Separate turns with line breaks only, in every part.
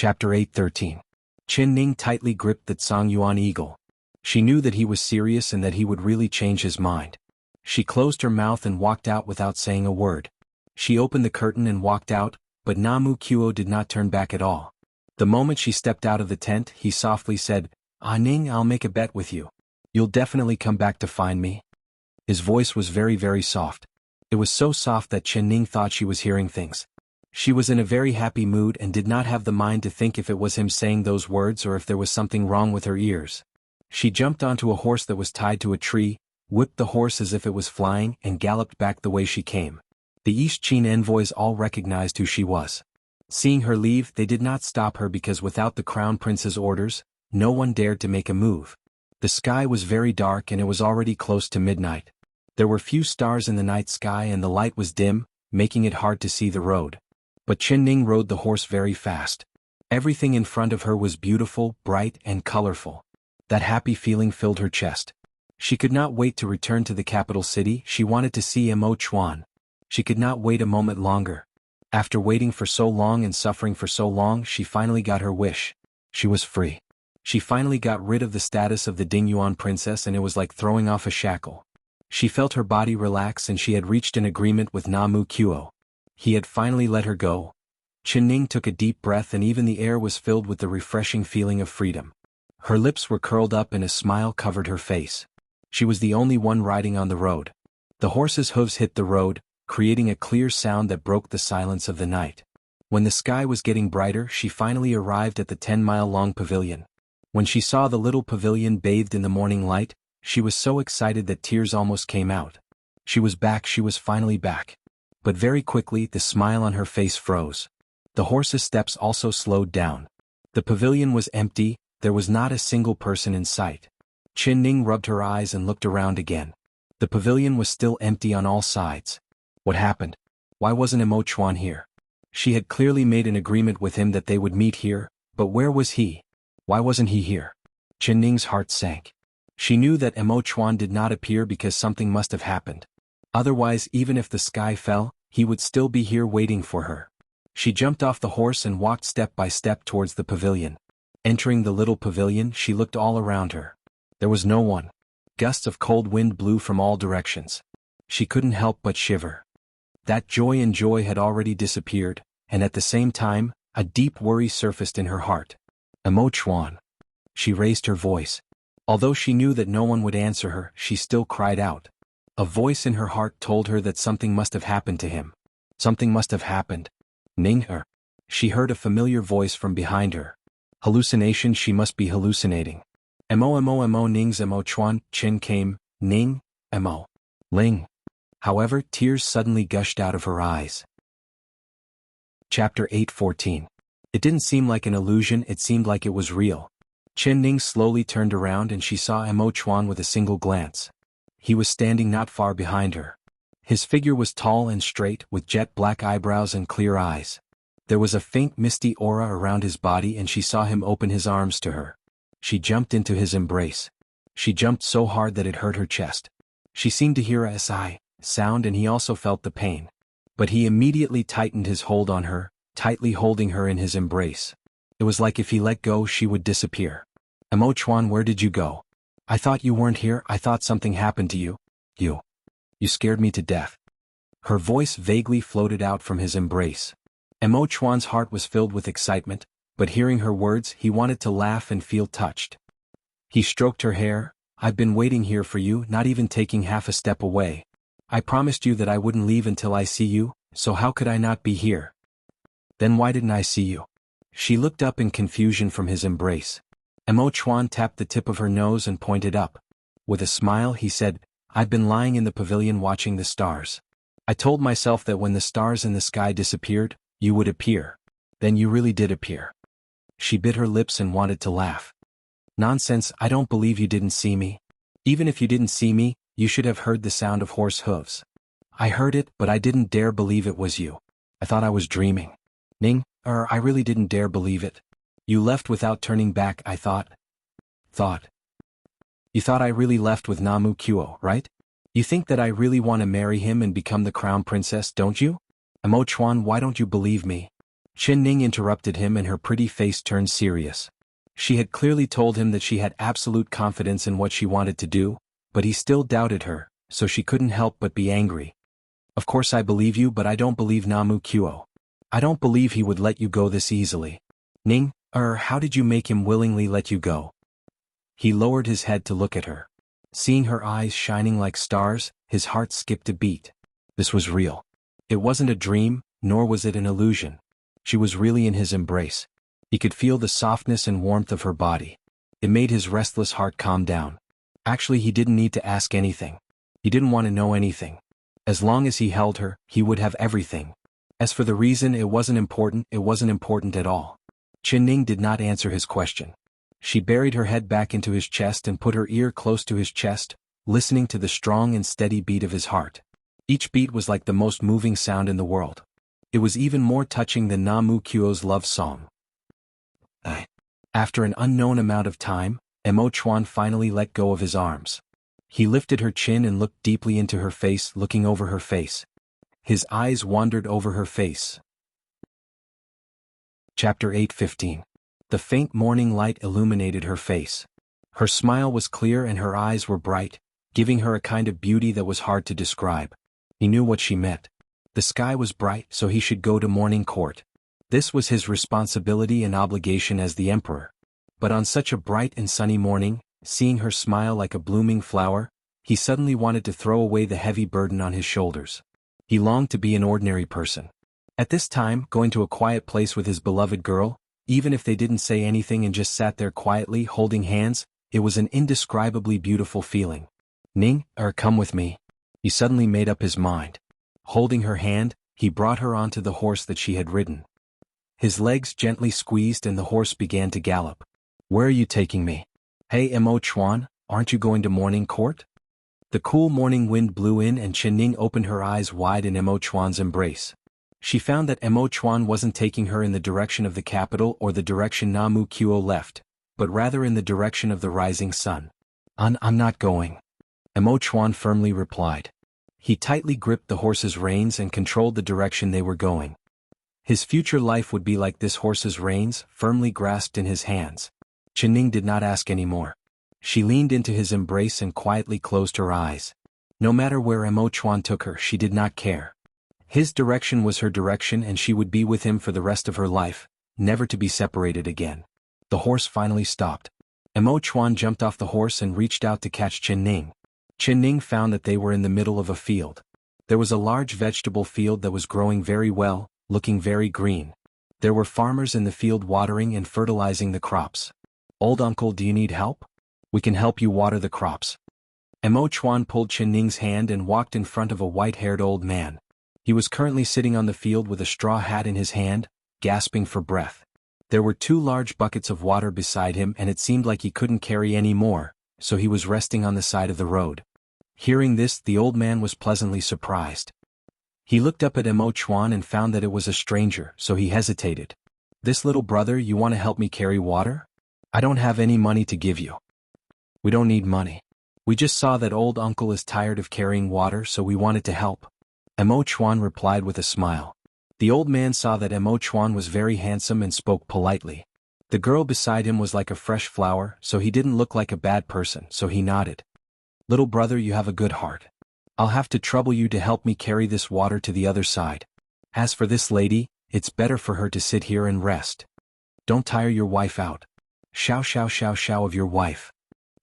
Chapter 8:13. Qin Ning tightly gripped the Yuan eagle. She knew that he was serious and that he would really change his mind. She closed her mouth and walked out without saying a word. She opened the curtain and walked out, but Namu Kuo did not turn back at all. The moment she stepped out of the tent, he softly said, "Ah Ning, I'll make a bet with you. You'll definitely come back to find me." His voice was very, very soft. It was so soft that Qin Ning thought she was hearing things. She was in a very happy mood and did not have the mind to think if it was him saying those words or if there was something wrong with her ears. She jumped onto a horse that was tied to a tree, whipped the horse as if it was flying, and galloped back the way she came. The East Qin envoys all recognized who she was. Seeing her leave, they did not stop her because without the crown prince's orders, no one dared to make a move. The sky was very dark and it was already close to midnight. There were few stars in the night sky and the light was dim, making it hard to see the road. But Qin Ning rode the horse very fast. Everything in front of her was beautiful, bright, and colorful. That happy feeling filled her chest. She could not wait to return to the capital city. She wanted to see Mo Chuan. She could not wait a moment longer. After waiting for so long and suffering for so long, she finally got her wish. She was free. She finally got rid of the status of the Dingyuan princess and it was like throwing off a shackle. She felt her body relax and she had reached an agreement with Namu Kuo. He had finally let her go. Qin Ning took a deep breath and even the air was filled with the refreshing feeling of freedom. Her lips were curled up and a smile covered her face. She was the only one riding on the road. The horse's hooves hit the road, creating a clear sound that broke the silence of the night. When the sky was getting brighter, she finally arrived at the 10-mile-long pavilion. When she saw the little pavilion bathed in the morning light, she was so excited that tears almost came out. She was back, she was finally back. But very quickly, the smile on her face froze. The horse's steps also slowed down. The pavilion was empty, there was not a single person in sight. Qin Ning rubbed her eyes and looked around again. The pavilion was still empty on all sides. What happened? Why wasn't Mo Chuan here? She had clearly made an agreement with him that they would meet here, but where was he? Why wasn't he here? Qin Ning's heart sank. She knew that Mo Chuan did not appear because something must have happened. Otherwise, even if the sky fell, he would still be here waiting for her. She jumped off the horse and walked step by step towards the pavilion. Entering the little pavilion, she looked all around her. There was no one. Gusts of cold wind blew from all directions. She couldn't help but shiver. That joy had already disappeared, and at the same time, a deep worry surfaced in her heart. Mo Chuan. She raised her voice. Although she knew that no one would answer her, she still cried out. A voice in her heart told her that something must have happened to him. Something must have happened. Ning her. She heard a familiar voice from behind her. Hallucination, she must be hallucinating. Mo Ning's Mo Chuan. Qin came. Ning. Mo. Ling. However, tears suddenly gushed out of her eyes. Chapter 8:14. It didn't seem like an illusion, it seemed like it was real. Qin Ning slowly turned around and she saw Mo Chuan with a single glance. He was standing not far behind her. His figure was tall and straight, with jet black eyebrows and clear eyes. There was a faint misty aura around his body and she saw him open his arms to her. She jumped into his embrace. She jumped so hard that it hurt her chest. She seemed to hear a sigh sound and he also felt the pain. But he immediately tightened his hold on her, tightly holding her in his embrace. It was like if he let go she would disappear. Mo Chuan, where did you go? I thought you weren't here, I thought something happened to you. You scared me to death. Her voice vaguely floated out from his embrace. Mo Chuan's heart was filled with excitement, but hearing her words he wanted to laugh and feel touched. He stroked her hair. I've been waiting here for you, not even taking half a step away. I promised you that I wouldn't leave until I see you, so how could I not be here? Then why didn't I see you? She looked up in confusion from his embrace. Mo Chuan tapped the tip of her nose and pointed up. With a smile he said, I've been lying in the pavilion watching the stars. I told myself that when the stars in the sky disappeared, you would appear. Then you really did appear. She bit her lips and wanted to laugh. Nonsense, I don't believe you didn't see me. Even if you didn't see me, you should have heard the sound of horse hooves. I heard it, but I didn't dare believe it was you. I thought I was dreaming. Ning, I really didn't dare believe it. You left without turning back, I thought. You thought I really left with Namu Kuo, right? You think that I really want to marry him and become the crown princess, don't you? Mo Chuan, why don't you believe me? Chen Ning interrupted him and her pretty face turned serious. She had clearly told him that she had absolute confidence in what she wanted to do, but he still doubted her, so she couldn't help but be angry. Of course I believe you, but I don't believe Namu Kuo. I don't believe he would let you go this easily. Ning, how did you make him willingly let you go? He lowered his head to look at her. Seeing her eyes shining like stars, his heart skipped a beat. This was real. It wasn't a dream, nor was it an illusion. She was really in his embrace. He could feel the softness and warmth of her body. It made his restless heart calm down. Actually, he didn't need to ask anything. He didn't want to know anything. As long as he held her, he would have everything. As for the reason, it wasn't important at all. Chen Ning did not answer his question. She buried her head back into his chest and put her ear close to his chest, listening to the strong and steady beat of his heart. Each beat was like the most moving sound in the world. It was even more touching than Namu Kuo's love song. After an unknown amount of time, Emo Chuan finally let go of his arms. He lifted her chin and looked deeply into her face, looking over her face. His eyes wandered over her face. Chapter 8:15. The faint morning light illuminated her face. Her smile was clear and her eyes were bright, giving her a kind of beauty that was hard to describe. He knew what she meant. The sky was bright, so he should go to morning court. This was his responsibility and obligation as the emperor. But on such a bright and sunny morning, seeing her smile like a blooming flower, he suddenly wanted to throw away the heavy burden on his shoulders. He longed to be an ordinary person. At this time, going to a quiet place with his beloved girl, even if they didn't say anything and just sat there quietly holding hands, it was an indescribably beautiful feeling. Ning, come with me. He suddenly made up his mind. Holding her hand, he brought her onto the horse that she had ridden. His legs gently squeezed and the horse began to gallop. Where are you taking me? Hey Emo Chuan, aren't you going to morning court? The cool morning wind blew in and Chen Ning opened her eyes wide in Emo Chuan's embrace. She found that Emo Chuan wasn't taking her in the direction of the capital or the direction Namu Kuo left, but rather in the direction of the rising sun. I'm not going. Emo Chuan firmly replied. He tightly gripped the horse's reins and controlled the direction they were going. His future life would be like this horse's reins, firmly grasped in his hands. Chen Ning did not ask any more. She leaned into his embrace and quietly closed her eyes. No matter where Emo Chuan took her, she did not care. His direction was her direction and she would be with him for the rest of her life, never to be separated again. The horse finally stopped. Emo Chuan jumped off the horse and reached out to catch Chen Ning. Chen Ning found that they were in the middle of a field. There was a large vegetable field that was growing very well, looking very green. There were farmers in the field watering and fertilizing the crops. Old uncle, do you need help? We can help you water the crops. Emo Chuan pulled Chen Ning's hand and walked in front of a white-haired old man. He was currently sitting on the field with a straw hat in his hand, gasping for breath. There were 2 large buckets of water beside him and it seemed like he couldn't carry any more, so he was resting on the side of the road. Hearing this, the old man was pleasantly surprised. He looked up at Emo Chuan and found that it was a stranger, so he hesitated. This little brother, you want to help me carry water? I don't have any money to give you. We don't need money. We just saw that old uncle is tired of carrying water, so we wanted to help. Emo Chuan replied with a smile. The old man saw that Emo Chuan was very handsome and spoke politely. The girl beside him was like a fresh flower, so he didn't look like a bad person, so he nodded. Little brother, you have a good heart. I'll have to trouble you to help me carry this water to the other side. As for this lady, it's better for her to sit here and rest. Don't tire your wife out. Shao shao shao shao of your wife.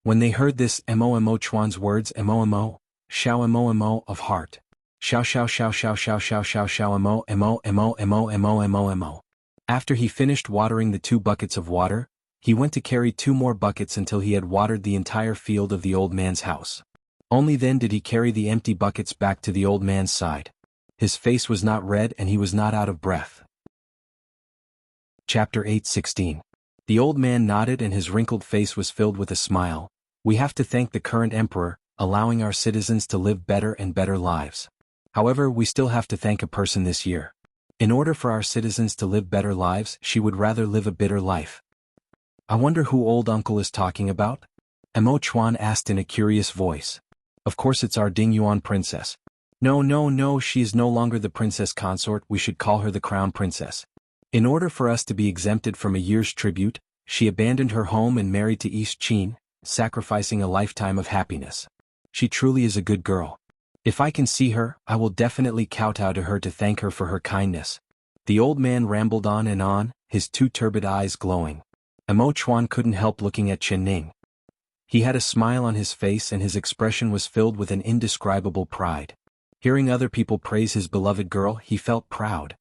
When they heard this Emo Chuan's words, Emo, shao Emo of heart. Shao shao shao shao shao shao shao shao Emo. After he finished watering the 2 buckets of water, he went to carry 2 more buckets until he had watered the entire field of the old man's house. Only then did he carry the empty buckets back to the old man's side. His face was not red and he was not out of breath. Chapter 8:16. The old man nodded and his wrinkled face was filled with a smile. We have to thank the current emperor, allowing our citizens to live better and better lives. However, we still have to thank a person this year. In order for our citizens to live better lives, she would rather live a bitter life. I wonder who old uncle is talking about? Emo Chuan asked in a curious voice. Of course it's our Ding Yuan princess. No, she is no longer the princess consort, we should call her the crown princess. In order for us to be exempted from a year's tribute, she abandoned her home and married to East Chin, sacrificing a lifetime of happiness. She truly is a good girl. If I can see her, I will definitely kowtow to her to thank her for her kindness." The old man rambled on, his two turbid eyes glowing. Emo Chuan couldn't help looking at Chen Ning. He had a smile on his face and his expression was filled with an indescribable pride. Hearing other people praise his beloved girl, he felt proud.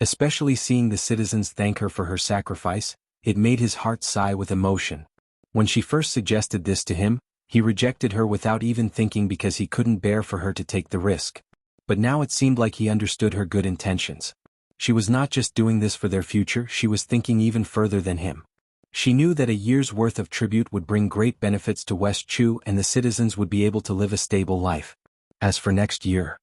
Especially seeing the citizens thank her for her sacrifice, it made his heart sigh with emotion. When she first suggested this to him, he rejected her without even thinking because he couldn't bear for her to take the risk. But now it seemed like he understood her good intentions. She was not just doing this for their future, she was thinking even further than him. She knew that a year's worth of tribute would bring great benefits to West Chu and the citizens would be able to live a stable life. As for next year,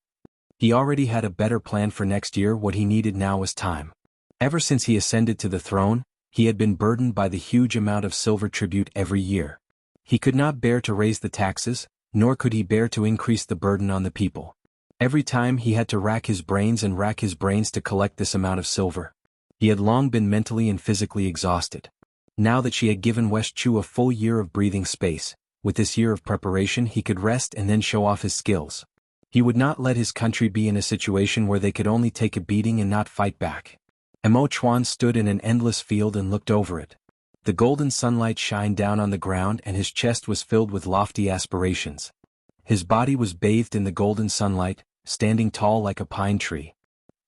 he already had a better plan for next year. What he needed now was time. Ever since he ascended to the throne, he had been burdened by the huge amount of silver tribute every year. He could not bear to raise the taxes, nor could he bear to increase the burden on the people. Every time he had to rack his brains to collect this amount of silver. He had long been mentally and physically exhausted. Now that she had given West Chu a full year of breathing space, with this year of preparation he could rest and then show off his skills. He would not let his country be in a situation where they could only take a beating and not fight back. Emo Chuan stood in an endless field and looked over it. The golden sunlight shined down on the ground and his chest was filled with lofty aspirations. His body was bathed in the golden sunlight, standing tall like a pine tree.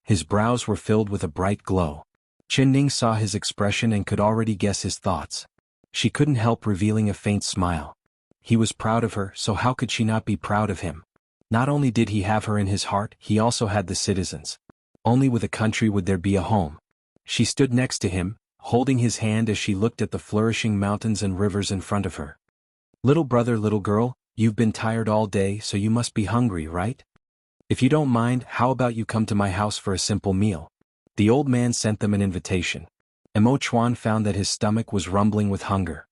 His brows were filled with a bright glow. Chen Ning saw his expression and could already guess his thoughts. She couldn't help revealing a faint smile. He was proud of her, so how could she not be proud of him? Not only did he have her in his heart, he also had the citizens. Only with a country would there be a home. She stood next to him, holding his hand as she looked at the flourishing mountains and rivers in front of her. "Little brother, little girl, you've been tired all day, so you must be hungry, right? If you don't mind, how about you come to my house for a simple meal?" The old man sent them an invitation. Emo Chuan found that his stomach was rumbling with hunger.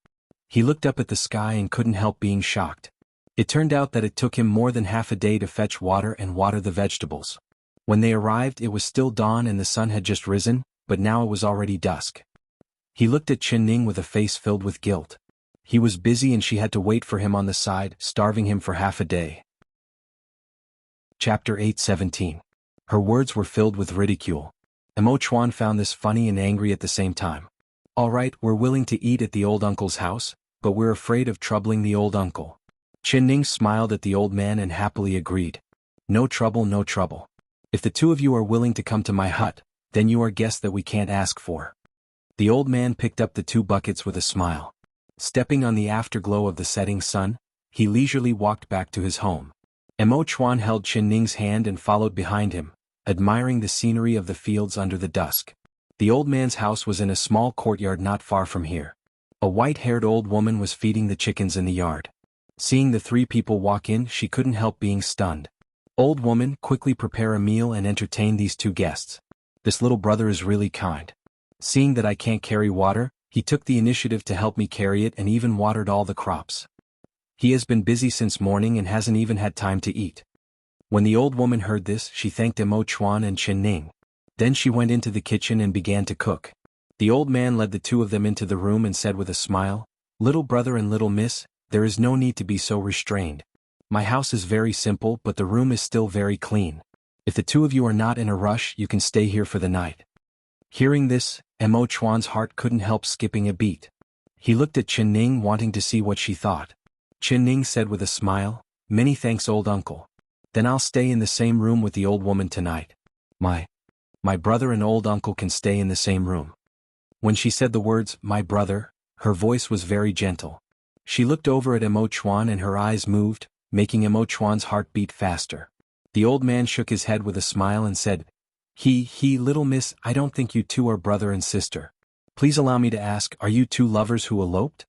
He looked up at the sky and couldn't help being shocked. It turned out that it took him more than half a day to fetch water and water the vegetables. When they arrived, it was still dawn and the sun had just risen, but now it was already dusk. He looked at Chen Ning with a face filled with guilt. He was busy and she had to wait for him on the side, starving him for half a day. Chapter 8:17. Her words were filled with ridicule. Emo Chuan found this funny and angry at the same time. "All right, we're willing to eat at the old uncle's house, but we're afraid of troubling the old uncle." Chen Ning smiled at the old man and happily agreed. "No trouble, no trouble. If the two of you are willing to come to my hut, then you are guests that we can't ask for." The old man picked up the 2 buckets with a smile. Stepping on the afterglow of the setting sun, he leisurely walked back to his home. Emo Chuan held Chen Ning's hand and followed behind him, admiring the scenery of the fields under the dusk. The old man's house was in a small courtyard not far from here. A white-haired old woman was feeding the chickens in the yard. Seeing the 3 people walk in, she couldn't help being stunned. "Old woman, quickly prepare a meal and entertain these 2 guests. This little brother is really kind. Seeing that I can't carry water, he took the initiative to help me carry it and even watered all the crops. He has been busy since morning and hasn't even had time to eat." When the old woman heard this, she thanked Emo Chuan and Chen Ning. Then she went into the kitchen and began to cook. The old man led the 2 of them into the room and said with a smile, "Little brother and little miss, there is no need to be so restrained. My house is very simple, but the room is still very clean. If the 2 of you are not in a rush, you can stay here for the night." Hearing this, Emo Chuan's heart couldn't help skipping a beat. He looked at Chen Ning wanting to see what she thought. Chen Ning said with a smile, "Many thanks, old uncle. Then I'll stay in the same room with the old woman tonight. My brother and old uncle can stay in the same room." When she said the words, "my brother," her voice was very gentle. She looked over at Emo Chuan and her eyes moved, making Emo Chuan's heart beat faster. The old man shook his head with a smile and said, Little miss, I don't think you 2 are brother and sister. Please allow me to ask, are you 2 lovers who eloped?"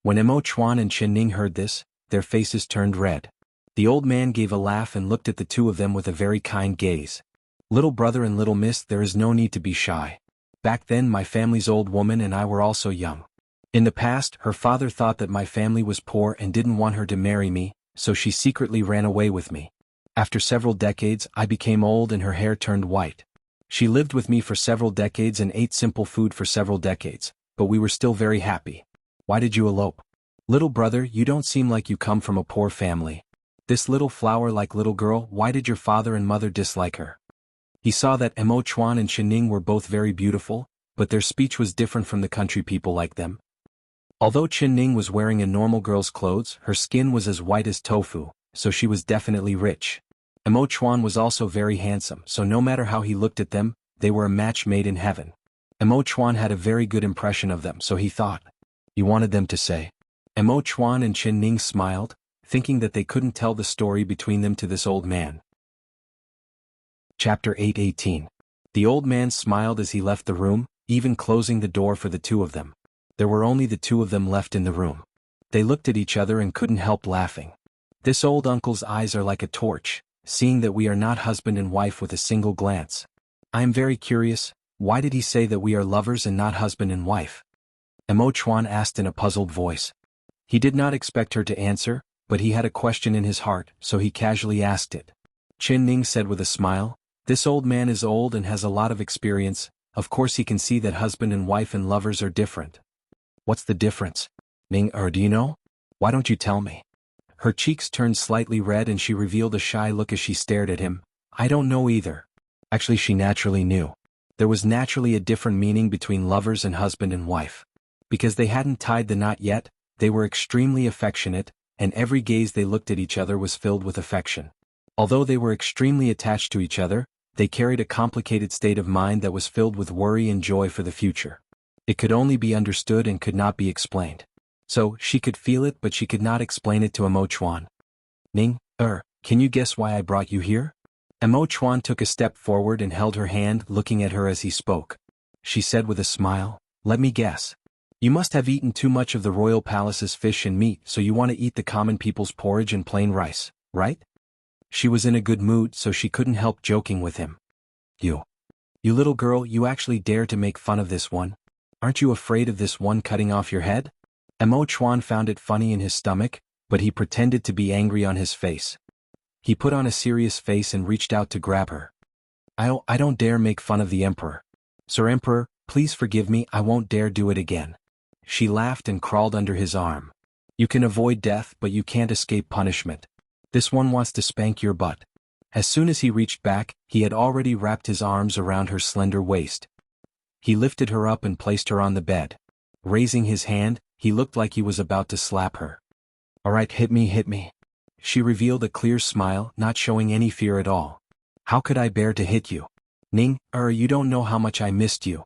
When Emo Chuan and Chen Ning heard this, their faces turned red. The old man gave a laugh and looked at the 2 of them with a very kind gaze. "Little brother and little miss, there is no need to be shy. Back then my family's old woman and I were also young. In the past, her father thought that my family was poor and didn't want her to marry me, so she secretly ran away with me. After several decades, I became old and her hair turned white. She lived with me for several decades and ate simple food for several decades, but we were still very happy. Why did you elope? Little brother, you don't seem like you come from a poor family. This little flower-like little girl, why did your father and mother dislike her? He saw that Mo Chuan and Chen Ning were both very beautiful, but their speech was different from the country people like them. Although Chen Ning was wearing a normal girl's clothes, her skin was as white as tofu, so she was definitely rich. Mo Chuan was also very handsome, so no matter how he looked at them, they were a match made in heaven. Mo Chuan had a very good impression of them, so he thought. You wanted them to say. Mo Chuan and Chen Ning smiled, thinking that they couldn't tell the story between them to this old man. Chapter 8:18. The old man smiled as he left the room, even closing the door for the two of them. There were only the two of them left in the room. They looked at each other and couldn't help laughing. This old uncle's eyes are like a torch, seeing that we are not husband and wife with a single glance. I am very curious, why did he say that we are lovers and not husband and wife? Mo Chuan asked in a puzzled voice. He did not expect her to answer, but he had a question in his heart, so he casually asked it. Chen Ning said with a smile, this old man is old and has a lot of experience, of course he can see that husband and wife and lovers are different. What's the difference? Ning, do you know? Why don't you tell me? Her cheeks turned slightly red and she revealed a shy look as she stared at him. I don't know either. Actually, she naturally knew. There was naturally a different meaning between lovers and husband and wife. Because they hadn't tied the knot yet, they were extremely affectionate, and every gaze they looked at each other was filled with affection. Although they were extremely attached to each other, they carried a complicated state of mind that was filled with worry and joy for the future. It could only be understood and could not be explained. So, she could feel it but she could not explain it to Mo Chuan. Ning, can you guess why I brought you here? Mo Chuan took a step forward and held her hand, looking at her as he spoke. She said with a smile, let me guess. You must have eaten too much of the royal palace's fish and meat, so you want to eat the common people's porridge and plain rice, right? She was in a good mood, so she couldn't help joking with him. You little girl, you actually dare to make fun of this one? Aren't you afraid of this one cutting off your head? Mo Chuan found it funny in his stomach, but he pretended to be angry on his face. He put on a serious face and reached out to grab her. I don't dare make fun of the Emperor. Sir Emperor, please forgive me, I won't dare do it again. She laughed and crawled under his arm. You can avoid death, but you can't escape punishment. This one wants to spank your butt. As soon as he reached back, he had already wrapped his arms around her slender waist. He lifted her up and placed her on the bed. Raising his hand, he looked like he was about to slap her. All right, hit me. She revealed a clear smile, not showing any fear at all. How could I bear to hit you? Ning, you don't know how much I missed you.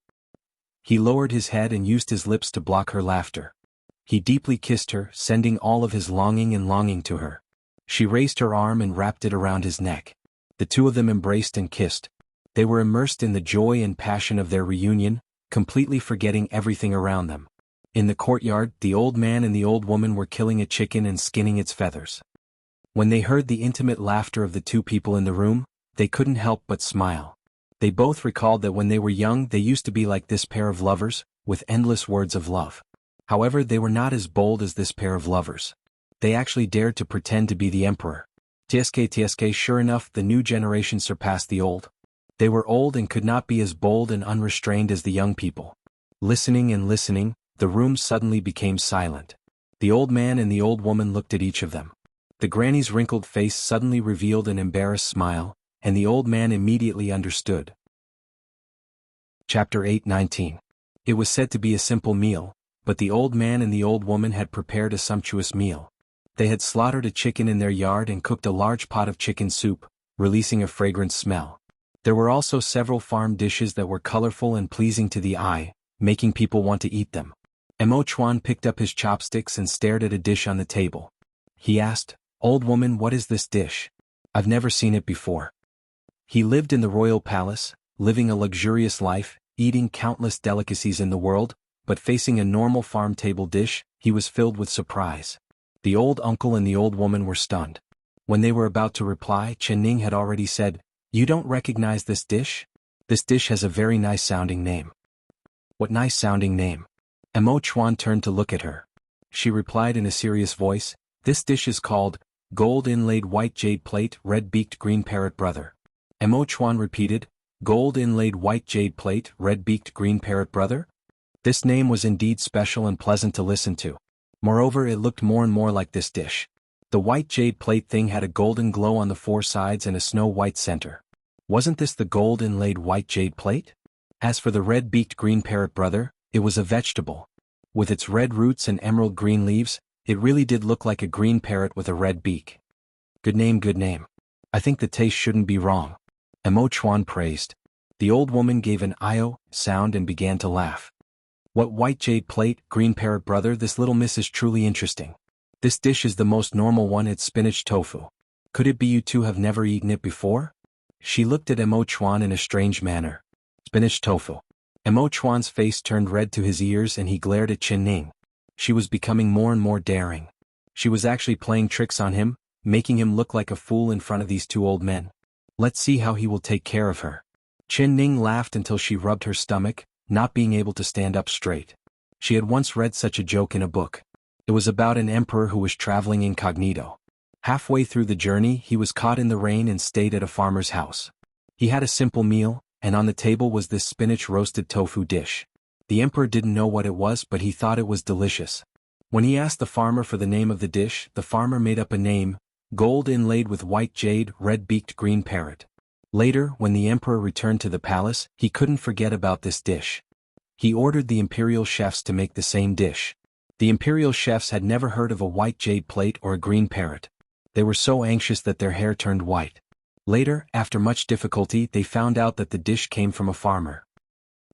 He lowered his head and used his lips to block her laughter. He deeply kissed her, sending all of his longing to her. She raised her arm and wrapped it around his neck. The two of them embraced and kissed. They were immersed in the joy and passion of their reunion, completely forgetting everything around them. In the courtyard, the old man and the old woman were killing a chicken and skinning its feathers. When they heard the intimate laughter of the two people in the room, they couldn't help but smile. They both recalled that when they were young they used to be like this pair of lovers, with endless words of love. However, they were not as bold as this pair of lovers. They actually dared to pretend to be the emperor. TSK, sure enough, the new generation surpassed the old. They were old and could not be as bold and unrestrained as the young people. Listening and listening, the room suddenly became silent. The old man and the old woman looked at each of them. The granny's wrinkled face suddenly revealed an embarrassed smile, and the old man immediately understood. Chapter 8:19. It was said to be a simple meal, but the old man and the old woman had prepared a sumptuous meal. They had slaughtered a chicken in their yard and cooked a large pot of chicken soup, releasing a fragrant smell. There were also several farm dishes that were colorful and pleasing to the eye, making people want to eat them. Mo Chuan picked up his chopsticks and stared at a dish on the table. He asked, "Old woman, what is this dish? I've never seen it before." He lived in the royal palace, living a luxurious life, eating countless delicacies in the world, but facing a normal farm table dish, he was filled with surprise. The old uncle and the old woman were stunned. When they were about to reply, Chen Ning had already said, "You don't recognize this dish? This dish has a very nice sounding name." "What nice sounding name?" Mo Chuan turned to look at her. She replied in a serious voice, "This dish is called, gold inlaid white jade plate red beaked green parrot brother." Mo Chuan repeated, Gold inlaid white jade plate, red-beaked green parrot brother? This name was indeed special and pleasant to listen to. Moreover, it looked more and more like this dish. The white jade plate thing had a golden glow on the four sides and a snow-white center. Wasn't this the gold inlaid white jade plate? As for the red-beaked green parrot brother, it was a vegetable. With its red roots and emerald green leaves, it really did look like a green parrot with a red beak. Good name, good name. I think the taste shouldn't be wrong. Emo Chuan praised. The old woman gave an "io" sound and began to laugh. What white jade plate, green parrot brother, this little miss is truly interesting. This dish is the most normal one, it's spinach tofu. Could it be you two have never eaten it before? She looked at Emo Chuan in a strange manner. Spinach tofu. Emo Chuan's face turned red to his ears and he glared at Qin Ning. She was becoming more and more daring. She was actually playing tricks on him, making him look like a fool in front of these two old men. Let's see how he will take care of her. Qin Ning laughed until she rubbed her stomach, not being able to stand up straight. She had once read such a joke in a book. It was about an emperor who was traveling incognito. Halfway through the journey, he was caught in the rain and stayed at a farmer's house. He had a simple meal, and on the table was this spinach roasted tofu dish. The emperor didn't know what it was, but he thought it was delicious. When he asked the farmer for the name of the dish, the farmer made up a name: gold inlaid with white jade, red-beaked green parrot. Later, when the emperor returned to the palace, he couldn't forget about this dish. He ordered the imperial chefs to make the same dish. The imperial chefs had never heard of a white jade plate or a green parrot. They were so anxious that their hair turned white. Later, after much difficulty, they found out that the dish came from a farmer.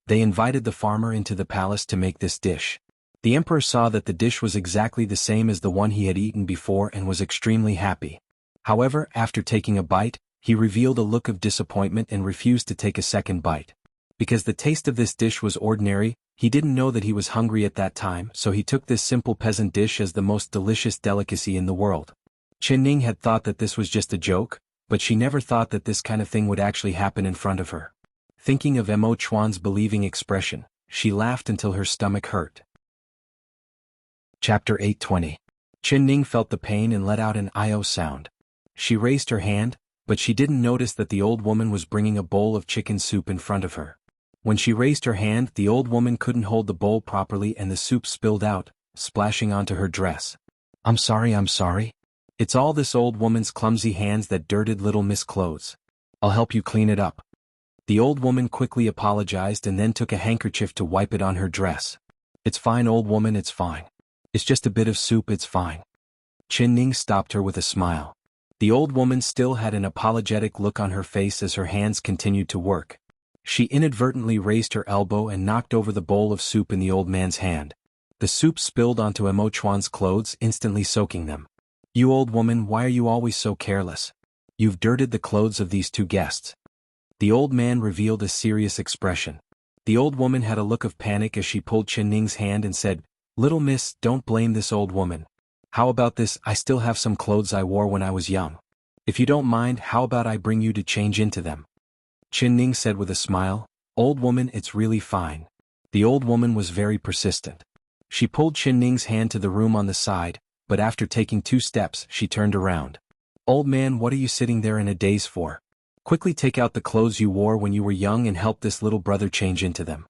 They invited the farmer into the palace to make this dish. The emperor saw that the dish was exactly the same as the one he had eaten before and was extremely happy. However, after taking a bite, he revealed a look of disappointment and refused to take a second bite. Because the taste of this dish was ordinary, he didn't know that he was hungry at that time, so he took this simple peasant dish as the most delicious delicacy in the world. Qin Ning had thought that this was just a joke, but she never thought that this kind of thing would actually happen in front of her. Thinking of Emo Chuan's believing expression, she laughed until her stomach hurt. Chapter 820. Qin Ning felt the pain and let out an "io" sound. She raised her hand, but she didn't notice that the old woman was bringing a bowl of chicken soup in front of her. When she raised her hand, the old woman couldn't hold the bowl properly and the soup spilled out, splashing onto her dress. I'm sorry. It's all this old woman's clumsy hands that dirted little Miss clothes. I'll help you clean it up. The old woman quickly apologized and then took a handkerchief to wipe it on her dress. It's fine, old woman, it's fine. It's just a bit of soup, it's fine. Qin Ning stopped her with a smile. The old woman still had an apologetic look on her face as her hands continued to work. She inadvertently raised her elbow and knocked over the bowl of soup in the old man's hand. The soup spilled onto Emo Chuan's clothes, instantly soaking them. You old woman, why are you always so careless? You've dirted the clothes of these two guests. The old man revealed a serious expression. The old woman had a look of panic as she pulled Qin Ning's hand and said, Little miss, don't blame this old woman. How about this? I still have some clothes I wore when I was young. If you don't mind, how about I bring you to change into them? Qin Ning said with a smile, Old woman, it's really fine. The old woman was very persistent. She pulled Qin Ning's hand to the room on the side, but after taking 2 steps, she turned around. Old man, what are you sitting there in a daze for? Quickly take out the clothes you wore when you were young and help this little brother change into them.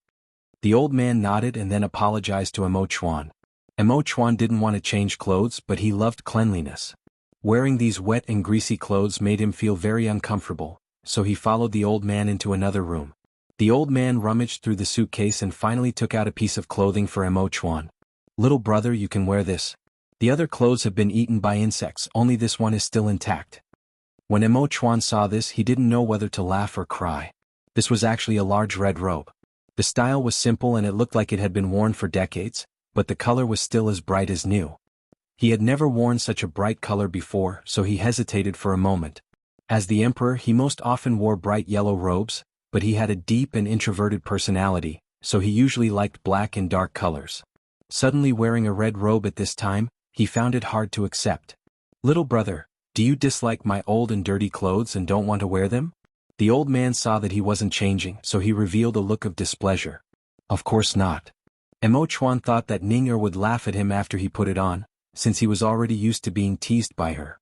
The old man nodded and then apologized to Emo Chuan. Emo Chuan didn't want to change clothes, but he loved cleanliness. Wearing these wet and greasy clothes made him feel very uncomfortable, so he followed the old man into another room. The old man rummaged through the suitcase and finally took out a piece of clothing for Emo Chuan. Little brother, you can wear this. The other clothes have been eaten by insects, only this one is still intact. When Emo Chuan saw this, he didn't know whether to laugh or cry. This was actually a large red robe. The style was simple and it looked like it had been worn for decades, but the color was still as bright as new. He had never worn such a bright color before, so he hesitated for a moment. As the emperor, he most often wore bright yellow robes, but he had a deep and introverted personality, so he usually liked black and dark colors. Suddenly wearing a red robe at this time, he found it hard to accept. Little brother, do you dislike my old and dirty clothes and don't want to wear them? The old man saw that he wasn't changing, so he revealed a look of displeasure. Of course not. Emo Chuan thought that Ning would laugh at him after he put it on, since he was already used to being teased by her.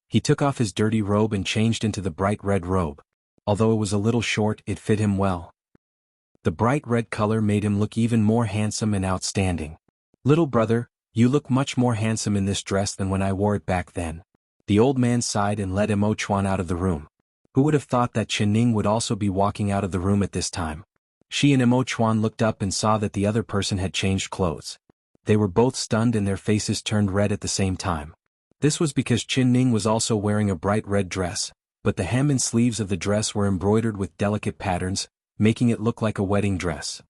He took off his dirty robe and changed into the bright red robe. Although it was a little short, it fit him well. The bright red color made him look even more handsome and outstanding. "Little brother, you look much more handsome in this dress than when I wore it back then." The old man sighed and led Emo Chuan out of the room. Who would have thought that Chen Ning would also be walking out of the room at this time? She and Emo Chuan looked up and saw that the other person had changed clothes. They were both stunned and their faces turned red at the same time. This was because Chen Ning was also wearing a bright red dress, but the hem and sleeves of the dress were embroidered with delicate patterns, making it look like a wedding dress.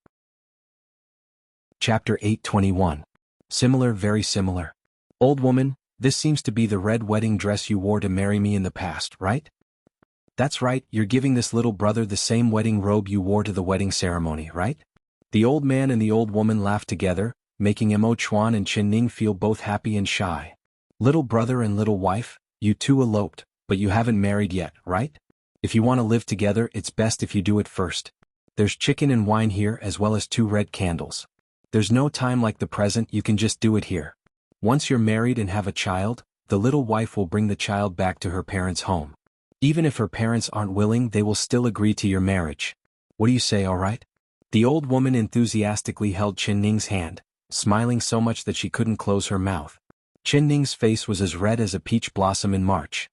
Chapter 821. Similar, very similar. "Old woman, this seems to be the red wedding dress you wore to marry me in the past, right?" "That's right, you're giving this little brother the same wedding robe you wore to the wedding ceremony, right?" The old man and the old woman laughed together, making Emo Chuan and Chen Ning feel both happy and shy. "Little brother and little wife, you two eloped, but you haven't married yet, right? If you want to live together, it's best if you do it first. There's chicken and wine here as well as 2 red candles. There's no time like the present, you can just do it here. Once you're married and have a child, the little wife will bring the child back to her parents' home. Even if her parents aren't willing, they will still agree to your marriage. What do you say, all right?" The old woman enthusiastically held Chen Ning's hand, smiling so much that she couldn't close her mouth. Chen Ning's face was as red as a peach blossom in March.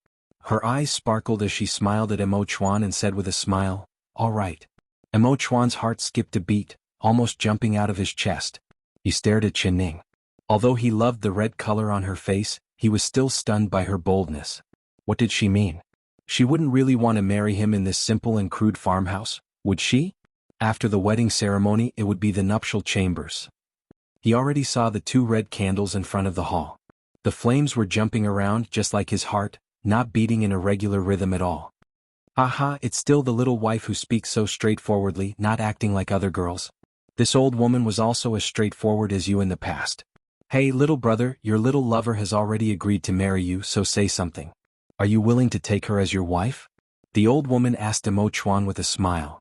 Her eyes sparkled as she smiled at Emo Chuan and said with a smile, "All right." Emo Chuan's heart skipped a beat, almost jumping out of his chest. He stared at Chen Ning. Although he loved the red color on her face, he was still stunned by her boldness. What did she mean? She wouldn't really want to marry him in this simple and crude farmhouse, would she? After the wedding ceremony, it would be the nuptial chambers. He already saw the 2 red candles in front of the hall. The flames were jumping around just like his heart, not beating in a regular rhythm at all. "Aha, it's still the little wife who speaks so straightforwardly, not acting like other girls. This old woman was also as straightforward as you in the past. Hey little brother, your little lover has already agreed to marry you, so say something. Are you willing to take her as your wife?" The old woman asked Emo Chuan with a smile.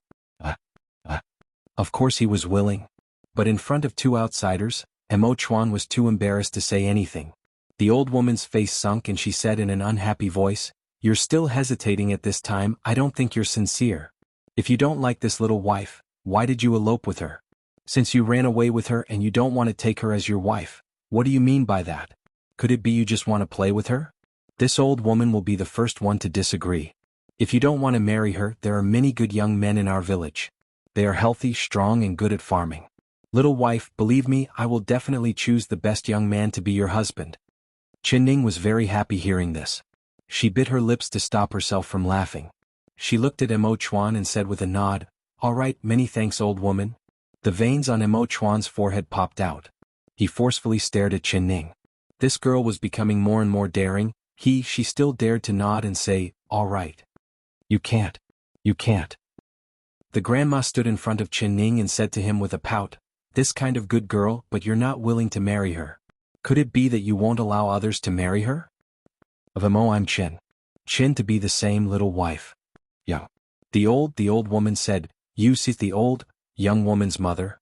Of course he was willing. But in front of 2 outsiders, Emo Chuan was too embarrassed to say anything. The old woman's face sunk and she said in an unhappy voice, "You're still hesitating at this time, I don't think you're sincere. If you don't like this little wife, why did you elope with her? Since you ran away with her and you don't want to take her as your wife, what do you mean by that? Could it be you just want to play with her?" This old woman will be the first one to disagree. "If you don't want to marry her, there are many good young men in our village. They are healthy, strong and good at farming. Little wife, believe me, I will definitely choose the best young man to be your husband." Chen Ning was very happy hearing this. She bit her lips to stop herself from laughing. She looked at Emo Chuan and said with a nod, "All right, many thanks old woman." The veins on Emo Chuan's forehead popped out. He forcefully stared at Chen Ning. This girl was becoming more and more daring. She still dared to nod and say, "All right." You can't. The grandma stood in front of Chen Ning and said to him with a pout, "This kind of good girl, but you're not willing to marry her. Could it be that you won't allow others to marry her?" "Of Emo I'm Chen to be the same little wife." "Yeah." The old woman said, "You see the old, young woman's mother?"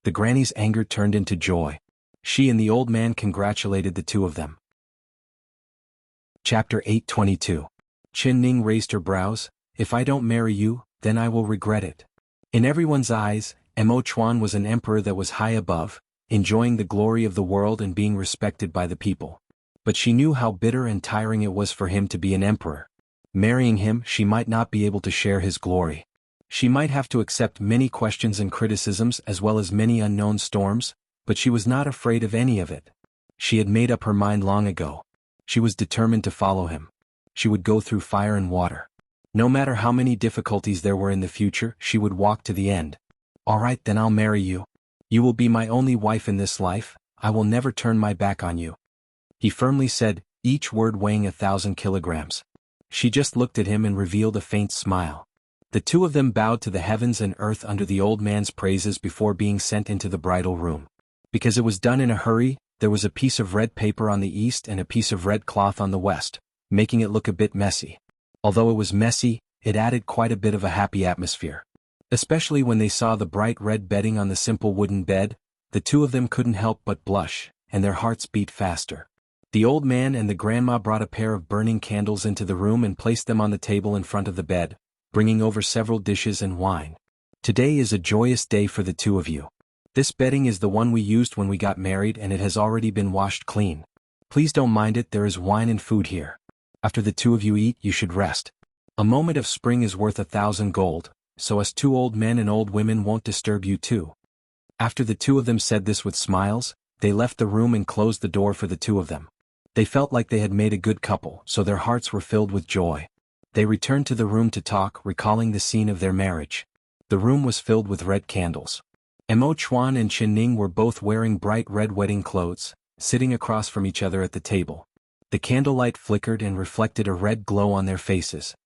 The granny's anger turned into joy. She and the old man congratulated the 2 of them. Chapter 822. Chen Ning raised her brows. "If I don't marry you, then I will regret it." In everyone's eyes, Emo Chuan was an emperor that was high above, enjoying the glory of the world and being respected by the people. But she knew how bitter and tiring it was for him to be an emperor. Marrying him, she might not be able to share his glory. She might have to accept many questions and criticisms as well as many unknown storms, but she was not afraid of any of it. She had made up her mind long ago. She was determined to follow him. She would go through fire and water. No matter how many difficulties there were in the future, she would walk to the end. "All right, then I'll marry you. You will be my only wife in this life, I will never turn my back on you," he firmly said, each word weighing 1,000 kilograms. She just looked at him and revealed a faint smile. The 2 of them bowed to the heavens and earth under the old man's praises before being sent into the bridal room. Because it was done in a hurry, there was a piece of red paper on the east and a piece of red cloth on the west, making it look a bit messy. Although it was messy, it added quite a bit of a happy atmosphere. Especially when they saw the bright red bedding on the simple wooden bed, the 2 of them couldn't help but blush, and their hearts beat faster. The old man and the grandma brought a pair of burning candles into the room and placed them on the table in front of the bed, bringing over several dishes and wine. Today is a joyous day for the two of you. This bedding is the one we used when we got married and it has already been washed clean. Please don't mind it, there is wine and food here. After the two of you eat, you should rest. A moment of spring is worth 1,000 gold, so us two old men and old women won't disturb you too. After the two of them said this with smiles, they left the room and closed the door for the two of them. They felt like they had made a good couple, so their hearts were filled with joy. They returned to the room to talk, recalling the scene of their marriage. The room was filled with red candles. Mo Chuan and Chen Ning were both wearing bright red wedding clothes, sitting across from each other at the table. The candlelight flickered and reflected a red glow on their faces.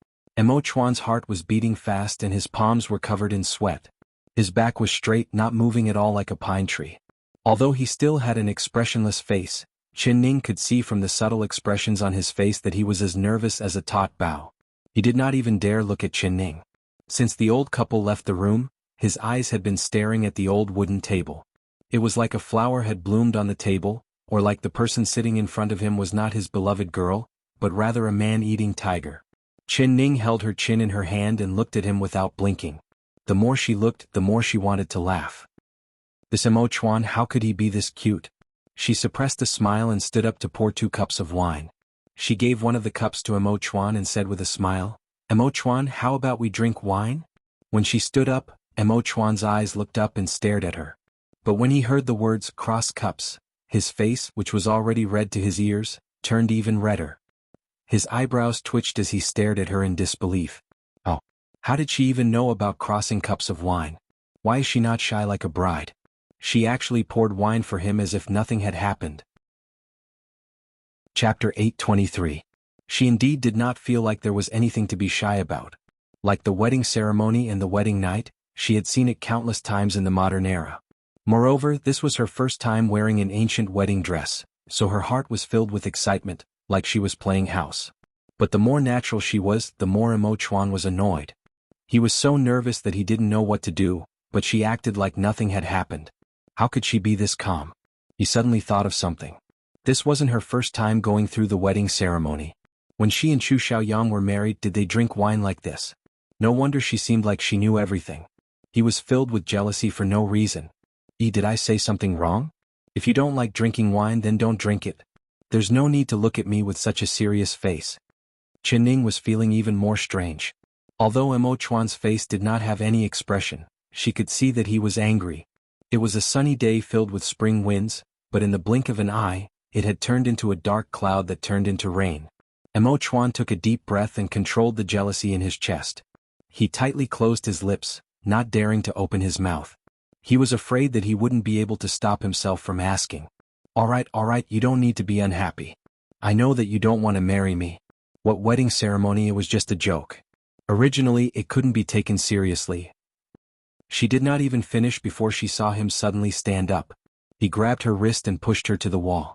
Mo Chuan's heart was beating fast and his palms were covered in sweat. His back was straight, not moving at all like a pine tree. Although he still had an expressionless face, Chen Ning could see from the subtle expressions on his face that he was as nervous as a taut bow. He did not even dare look at Chen Ning. Since the old couple left the room, his eyes had been staring at the old wooden table. It was like a flower had bloomed on the table, or like the person sitting in front of him was not his beloved girl, but rather a man-eating tiger. Chen Ning held her chin in her hand and looked at him without blinking. The more she looked, the more she wanted to laugh. This Mo Chuan, how could he be this cute? She suppressed a smile and stood up to pour 2 cups of wine. She gave one of the cups to Mo Chuan and said with a smile, "Mo Chuan, how about we drink wine?" When she stood up, Mo Chuan's eyes looked up and stared at her. But when he heard the words "cross cups," his face, which was already red to his ears, turned even redder. His eyebrows twitched as he stared at her in disbelief. Oh, how did she even know about crossing cups of wine? Why is she not shy like a bride? She actually poured wine for him as if nothing had happened. Chapter 823. She indeed did not feel like there was anything to be shy about. Like the wedding ceremony and the wedding night, she had seen it countless times in the modern era. Moreover, this was her first time wearing an ancient wedding dress, so her heart was filled with excitement, like she was playing house. But the more natural she was, the more Mo Chuan was annoyed. He was so nervous that he didn't know what to do, but she acted like nothing had happened. How could she be this calm? He suddenly thought of something. This wasn't her first time going through the wedding ceremony. When she and Chu Xiaoyang were married, did they drink wine like this? No wonder she seemed like she knew everything. He was filled with jealousy for no reason. Did I say something wrong? If you don't like drinking wine, then don't drink it. There's no need to look at me with such a serious face. Chen Ning was feeling even more strange. Although Mo Chuan's face did not have any expression, she could see that he was angry. It was a sunny day filled with spring winds, but in the blink of an eye, it had turned into a dark cloud that turned into rain. Mo Chuan took a deep breath and controlled the jealousy in his chest. He tightly closed his lips, not daring to open his mouth. He was afraid that he wouldn't be able to stop himself from asking. All right, you don't need to be unhappy. I know that you don't want to marry me. What wedding ceremony? It was just a joke. Originally, it couldn't be taken seriously. She did not even finish before she saw him suddenly stand up. He grabbed her wrist and pushed her to the wall.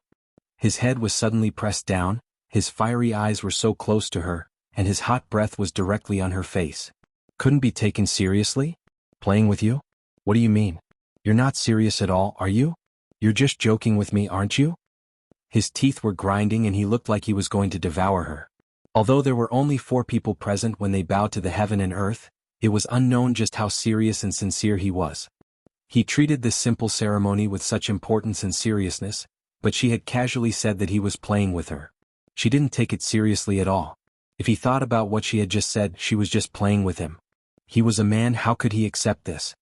His head was suddenly pressed down, his fiery eyes were so close to her, and his hot breath was directly on her face. Couldn't be taken seriously? Playing with you? What do you mean? You're not serious at all, are you? You're just joking with me, aren't you? His teeth were grinding and he looked like he was going to devour her. Although there were only 4 people present when they bowed to the heaven and earth, it was unknown just how serious and sincere he was. He treated this simple ceremony with such importance and seriousness, but she had casually said that he was playing with her. She didn't take it seriously at all. If he thought about what she had just said, she was just playing with him. He was a man, how could he accept this?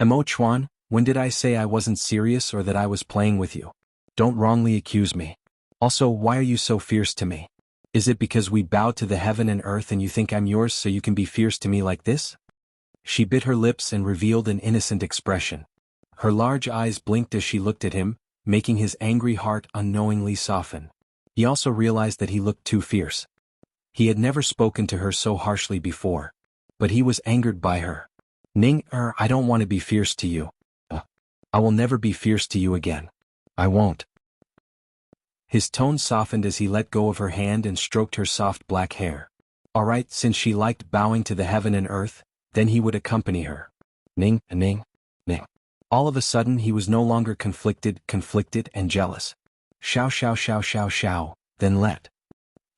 Mo Chuan, when did I say I wasn't serious or that I was playing with you? Don't wrongly accuse me. Also, why are you so fierce to me? Is it because we bowed to the heaven and earth and you think I'm yours so you can be fierce to me like this? She bit her lips and revealed an innocent expression. Her large eyes blinked as she looked at him, making his angry heart unknowingly soften. He also realized that he looked too fierce. He had never spoken to her so harshly before. But he was angered by her. Ning, I don't want to be fierce to you. I will never be fierce to you again. I won't. His tone softened as he let go of her hand and stroked her soft black hair. All right, since she liked bowing to the heaven and earth, then he would accompany her. Ning. All of a sudden he was no longer conflicted and jealous. Shao, then let.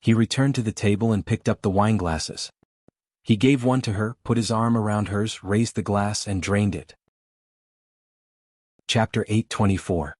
He returned to the table and picked up the wine glasses. He gave one to her, put his arm around hers, raised the glass and drained it. Chapter 8:24.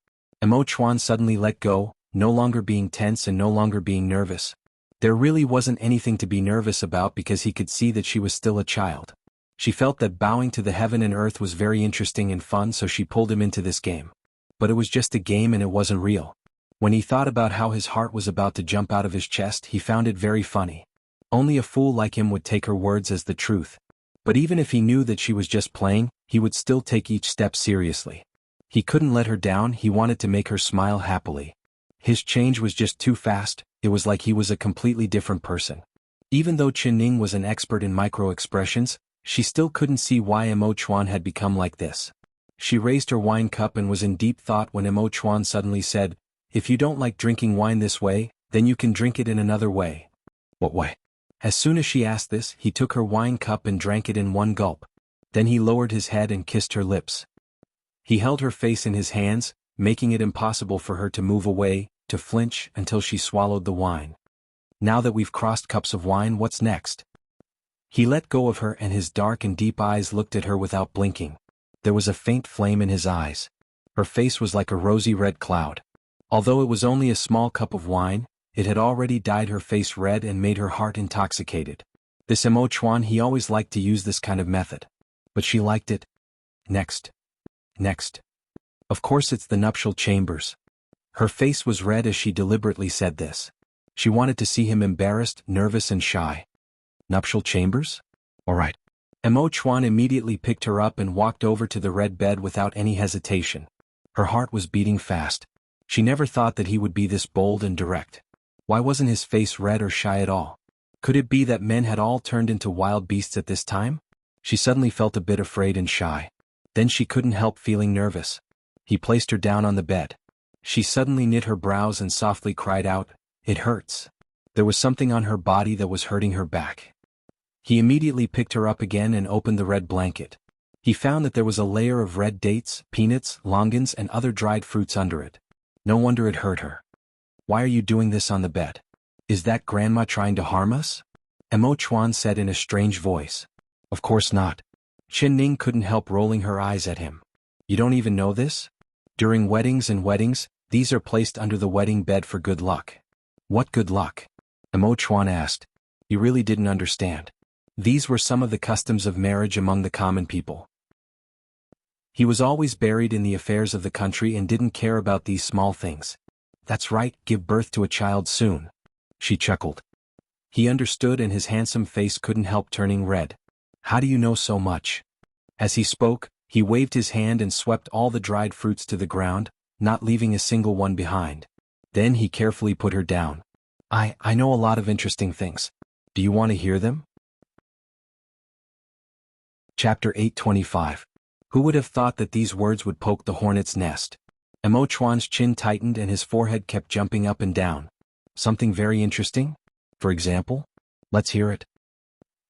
Emo Chuan suddenly let go, no longer being tense and no longer being nervous. There really wasn't anything to be nervous about because he could see that she was still a child. She felt that bowing to the heaven and earth was very interesting and fun, so she pulled him into this game. But it was just a game and it wasn't real. When he thought about how his heart was about to jump out of his chest, he found it very funny. Only a fool like him would take her words as the truth. But even if he knew that she was just playing, he would still take each step seriously. He couldn't let her down, he wanted to make her smile happily. His change was just too fast, it was like he was a completely different person. Even though Ning was an expert in micro-expressions, she still couldn't see why Emo Chuan had become like this. She raised her wine cup and was in deep thought when Emo Chuan suddenly said, "If you don't like drinking wine this way, then you can drink it in another way." "What way?" As soon as she asked this, he took her wine cup and drank it in one gulp. Then he lowered his head and kissed her lips. He held her face in his hands, making it impossible for her to move away, to flinch, until she swallowed the wine. "Now that we've crossed cups of wine, what's next?" He let go of her and his dark and deep eyes looked at her without blinking. There was a faint flame in his eyes. Her face was like a rosy red cloud. Although it was only a small cup of wine, it had already dyed her face red and made her heart intoxicated. This Emo Chuan, he always liked to use this kind of method. But she liked it. Next. Of course it's the nuptial chambers. Her face was red as she deliberately said this. She wanted to see him embarrassed, nervous and shy. Nuptial chambers? All right. Emo Chuan immediately picked her up and walked over to the red bed without any hesitation. Her heart was beating fast. She never thought that he would be this bold and direct. Why wasn't his face red or shy at all? Could it be that men had all turned into wild beasts at this time? She suddenly felt a bit afraid and shy. Then she couldn't help feeling nervous. He placed her down on the bed. She suddenly knit her brows and softly cried out, "It hurts." There was something on her body that was hurting her back. He immediately picked her up again and opened the red blanket. He found that there was a layer of red dates, peanuts, longans and other dried fruits under it. No wonder it hurt her. "Why are you doing this on the bed? Is that grandma trying to harm us?" Emo Chuan said in a strange voice. "Of course not." Ning couldn't help rolling her eyes at him. "You don't even know this? During weddings, these are placed under the wedding bed for good luck." "What good luck?" Emo Chuan asked. He really didn't understand. These were some of the customs of marriage among the common people. He was always buried in the affairs of the country and didn't care about these small things. "That's right, give birth to a child soon." She chuckled. He understood and his handsome face couldn't help turning red. "How do you know so much?" As he spoke, he waved his hand and swept all the dried fruits to the ground, not leaving a single one behind. Then he carefully put her down. I know a lot of interesting things. Do you want to hear them?" Chapter 8:25. Who would have thought that these words would poke the hornet's nest? Emo Chuan's chin tightened and his forehead kept jumping up and down. "Something very interesting? For example? Let's hear it."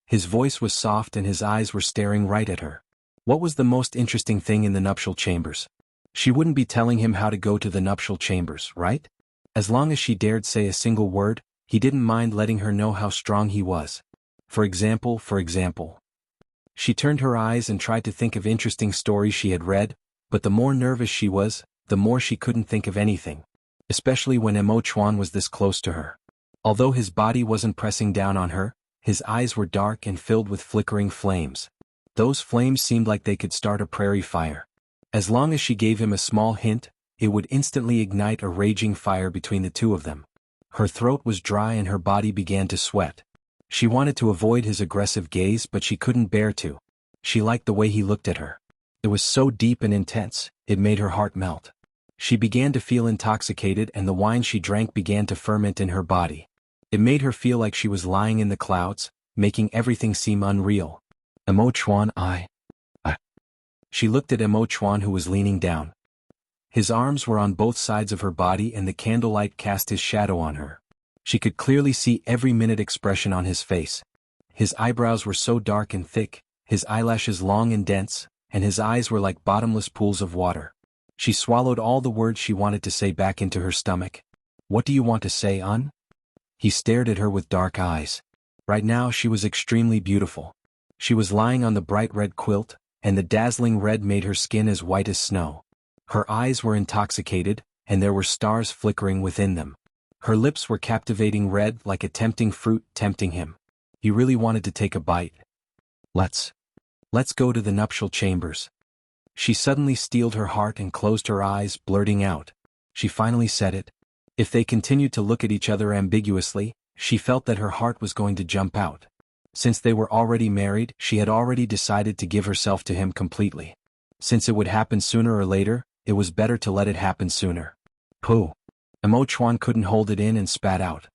His voice was soft and his eyes were staring right at her. What was the most interesting thing in the nuptial chambers? She wouldn't be telling him how to go to the nuptial chambers, right? As long as she dared say a single word, he didn't mind letting her know how strong he was. For example. She turned her eyes and tried to think of interesting stories she had read, but the more nervous she was, the more she couldn't think of anything. Especially when Emo Chuan was this close to her. Although his body wasn't pressing down on her, his eyes were dark and filled with flickering flames. Those flames seemed like they could start a prairie fire. As long as she gave him a small hint, it would instantly ignite a raging fire between the two of them. Her throat was dry and her body began to sweat. She wanted to avoid his aggressive gaze, but she couldn't bear to. She liked the way he looked at her. It was so deep and intense, it made her heart melt. She began to feel intoxicated and the wine she drank began to ferment in her body. It made her feel like she was lying in the clouds, making everything seem unreal. "Emo Chuan, I." She looked at Emo Chuan who was leaning down. His arms were on both sides of her body and the candlelight cast his shadow on her. She could clearly see every minute expression on his face. His eyebrows were so dark and thick, his eyelashes long and dense, and his eyes were like bottomless pools of water. She swallowed all the words she wanted to say back into her stomach. "What do you want to say, Un?" He stared at her with dark eyes. Right now she was extremely beautiful. She was lying on the bright red quilt, and the dazzling red made her skin as white as snow. Her eyes were intoxicated, and there were stars flickering within them. Her lips were captivating red like a tempting fruit tempting him. He really wanted to take a bite. Let's go to the nuptial chambers. She suddenly steeled her heart and closed her eyes, blurting out. She finally said it. If they continued to look at each other ambiguously, she felt that her heart was going to jump out. Since they were already married, she had already decided to give herself to him completely. Since it would happen sooner or later, it was better to let it happen sooner. Pooh. Emo Chuan couldn't hold it in and spat out.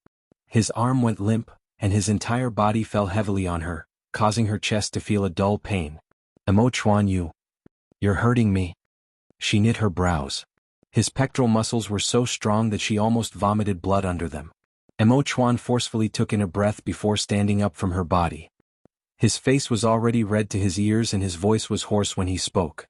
His arm went limp, and his entire body fell heavily on her, causing her chest to feel a dull pain. Emo Chuan, you're hurting me. She knit her brows. His pectoral muscles were so strong that she almost vomited blood under them. Emo Chuan forcefully took in a breath before standing up from her body. His face was already red to his ears and his voice was hoarse when he spoke.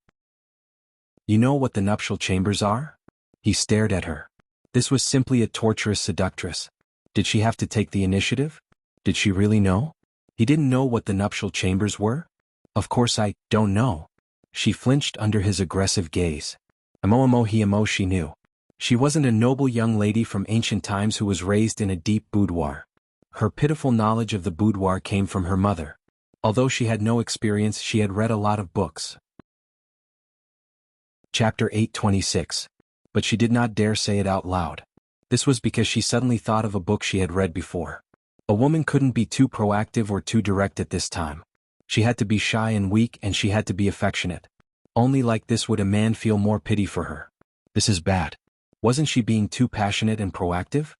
You know what the nuptial chambers are? He stared at her. This was simply a torturous seductress. Did she have to take the initiative? Did she really know? He didn't know what the nuptial chambers were? Of course I don't know. She flinched under his aggressive gaze. Emo she knew. She wasn't a noble young lady from ancient times who was raised in a deep boudoir. Her pitiful knowledge of the boudoir came from her mother. Although she had no experience, she had read a lot of books. Chapter 8:26. But she did not dare say it out loud. This was because she suddenly thought of a book she had read before. A woman couldn't be too proactive or too direct at this time. She had to be shy and weak, and she had to be affectionate. Only like this would a man feel more pity for her. This is bad. Wasn't she being too passionate and proactive?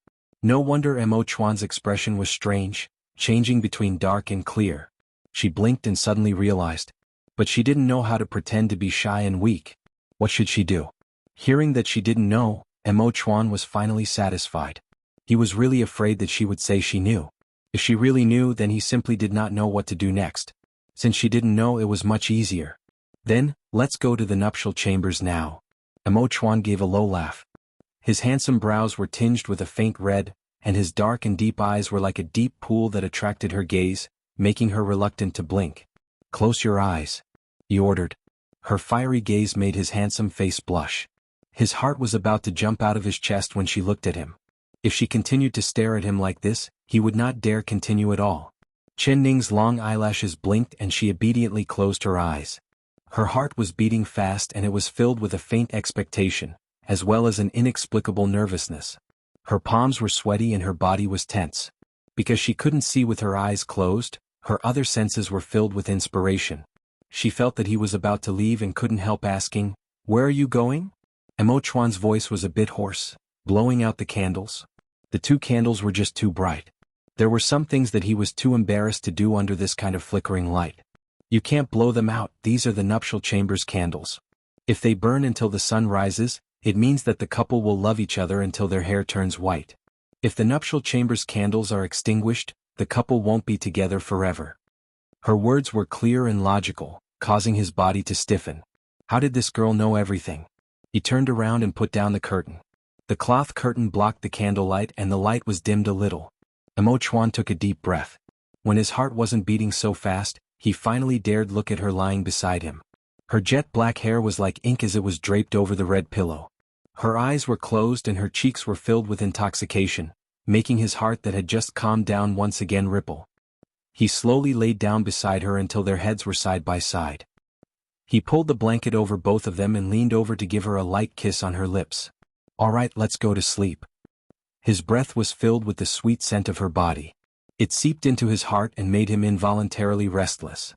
No wonder Emo Chuan's expression was strange, changing between dark and clear. She blinked and suddenly realized. But she didn't know how to pretend to be shy and weak. What should she do? Hearing that she didn't know, Emo Chuan was finally satisfied. He was really afraid that she would say she knew. If she really knew, then he simply did not know what to do next. Since she didn't know, it was much easier. Then, let's go to the nuptial chambers now. Emo Chuan gave a low laugh. His handsome brows were tinged with a faint red, and his dark and deep eyes were like a deep pool that attracted her gaze, making her reluctant to blink. Close your eyes, he ordered. Her fiery gaze made his handsome face blush. His heart was about to jump out of his chest when she looked at him. If she continued to stare at him like this, he would not dare continue at all. Chen Ning's long eyelashes blinked and she obediently closed her eyes. Her heart was beating fast and it was filled with a faint expectation, as well as an inexplicable nervousness. Her palms were sweaty and her body was tense. Because she couldn't see with her eyes closed, her other senses were filled with inspiration. She felt that he was about to leave and couldn't help asking, "Where are you going?" Emo Chuan's voice was a bit hoarse, blowing out the candles. The 2 candles were just too bright. There were some things that he was too embarrassed to do under this kind of flickering light. You can't blow them out, these are the nuptial chambers candles. If they burn until the sun rises, it means that the couple will love each other until their hair turns white. If the nuptial chambers candles are extinguished, the couple won't be together forever. Her words were clear and logical, causing his body to stiffen. How did this girl know everything? He turned around and put down the curtain. The cloth curtain blocked the candlelight and the light was dimmed a little. Emo Chuan took a deep breath. When his heart wasn't beating so fast, he finally dared look at her lying beside him. Her jet black hair was like ink as it was draped over the red pillow. Her eyes were closed and her cheeks were filled with intoxication, making his heart that had just calmed down once again ripple. He slowly laid down beside her until their heads were side by side. He pulled the blanket over both of them and leaned over to give her a light kiss on her lips. All right, let's go to sleep. His breath was filled with the sweet scent of her body. It seeped into his heart and made him involuntarily restless.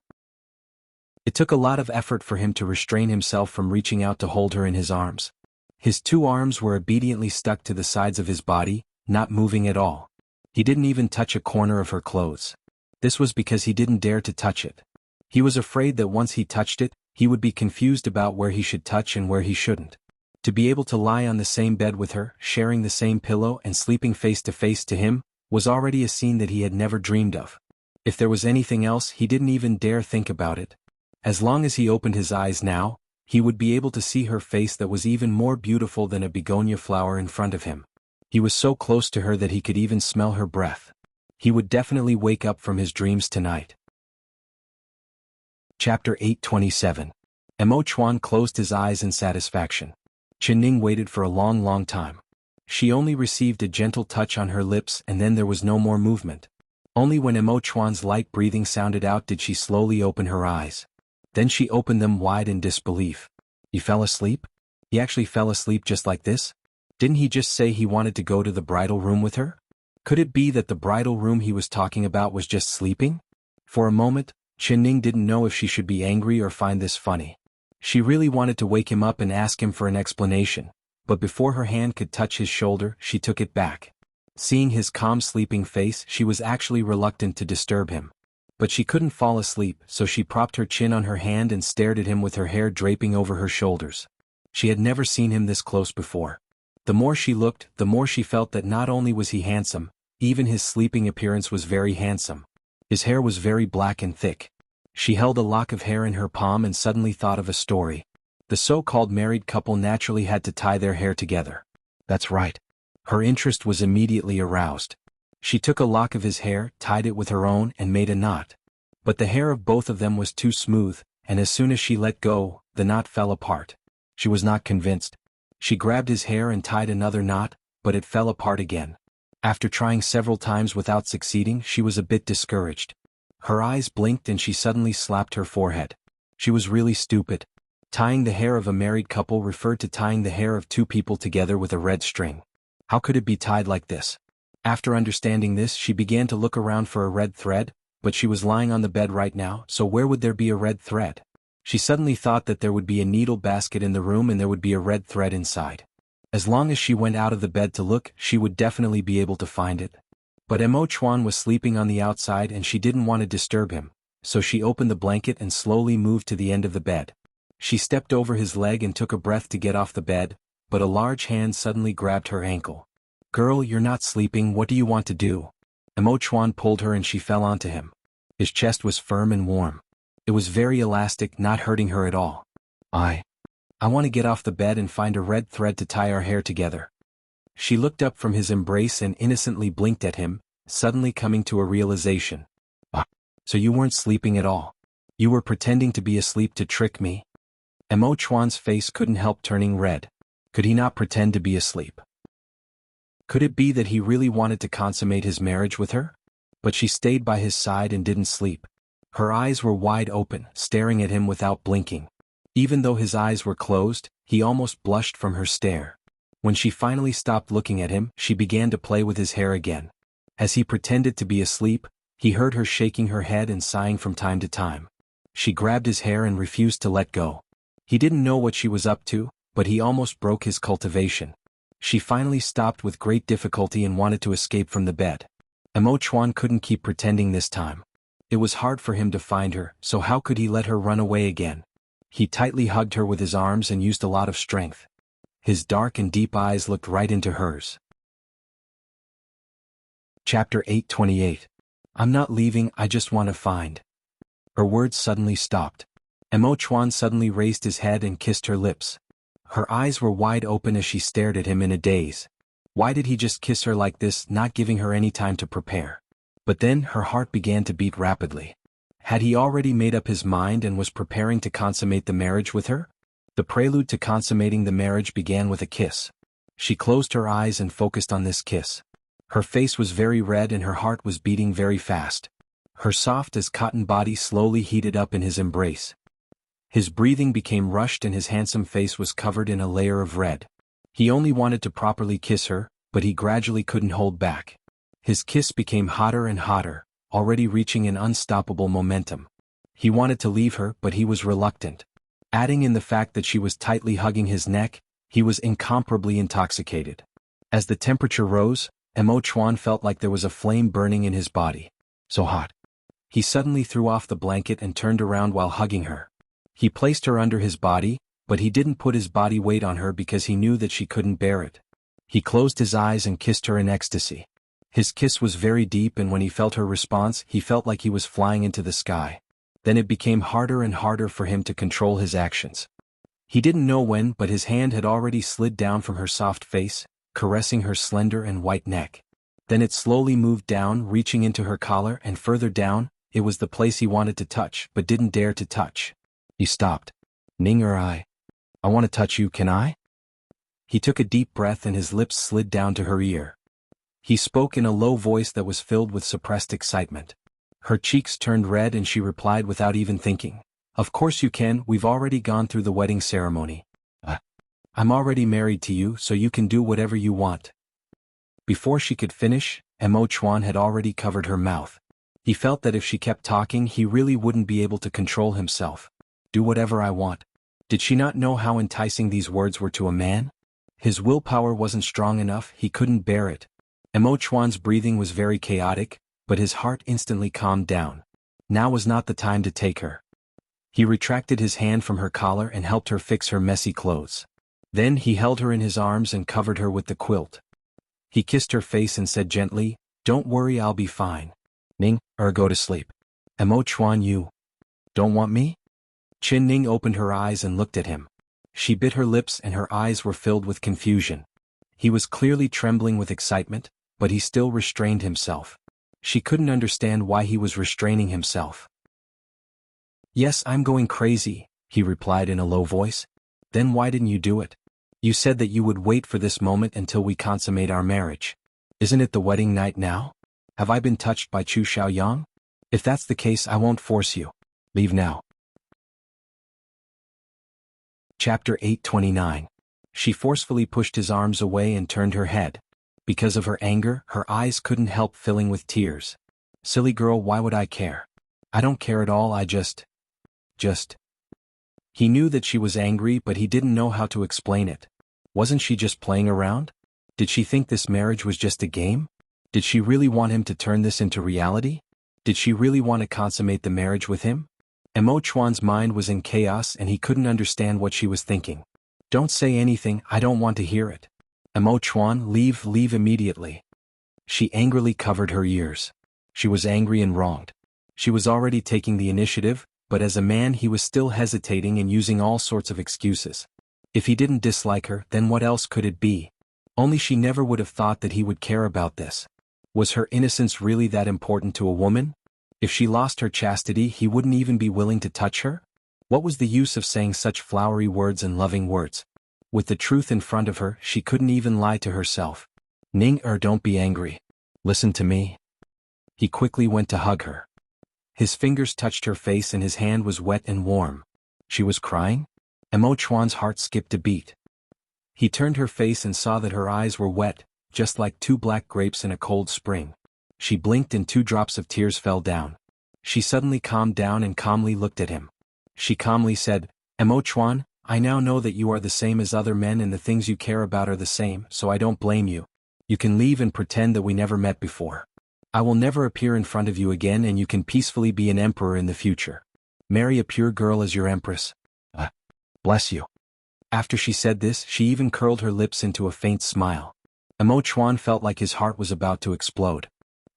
It took a lot of effort for him to restrain himself from reaching out to hold her in his arms. His 2 arms were obediently stuck to the sides of his body, not moving at all. He didn't even touch a corner of her clothes. This was because he didn't dare to touch it. He was afraid that once he touched it, he would be confused about where he should touch and where he shouldn't. To be able to lie on the same bed with her, sharing the same pillow and sleeping face to face to him, was already a scene that he had never dreamed of. If there was anything else, he didn't even dare think about it. As long as he opened his eyes now, he would be able to see her face that was even more beautiful than a begonia flower in front of him. He was so close to her that he could even smell her breath. He would definitely wake up from his dreams tonight. Chapter 827. Mo Chuan closed his eyes in satisfaction. Ning waited for a long time. She only received a gentle touch on her lips and then there was no more movement. Only when Mo Chuan's light breathing sounded out did she slowly open her eyes. Then she opened them wide in disbelief. He fell asleep? He actually fell asleep just like this? Didn't he just say he wanted to go to the bridal room with her? Could it be that the bridal room he was talking about was just sleeping? For a moment, Ning didn't know if she should be angry or find this funny. She really wanted to wake him up and ask him for an explanation, but before her hand could touch his shoulder, she took it back. Seeing his calm sleeping face, she was actually reluctant to disturb him. But she couldn't fall asleep, so she propped her chin on her hand and stared at him with her hair draping over her shoulders. She had never seen him this close before. The more she looked, the more she felt that not only was he handsome, even his sleeping appearance was very handsome. His hair was very black and thick. She held a lock of hair in her palm and suddenly thought of a story. The so-called married couple naturally had to tie their hair together. That's right. Her interest was immediately aroused. She took a lock of his hair, tied it with her own, and made a knot. But the hair of both of them was too smooth, and as soon as she let go, the knot fell apart. She was not convinced. She grabbed his hair and tied another knot, but it fell apart again. After trying several times without succeeding, she was a bit discouraged. Her eyes blinked and she suddenly slapped her forehead. She was really stupid. Tying the hair of a married couple referred to tying the hair of two people together with a red string. How could it be tied like this? After understanding this, she began to look around for a red thread, but she was lying on the bed right now, so where would there be a red thread? She suddenly thought that there would be a needle basket in the room and there would be a red thread inside. As long as she went out of the bed to look, she would definitely be able to find it. But Mo Chuan was sleeping on the outside and she didn't want to disturb him, so she opened the blanket and slowly moved to the end of the bed. She stepped over his leg and took a breath to get off the bed, but a large hand suddenly grabbed her ankle. "Girl, you're not sleeping, what do you want to do?" Mo Chuan pulled her and she fell onto him. His chest was firm and warm. It was very elastic, not hurting her at all. I want to get off the bed and find a red thread to tie our hair together." She looked up from his embrace and innocently blinked at him, suddenly coming to a realization. So you weren't sleeping at all. You were pretending to be asleep to trick me?" Mo Chuan's face couldn't help turning red. Could he not pretend to be asleep? Could it be that he really wanted to consummate his marriage with her? But she stayed by his side and didn't sleep. Her eyes were wide open, staring at him without blinking. Even though his eyes were closed, he almost blushed from her stare. When she finally stopped looking at him, she began to play with his hair again. As he pretended to be asleep, he heard her shaking her head and sighing from time to time. She grabbed his hair and refused to let go. He didn't know what she was up to, but he almost broke his cultivation. She finally stopped with great difficulty and wanted to escape from the bed. Mo Chuan couldn't keep pretending this time. It was hard for him to find her, so how could he let her run away again? He tightly hugged her with his arms and used a lot of strength. His dark and deep eyes looked right into hers. Chapter 828. I'm not leaving, I just want to find. Her words suddenly stopped. Mo Chuan suddenly raised his head and kissed her lips. Her eyes were wide open as she stared at him in a daze. Why did he just kiss her like this, not giving her any time to prepare? But then her heart began to beat rapidly. Had he already made up his mind and was preparing to consummate the marriage with her? The prelude to consummating the marriage began with a kiss. She closed her eyes and focused on this kiss. Her face was very red and her heart was beating very fast. Her soft as cotton body slowly heated up in his embrace. His breathing became rushed and his handsome face was covered in a layer of red. He only wanted to properly kiss her, but he gradually couldn't hold back. His kiss became hotter and hotter, already reaching an unstoppable momentum. He wanted to leave her, but he was reluctant. Adding in the fact that she was tightly hugging his neck, he was incomparably intoxicated. As the temperature rose, Mo Chuan felt like there was a flame burning in his body. So hot. He suddenly threw off the blanket and turned around while hugging her. He placed her under his body, but he didn't put his body weight on her because he knew that she couldn't bear it. He closed his eyes and kissed her in ecstasy. His kiss was very deep and when he felt her response, he felt like he was flying into the sky. Then it became harder and harder for him to control his actions. He didn't know when, but his hand had already slid down from her soft face, caressing her slender and white neck. Then it slowly moved down, reaching into her collar, and further down, it was the place he wanted to touch but didn't dare to touch. He stopped. Ning, I want to touch you, can I? He took a deep breath and his lips slid down to her ear. He spoke in a low voice that was filled with suppressed excitement. Her cheeks turned red and she replied without even thinking. Of course you can, we've already gone through the wedding ceremony. I'm already married to you, so you can do whatever you want. Before she could finish, Mo Chuan had already covered her mouth. He felt that if she kept talking he really wouldn't be able to control himself. Do whatever I want. Did she not know how enticing these words were to a man? His willpower wasn't strong enough, he couldn't bear it. Mo Chuan's breathing was very chaotic, but his heart instantly calmed down. Now was not the time to take her. He retracted his hand from her collar and helped her fix her messy clothes. Then he held her in his arms and covered her with the quilt. He kissed her face and said gently, "Don't worry, I'll be fine. Ning, go to sleep." Mo Chuan, you don't want me? Chin Ning opened her eyes and looked at him. She bit her lips and her eyes were filled with confusion. He was clearly trembling with excitement, but he still restrained himself. She couldn't understand why he was restraining himself. "Yes, I'm going crazy," he replied in a low voice. "Then why didn't you do it? You said that you would wait for this moment until we consummate our marriage. Isn't it the wedding night now? Have I been touched by Chu Xiaoyang? If that's the case, I won't force you. Leave now." Chapter 829. She forcefully pushed his arms away and turned her head. Because of her anger, her eyes couldn't help filling with tears. "Silly girl, why would I care? I don't care at all, I just. He knew that she was angry, but he didn't know how to explain it. Wasn't she just playing around? Did she think this marriage was just a game? Did she really want him to turn this into reality? Did she really want to consummate the marriage with him? Mo Chuan's mind was in chaos and he couldn't understand what she was thinking. "Don't say anything, I don't want to hear it. Mo Chuan, leave immediately." She angrily covered her ears. She was angry and wronged. She was already taking the initiative, but as a man he was still hesitating and using all sorts of excuses. If he didn't dislike her, then what else could it be? Only she never would have thought that he would care about this. Was her innocence really that important to a woman? If she lost her chastity, he wouldn't even be willing to touch her? What was the use of saying such flowery words and loving words? With the truth in front of her, she couldn't even lie to herself. "Ning, don't be angry. Listen to me." He quickly went to hug her. His fingers touched her face and his hand was wet and warm. She was crying? Mo Chuan's heart skipped a beat. He turned her face and saw that her eyes were wet, just like two black grapes in a cold spring. She blinked and 2 drops of tears fell down. She suddenly calmed down and calmly looked at him. She calmly said, "Mo Chuan, I now know that you are the same as other men and the things you care about are the same, so I don't blame you. You can leave and pretend that we never met before. I will never appear in front of you again and you can peacefully be an emperor in the future. Marry a pure girl as your empress. Bless you." After she said this, she even curled her lips into a faint smile. Mo Chuan felt like his heart was about to explode.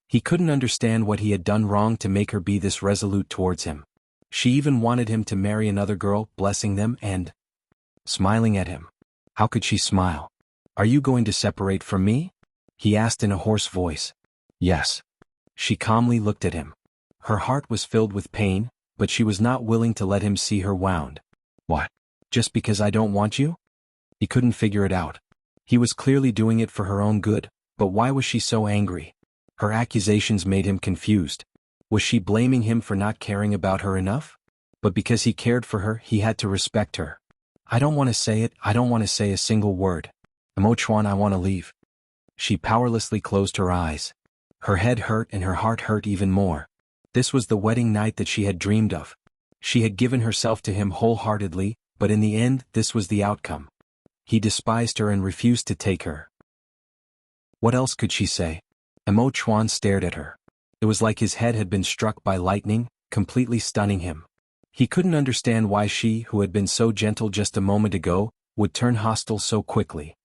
He couldn't understand what he had done wrong to make her be this resolute towards him. She even wanted him to marry another girl, blessing them and smiling at him. How could she smile? "Are you going to separate from me?" he asked in a hoarse voice. "Yes." She calmly looked at him. Her heart was filled with pain, but she was not willing to let him see her wound. "What? Just because I don't want you?" He couldn't figure it out. He was clearly doing it for her own good, but why was she so angry? Her accusations made him confused. Was she blaming him for not caring about her enough? But because he cared for her, he had to respect her. "I don't want to say it, I don't want to say a single word. Mo Chuan, I want to leave." She powerlessly closed her eyes. Her head hurt and her heart hurt even more. This was the wedding night that she had dreamed of. She had given herself to him wholeheartedly, but in the end, this was the outcome. He despised her and refused to take her. What else could she say? Mo Chuan stared at her. It was like his head had been struck by lightning, completely stunning him. He couldn't understand why she, who had been so gentle just a moment ago, would turn hostile so quickly.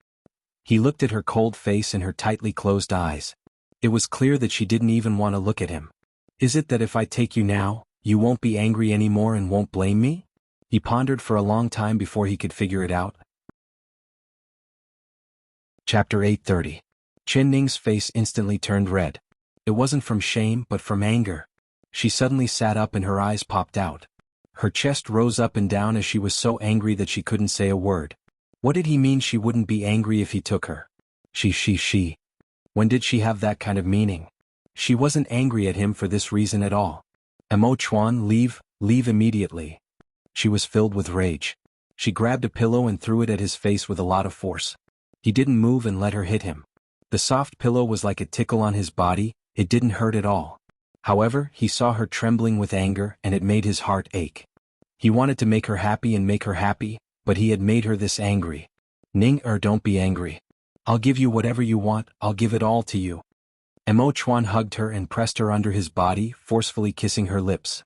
He looked at her cold face and her tightly closed eyes. It was clear that she didn't even want to look at him. "Is it that if I take you now, you won't be angry anymore and won't blame me?" He pondered for a long time before he could figure it out. Chapter 830. Chen Ning's face instantly turned red. It wasn't from shame but from anger. She suddenly sat up and her eyes popped out. Her chest rose up and down as she was so angry that she couldn't say a word. What did he mean she wouldn't be angry if he took her? She. When did she have that kind of meaning? She wasn't angry at him for this reason at all. Mo Chuan, leave immediately. She was filled with rage. She grabbed a pillow and threw it at his face with a lot of force. He didn't move and let her hit him. The soft pillow was like a tickle on his body, it didn't hurt at all. However, he saw her trembling with anger and it made his heart ache. He wanted to make her happy, but he had made her this angry. Don't be angry. I'll give you whatever you want, I'll give it all to you. Mo Chuan hugged her and pressed her under his body, forcefully kissing her lips.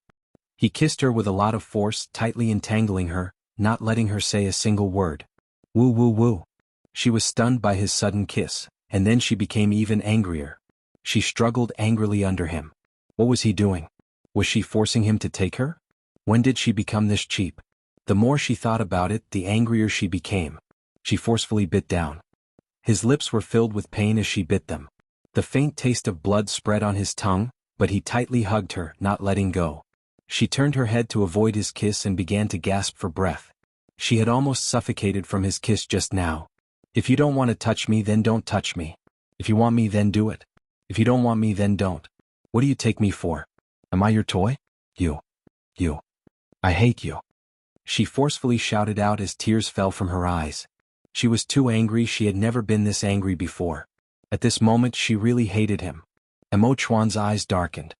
He kissed her with a lot of force, tightly entangling her, not letting her say a single word. Woo. She was stunned by his sudden kiss, and then she became even angrier. She struggled angrily under him. What was he doing? Was she forcing him to take her? When did she become this cheap? The more she thought about it, the angrier she became. She forcefully bit down. His lips were filled with pain as she bit them. The faint taste of blood spread on his tongue, but he tightly hugged her, not letting go. She turned her head to avoid his kiss and began to gasp for breath. She had almost suffocated from his kiss just now. If you don't want to touch me, then don't touch me. If you want me, then do it. If you don't want me, then don't. What do you take me for? Am I your toy? You. I hate you. She forcefully shouted out as tears fell from her eyes. She was too angry, she had never been this angry before. At this moment she really hated him. Mo Chuan's eyes darkened.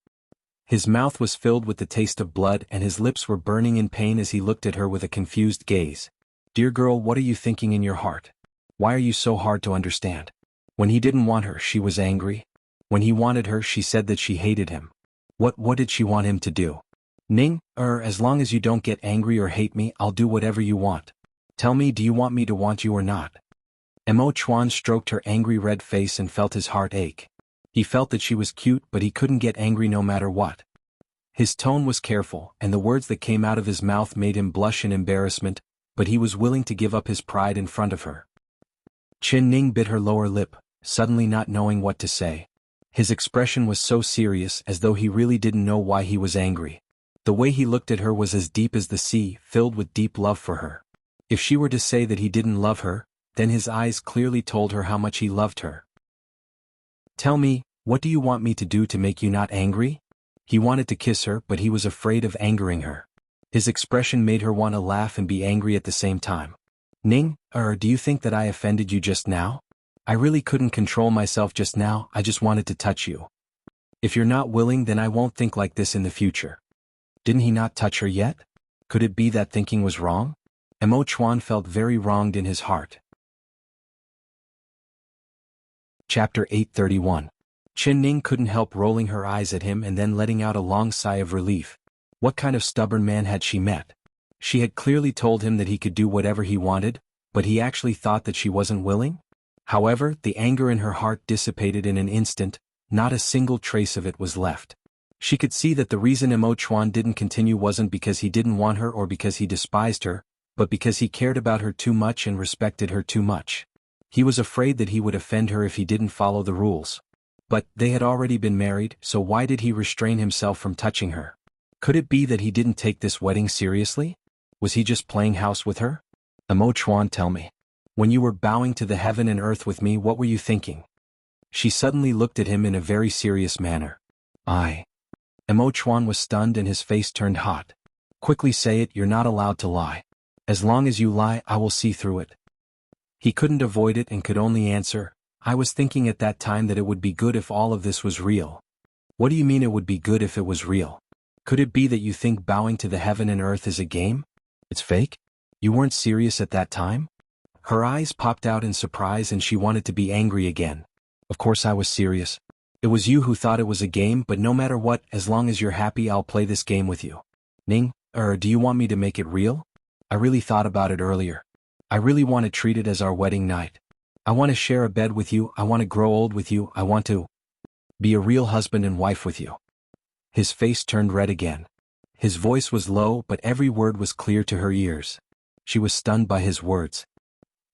His mouth was filled with the taste of blood and his lips were burning in pain as he looked at her with a confused gaze. Dear girl, what are you thinking in your heart? Why are you so hard to understand? When he didn't want her, she was angry. When he wanted her, she said that she hated him. What did she want him to do? As long as you don't get angry or hate me, I'll do whatever you want. Tell me, do you want me to want you or not? Mo Chuan stroked her angry red face and felt his heart ache. He felt that she was cute, but he couldn't get angry no matter what. His tone was careful, and the words that came out of his mouth made him blush in embarrassment, but he was willing to give up his pride in front of her. Chen Ning bit her lower lip, suddenly not knowing what to say. His expression was so serious, as though he really didn't know why he was angry. The way he looked at her was as deep as the sea, filled with deep love for her. If she were to say that he didn't love her, then his eyes clearly told her how much he loved her. Tell me, what do you want me to do to make you not angry? He wanted to kiss her, but he was afraid of angering her. His expression made her want to laugh and be angry at the same time. Do you think that I offended you just now? I really couldn't control myself just now, I just wanted to touch you. If you're not willing, then I won't think like this in the future. Didn't he not touch her yet? Could it be that thinking was wrong? Mo Chuan felt very wronged in his heart. Chapter 831. Chen Ning couldn't help rolling her eyes at him and then letting out a long sigh of relief. What kind of stubborn man had she met? She had clearly told him that he could do whatever he wanted, but he actually thought that she wasn't willing? However, the anger in her heart dissipated in an instant, not a single trace of it was left. She could see that the reason Mo Chuan didn't continue wasn't because he didn't want her or because he despised her, but because he cared about her too much and respected her too much. He was afraid that he would offend her if he didn't follow the rules. But they had already been married, so why did he restrain himself from touching her? Could it be that he didn't take this wedding seriously? Was he just playing house with her? Mo Chuan, tell me. When you were bowing to the heaven and earth with me, what were you thinking? She suddenly looked at him in a very serious manner. Mo Chuan was stunned and his face turned hot. Quickly say it, you're not allowed to lie. As long as you lie, I will see through it. He couldn't avoid it and could only answer, I was thinking at that time that it would be good if all of this was real. What do you mean it would be good if it was real? Could it be that you think bowing to the heaven and earth is a game? It's fake? You weren't serious at that time? Her eyes popped out in surprise and she wanted to be angry again. Of course I was serious. It was you who thought it was a game, but no matter what, as long as you're happy, I'll play this game with you. Do you want me to make it real? I really thought about it earlier. I really want to treat it as our wedding night. I want to share a bed with you, I want to grow old with you, I want to be a real husband and wife with you. His face turned red again. His voice was low, but every word was clear to her ears. She was stunned by his words.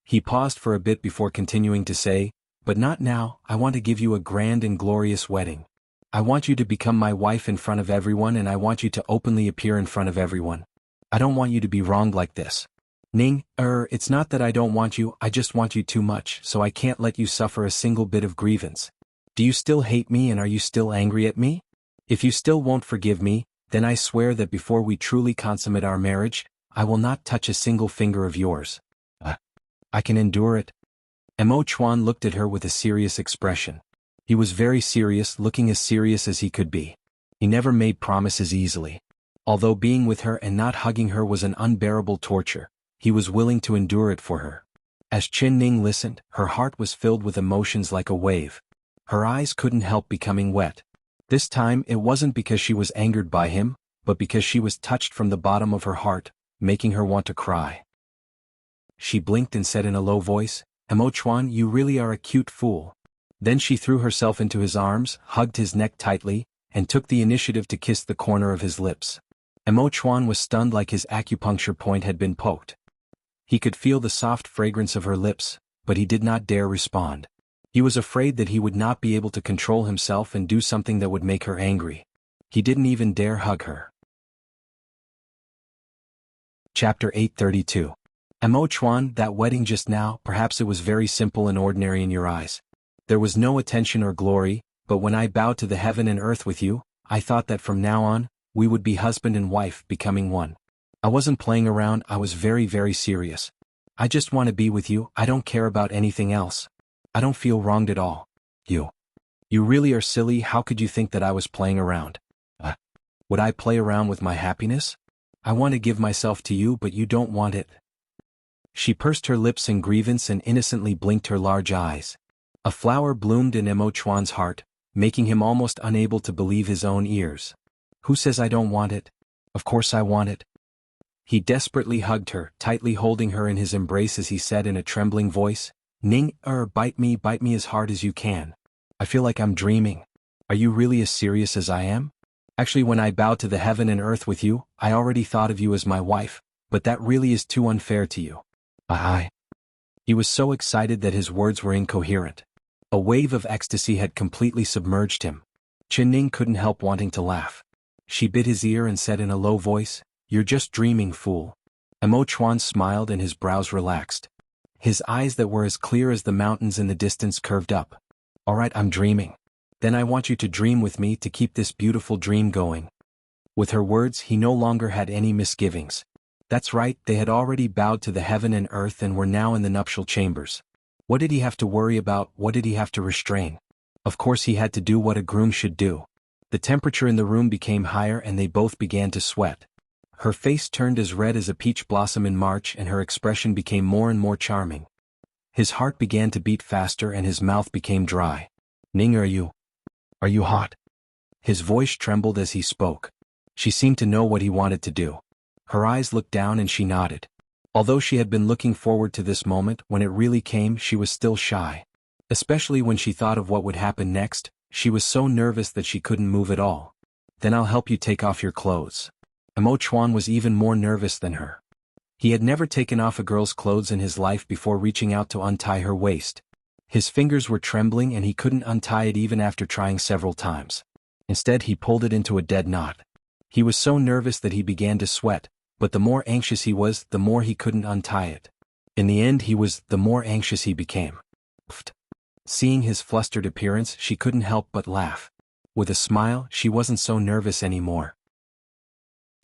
He paused for a bit before continuing to say, But not now. I want to give you a grand and glorious wedding. I want you to become my wife in front of everyone, and I want you to openly appear in front of everyone. I don't want you to be wronged like this. Ning, it's not that I don't want you, I just want you too much, so I can't let you suffer a single bit of grievance. Do you still hate me, and are you still angry at me? If you still won't forgive me, then I swear that before we truly consummate our marriage, I will not touch a single finger of yours. I can endure it. Mo Chuan looked at her with a serious expression. He was very serious, looking as serious as he could be. He never made promises easily. Although being with her and not hugging her was an unbearable torture, he was willing to endure it for her. As Qin Ning listened, her heart was filled with emotions like a wave. Her eyes couldn't help becoming wet. This time it wasn't because she was angered by him, but because she was touched from the bottom of her heart, making her want to cry. She blinked and said in a low voice, Mo Chuan, you really are a cute fool. Then she threw herself into his arms, hugged his neck tightly, and took the initiative to kiss the corner of his lips. Mo Chuan was stunned like his acupuncture point had been poked. He could feel the soft fragrance of her lips, but he did not dare respond. He was afraid that he would not be able to control himself and do something that would make her angry. He didn't even dare hug her. Chapter 832. Mo Chuan, that wedding just now, perhaps it was very simple and ordinary in your eyes. There was no attention or glory, but when I bowed to the heaven and earth with you, I thought that from now on, we would be husband and wife, becoming one. I wasn't playing around, I was very, very serious. I just want to be with you, I don't care about anything else. I don't feel wronged at all. You really are silly, how could you think that I was playing around? Would I play around with my happiness? I want to give myself to you, but you don't want it. She pursed her lips in grievance and innocently blinked her large eyes. A flower bloomed in Mo Chuan's heart, making him almost unable to believe his own ears. Who says I don't want it? Of course I want it. He desperately hugged her, tightly holding her in his embrace as he said in a trembling voice, Ning, bite me as hard as you can. I feel like I'm dreaming. Are you really as serious as I am? Actually, when I bowed to the heaven and earth with you, I already thought of you as my wife, but that really is too unfair to you. He was so excited that his words were incoherent. A wave of ecstasy had completely submerged him. Qin Ning couldn't help wanting to laugh. She bit his ear and said in a low voice, You're just dreaming, fool. Mo Chuan smiled and his brows relaxed. His eyes that were as clear as the mountains in the distance curved up. All right, I'm dreaming. Then I want you to dream with me to keep this beautiful dream going. With her words, he no longer had any misgivings. That's right, they had already bowed to the heaven and earth and were now in the nuptial chambers. What did he have to worry about, what did he have to restrain? Of course he had to do what a groom should do. The temperature in the room became higher and they both began to sweat. Her face turned as red as a peach blossom in March and her expression became more and more charming. His heart began to beat faster and his mouth became dry. Ning, are you hot? His voice trembled as he spoke. She seemed to know what he wanted to do. Her eyes looked down and she nodded. Although she had been looking forward to this moment, when it really came she was still shy. Especially when she thought of what would happen next, she was so nervous that she couldn't move at all. Then I'll help you take off your clothes. Mo Chuan was even more nervous than her. He had never taken off a girl's clothes in his life before reaching out to untie her waist. His fingers were trembling and he couldn't untie it even after trying several times. Instead he pulled it into a dead knot. He was so nervous that he began to sweat, but the more anxious he was, the more he couldn't untie it. In the end the more anxious he became. Seeing his flustered appearance, she couldn't help but laugh. With a smile, she wasn't so nervous anymore.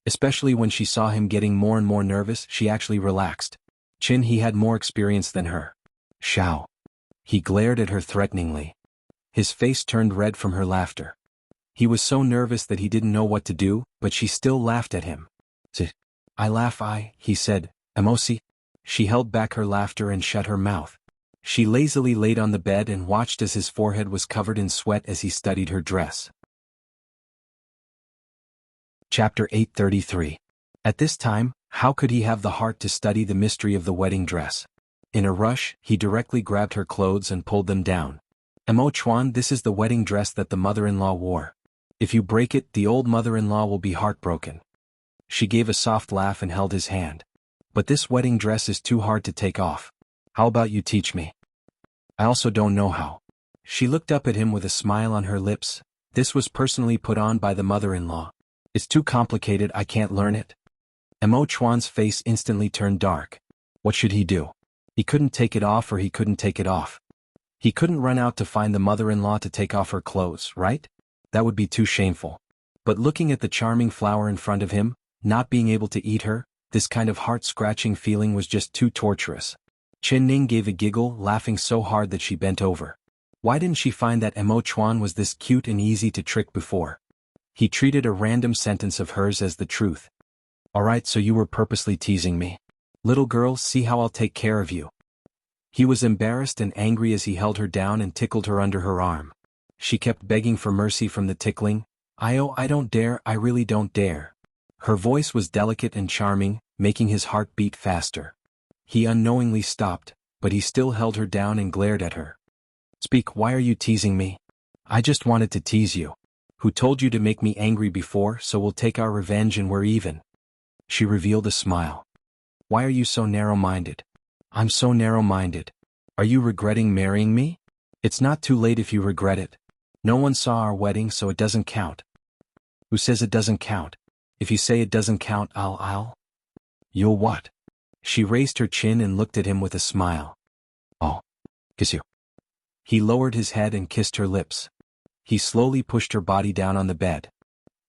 Especially when she saw him getting more and more nervous, she actually relaxed. He had more experience than her. Shao. He glared at her threateningly. His face turned red from her laughter. He was so nervous that he didn't know what to do, but she still laughed at him. I laugh, he said, Emosi. She held back her laughter and shut her mouth. She lazily laid on the bed and watched as his forehead was covered in sweat as he studied her dress. Chapter 833. At this time, how could he have the heart to study the mystery of the wedding dress? In a rush, he directly grabbed her clothes and pulled them down. Mo Chuan, this is the wedding dress that the mother-in-law wore. If you break it, the old mother-in-law will be heartbroken. She gave a soft laugh and held his hand. But this wedding dress is too hard to take off. How about you teach me? I also don't know how. She looked up at him with a smile on her lips. This was personally put on by the mother-in-law. It's too complicated, I can't learn it. Mo Chuan's face instantly turned dark. What should he do? He couldn't take it off, or he couldn't take it off. He couldn't run out to find the mother-in-law to take off her clothes, right? That would be too shameful. But looking at the charming flower in front of him, not being able to eat her, this kind of heart-scratching feeling was just too torturous. Chen Ning gave a giggle, laughing so hard that she bent over. Why didn't she find that Mo Chuan was this cute and easy to trick before? He treated a random sentence of hers as the truth. Alright, so you were purposely teasing me. Little girl, see how I'll take care of you. He was embarrassed and angry as he held her down and tickled her under her arm. She kept begging for mercy from the tickling. I don't dare, I really don't dare. Her voice was delicate and charming, making his heart beat faster. He unknowingly stopped, but he still held her down and glared at her. Speak, why are you teasing me? I just wanted to tease you. Who told you to make me angry before, so we'll take our revenge and we're even. She revealed a smile. Why are you so narrow-minded? I'm so narrow-minded. Are you regretting marrying me? It's not too late if you regret it. No one saw our wedding, so it doesn't count. Who says it doesn't count? If you say it doesn't count, You'll what? She raised her chin and looked at him with a smile. Oh, kiss you. He lowered his head and kissed her lips. He slowly pushed her body down on the bed.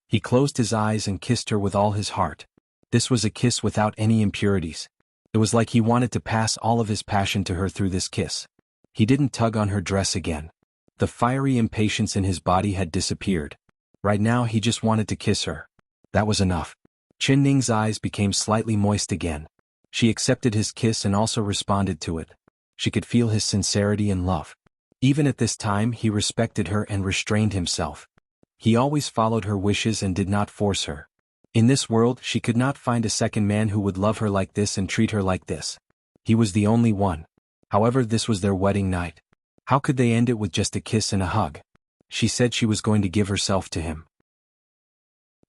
He closed his eyes and kissed her with all his heart. This was a kiss without any impurities. It was like he wanted to pass all of his passion to her through this kiss. He didn't tug on her dress again. The fiery impatience in his body had disappeared. Right now he just wanted to kiss her. That was enough. Chen Ning's eyes became slightly moist again. She accepted his kiss and also responded to it. She could feel his sincerity and love. Even at this time he respected her and restrained himself. He always followed her wishes and did not force her. In this world she could not find a second man who would love her like this and treat her like this. He was the only one. However, this was their wedding night. How could they end it with just a kiss and a hug? She said she was going to give herself to him.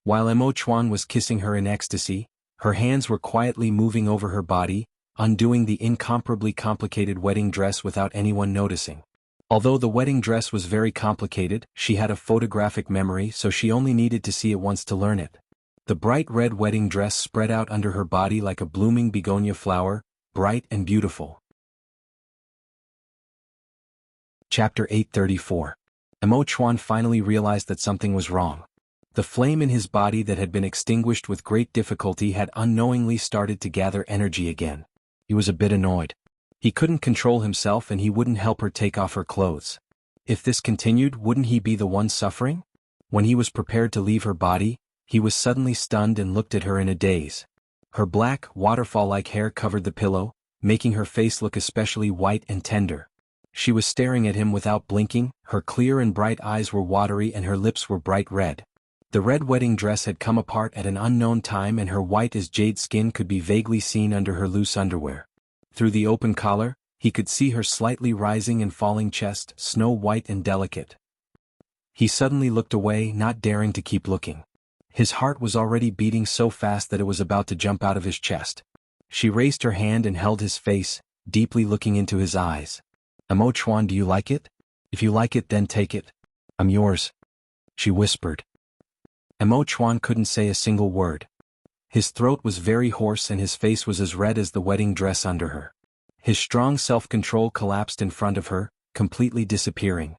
While Mo Chuan was kissing her in ecstasy, her hands were quietly moving over her body, undoing the incomparably complicated wedding dress without anyone noticing. Although the wedding dress was very complicated, she had a photographic memory, so she only needed to see it once to learn it. The bright red wedding dress spread out under her body like a blooming begonia flower, bright and beautiful. Chapter 834. Mo Chuan finally realized that something was wrong. The flame in his body that had been extinguished with great difficulty had unknowingly started to gather energy again. He was a bit annoyed. He couldn't control himself and he wouldn't help her take off her clothes. If this continued, wouldn't he be the one suffering? When he was prepared to leave her body, he was suddenly stunned and looked at her in a daze. Her black, waterfall-like hair covered the pillow, making her face look especially white and tender. She was staring at him without blinking, her clear and bright eyes were watery and her lips were bright red. The red wedding dress had come apart at an unknown time and her white as jade skin could be vaguely seen under her loose underwear. Through the open collar, he could see her slightly rising and falling chest, snow white and delicate. He suddenly looked away, not daring to keep looking. His heart was already beating so fast that it was about to jump out of his chest. She raised her hand and held his face, deeply looking into his eyes. Mo Chuan, do you like it? If you like it, then take it. I'm yours. She whispered. Mo Chuan couldn't say a single word. His throat was very hoarse and his face was as red as the wedding dress under her. His strong self-control collapsed in front of her, completely disappearing.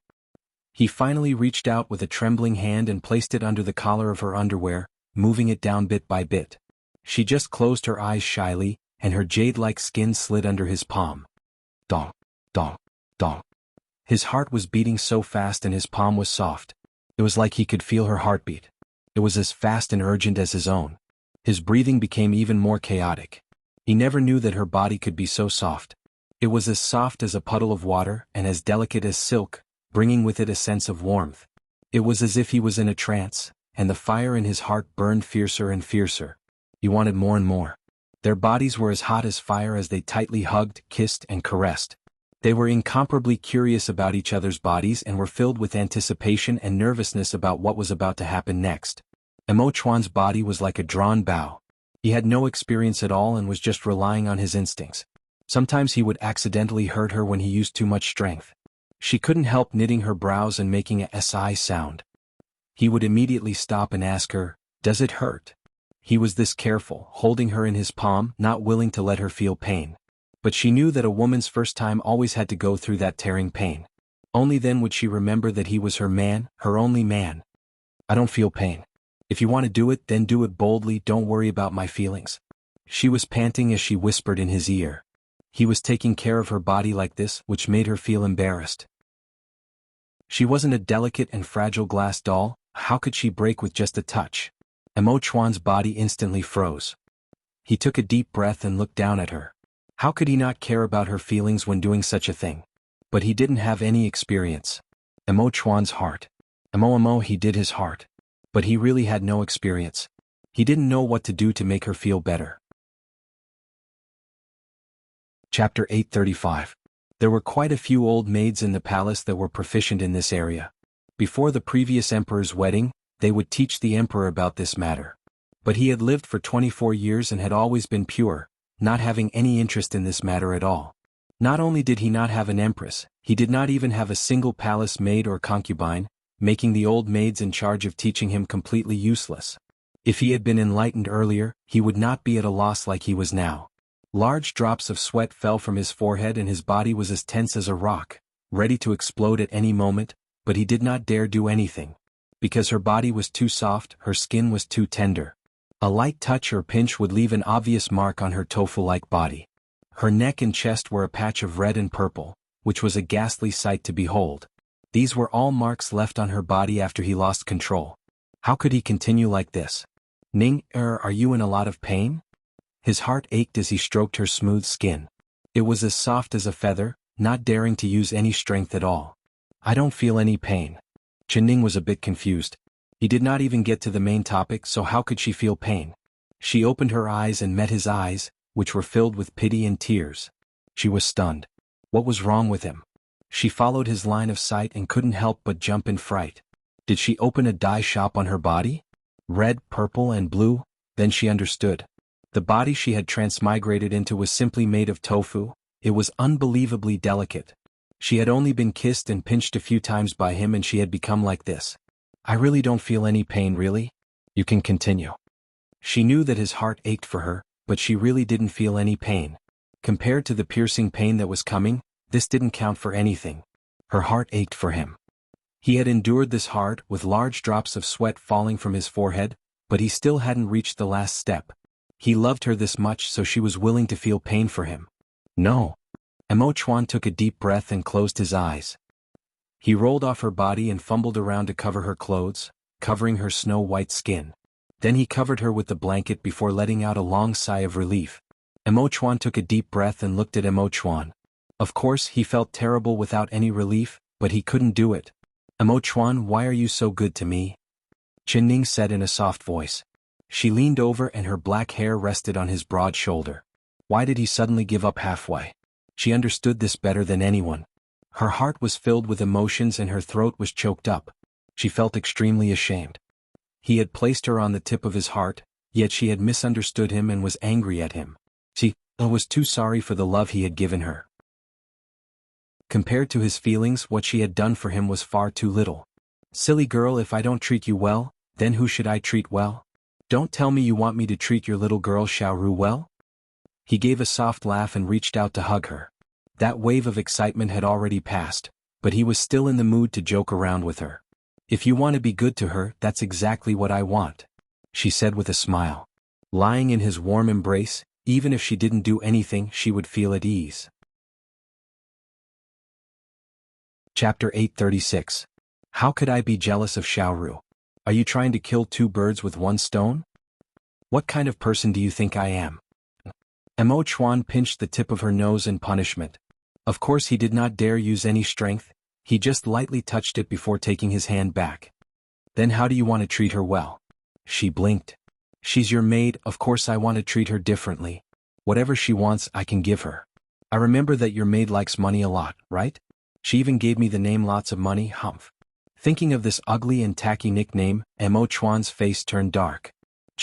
He finally reached out with a trembling hand and placed it under the collar of her underwear, moving it down bit by bit. She just closed her eyes shyly, and her jade-like skin slid under his palm. Dong, dong, dong. His heart was beating so fast and his palm was soft. It was like he could feel her heartbeat. It was as fast and urgent as his own. His breathing became even more chaotic. He never knew that her body could be so soft. It was as soft as a puddle of water and as delicate as silk, bringing with it a sense of warmth. It was as if he was in a trance, and the fire in his heart burned fiercer and fiercer. He wanted more and more. Their bodies were as hot as fire as they tightly hugged, kissed, and caressed. They were incomparably curious about each other's bodies and were filled with anticipation and nervousness about what was about to happen next. Mo Chuan's body was like a drawn bow. He had no experience at all and was just relying on his instincts. Sometimes he would accidentally hurt her when he used too much strength. She couldn't help knitting her brows and making a sigh sound. He would immediately stop and ask her, "Does it hurt?" He was this careful, holding her in his palm, not willing to let her feel pain. But she knew that a woman's first time always had to go through that tearing pain. Only then would she remember that he was her man, her only man. "I don't feel pain. If you want to do it, then do it boldly, don't worry about my feelings." She was panting as she whispered in his ear. He was taking care of her body like this, which made her feel embarrassed. She wasn't a delicate and fragile glass doll. How could she break with just a touch? Emo Chuan's body instantly froze. He took a deep breath and looked down at her. How could he not care about her feelings when doing such a thing? But he didn't have any experience. Emo Chuan's heart. Emo, he did his heart. But he really had no experience. He didn't know what to do to make her feel better. Chapter 835. There were quite a few old maids in the palace that were proficient in this area. Before the previous emperor's wedding, they would teach the emperor about this matter. But he had lived for 24 years and had always been pure, not having any interest in this matter at all. Not only did he not have an empress, he did not even have a single palace maid or concubine, making the old maids in charge of teaching him completely useless. If he had been enlightened earlier, he would not be at a loss like he was now. Large drops of sweat fell from his forehead and his body was as tense as a rock, ready to explode at any moment, but he did not dare do anything. Because her body was too soft, her skin was too tender. A light touch or pinch would leave an obvious mark on her tofu-like body. Her neck and chest were a patch of red and purple, which was a ghastly sight to behold. These were all marks left on her body after he lost control. How could he continue like this? "Ning, are you in a lot of pain?" His heart ached as he stroked her smooth skin. It was as soft as a feather, not daring to use any strength at all. "I don't feel any pain." Ning was a bit confused. He did not even get to the main topic, so how could she feel pain? She opened her eyes and met his eyes, which were filled with pity and tears. She was stunned. What was wrong with him? She followed his line of sight and couldn't help but jump in fright. Did she open a dye shop on her body? Red, purple, and blue? Then she understood. The body she had transmigrated into was simply made of tofu. It was unbelievably delicate. She had only been kissed and pinched a few times by him and she had become like this. "I really don't feel any pain, really? You can continue." She knew that his heart ached for her, but she really didn't feel any pain. Compared to the piercing pain that was coming, this didn't count for anything. Her heart ached for him. He had endured this hard, with large drops of sweat falling from his forehead, but he still hadn't reached the last step. He loved her this much, so she was willing to feel pain for him. "No." Emo Chuan took a deep breath and closed his eyes. He rolled off her body and fumbled around to cover her clothes, covering her snow-white skin. Then he covered her with the blanket before letting out a long sigh of relief. Emo Chuan took a deep breath and looked at Emo Chuan. Of course, he felt terrible without any relief, but he couldn't do it. "Emo Chuan, why are you so good to me?" Ning said in a soft voice. She leaned over and her black hair rested on his broad shoulder. Why did he suddenly give up halfway? She understood this better than anyone. Her heart was filled with emotions and her throat was choked up. She felt extremely ashamed. He had placed her on the tip of his heart, yet she had misunderstood him and was angry at him. She was too sorry for the love he had given her. Compared to his feelings, what she had done for him was far too little. "Silly girl, if I don't treat you well, then who should I treat well? Don't tell me you want me to treat your little girl Xiaoru well?" He gave a soft laugh and reached out to hug her. That wave of excitement had already passed, but he was still in the mood to joke around with her. "If you want to be good to her, that's exactly what I want," she said with a smile. Lying in his warm embrace, even if she didn't do anything, she would feel at ease. Chapter 836. How could I be jealous of Xiaoru? Are you trying to kill two birds with one stone? What kind of person do you think I am? Emo Chuan pinched the tip of her nose in punishment. Of course he did not dare use any strength, he just lightly touched it before taking his hand back. "Then how do you want to treat her well?" She blinked. "She's your maid, of course I want to treat her differently. Whatever she wants I can give her. I remember that your maid likes money a lot, right? She even gave me the name Lots of Money, Humph." Thinking of this ugly and tacky nickname, Emo Chuan's face turned dark.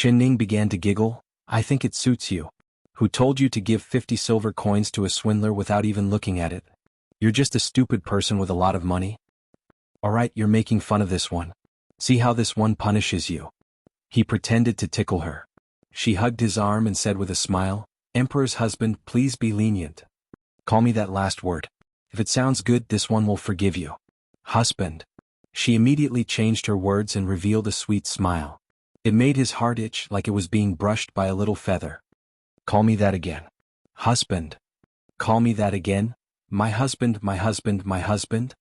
Ning began to giggle. "I think it suits you." Who told you to give 50 silver coins to a swindler without even looking at it? You're just a stupid person with a lot of money. Alright, you're making fun of this one. See how this one punishes you. He pretended to tickle her. She hugged his arm and said with a smile, Emperor's husband, please be lenient. Call me that last word. If it sounds good, this one will forgive you. Husband. She immediately changed her words and revealed a sweet smile. It made his heart itch like it was being brushed by a little feather. Call me that again. Husband. Call me that again. My husband, my husband, my husband.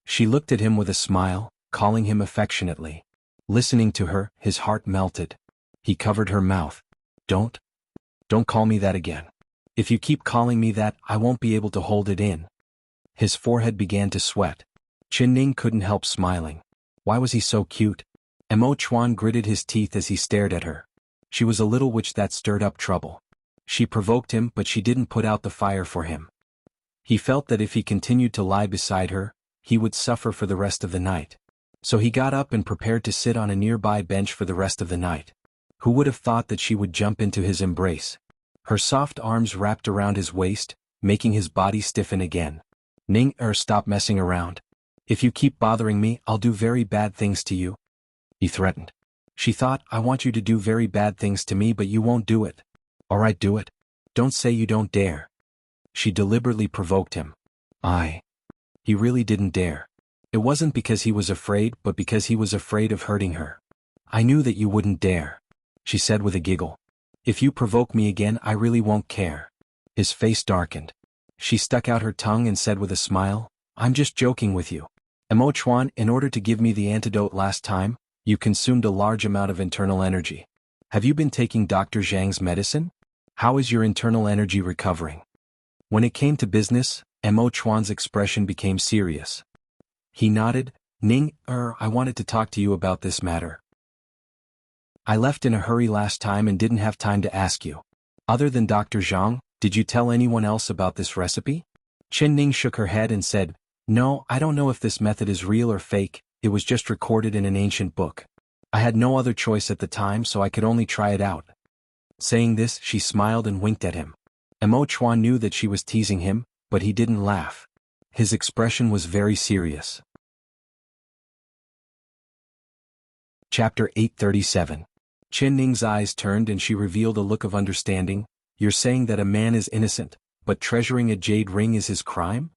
She looked at him with a smile, calling him affectionately. Listening to her, his heart melted. He covered her mouth. Don't call me that again. If you keep calling me that, I won't be able to hold it in. His forehead began to sweat. Qin Ning couldn't help smiling. Why was he so cute? Mo Chuan gritted his teeth as he stared at her. She was a little witch that stirred up trouble. She provoked him, but she didn't put out the fire for him. He felt that if he continued to lie beside her, he would suffer for the rest of the night. So he got up and prepared to sit on a nearby bench for the rest of the night. Who would have thought that she would jump into his embrace? Her soft arms wrapped around his waist, making his body stiffen again. Ning, stop messing around. If you keep bothering me, I'll do very bad things to you. He threatened. She thought, I want you to do very bad things to me, but you won't do it. Alright, do it. Don't say you don't dare. She deliberately provoked him. He really didn't dare. It wasn't because he was afraid, but because he was afraid of hurting her. I knew that you wouldn't dare, she said with a giggle. If you provoke me again, I really won't care. His face darkened. She stuck out her tongue and said with a smile, I'm just joking with you. Mo Chuan, in order to give me the antidote last time, you consumed a large amount of internal energy. Have you been taking Dr. Zhang's medicine? How is your internal energy recovering? When it came to business, Mo Chuan's expression became serious. He nodded. Ning, I wanted to talk to you about this matter. I left in a hurry last time and didn't have time to ask you. Other than Dr. Zhang, did you tell anyone else about this recipe? Qin Ning shook her head and said, No, I don't know if this method is real or fake, it was just recorded in an ancient book. I had no other choice at the time, so I could only try it out. Saying this, she smiled and winked at him. Mo Chuan knew that she was teasing him, but he didn't laugh. His expression was very serious. Chapter 837. Qin Ning's eyes turned and she revealed a look of understanding. You're saying that a man is innocent, but treasuring a jade ring is his crime?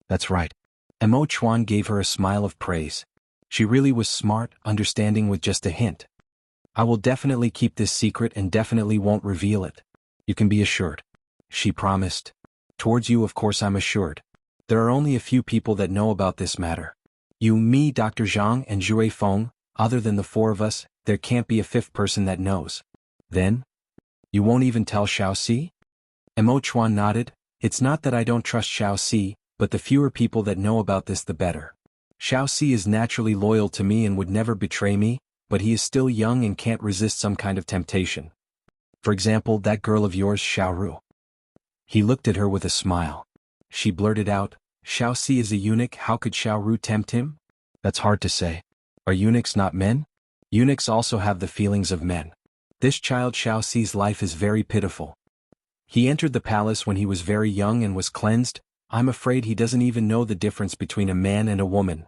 That's right. Mo Chuan gave her a smile of praise. She really was smart, understanding with just a hint. I will definitely keep this secret and definitely won't reveal it. You can be assured. She promised. Towards you, of course, I'm assured. There are only a few people that know about this matter. You, me, Dr. Zhang, and Zhui Feng. Other than the four of us, there can't be a fifth person that knows. Then? You won't even tell Xiaoxi? Mo Chuan nodded. It's not that I don't trust Xiaoxi, but the fewer people that know about this the better. Xiaoxi is naturally loyal to me and would never betray me, but he is still young and can't resist some kind of temptation. For example, that girl of yours, Xiaoru. He looked at her with a smile. She blurted out, Xiaoxi is a eunuch, how could Xiaoru tempt him? That's hard to say. Are eunuchs not men? Eunuchs also have the feelings of men. This child Xiaoxi's life is very pitiful. He entered the palace when he was very young and was cleansed. I'm afraid he doesn't even know the difference between a man and a woman.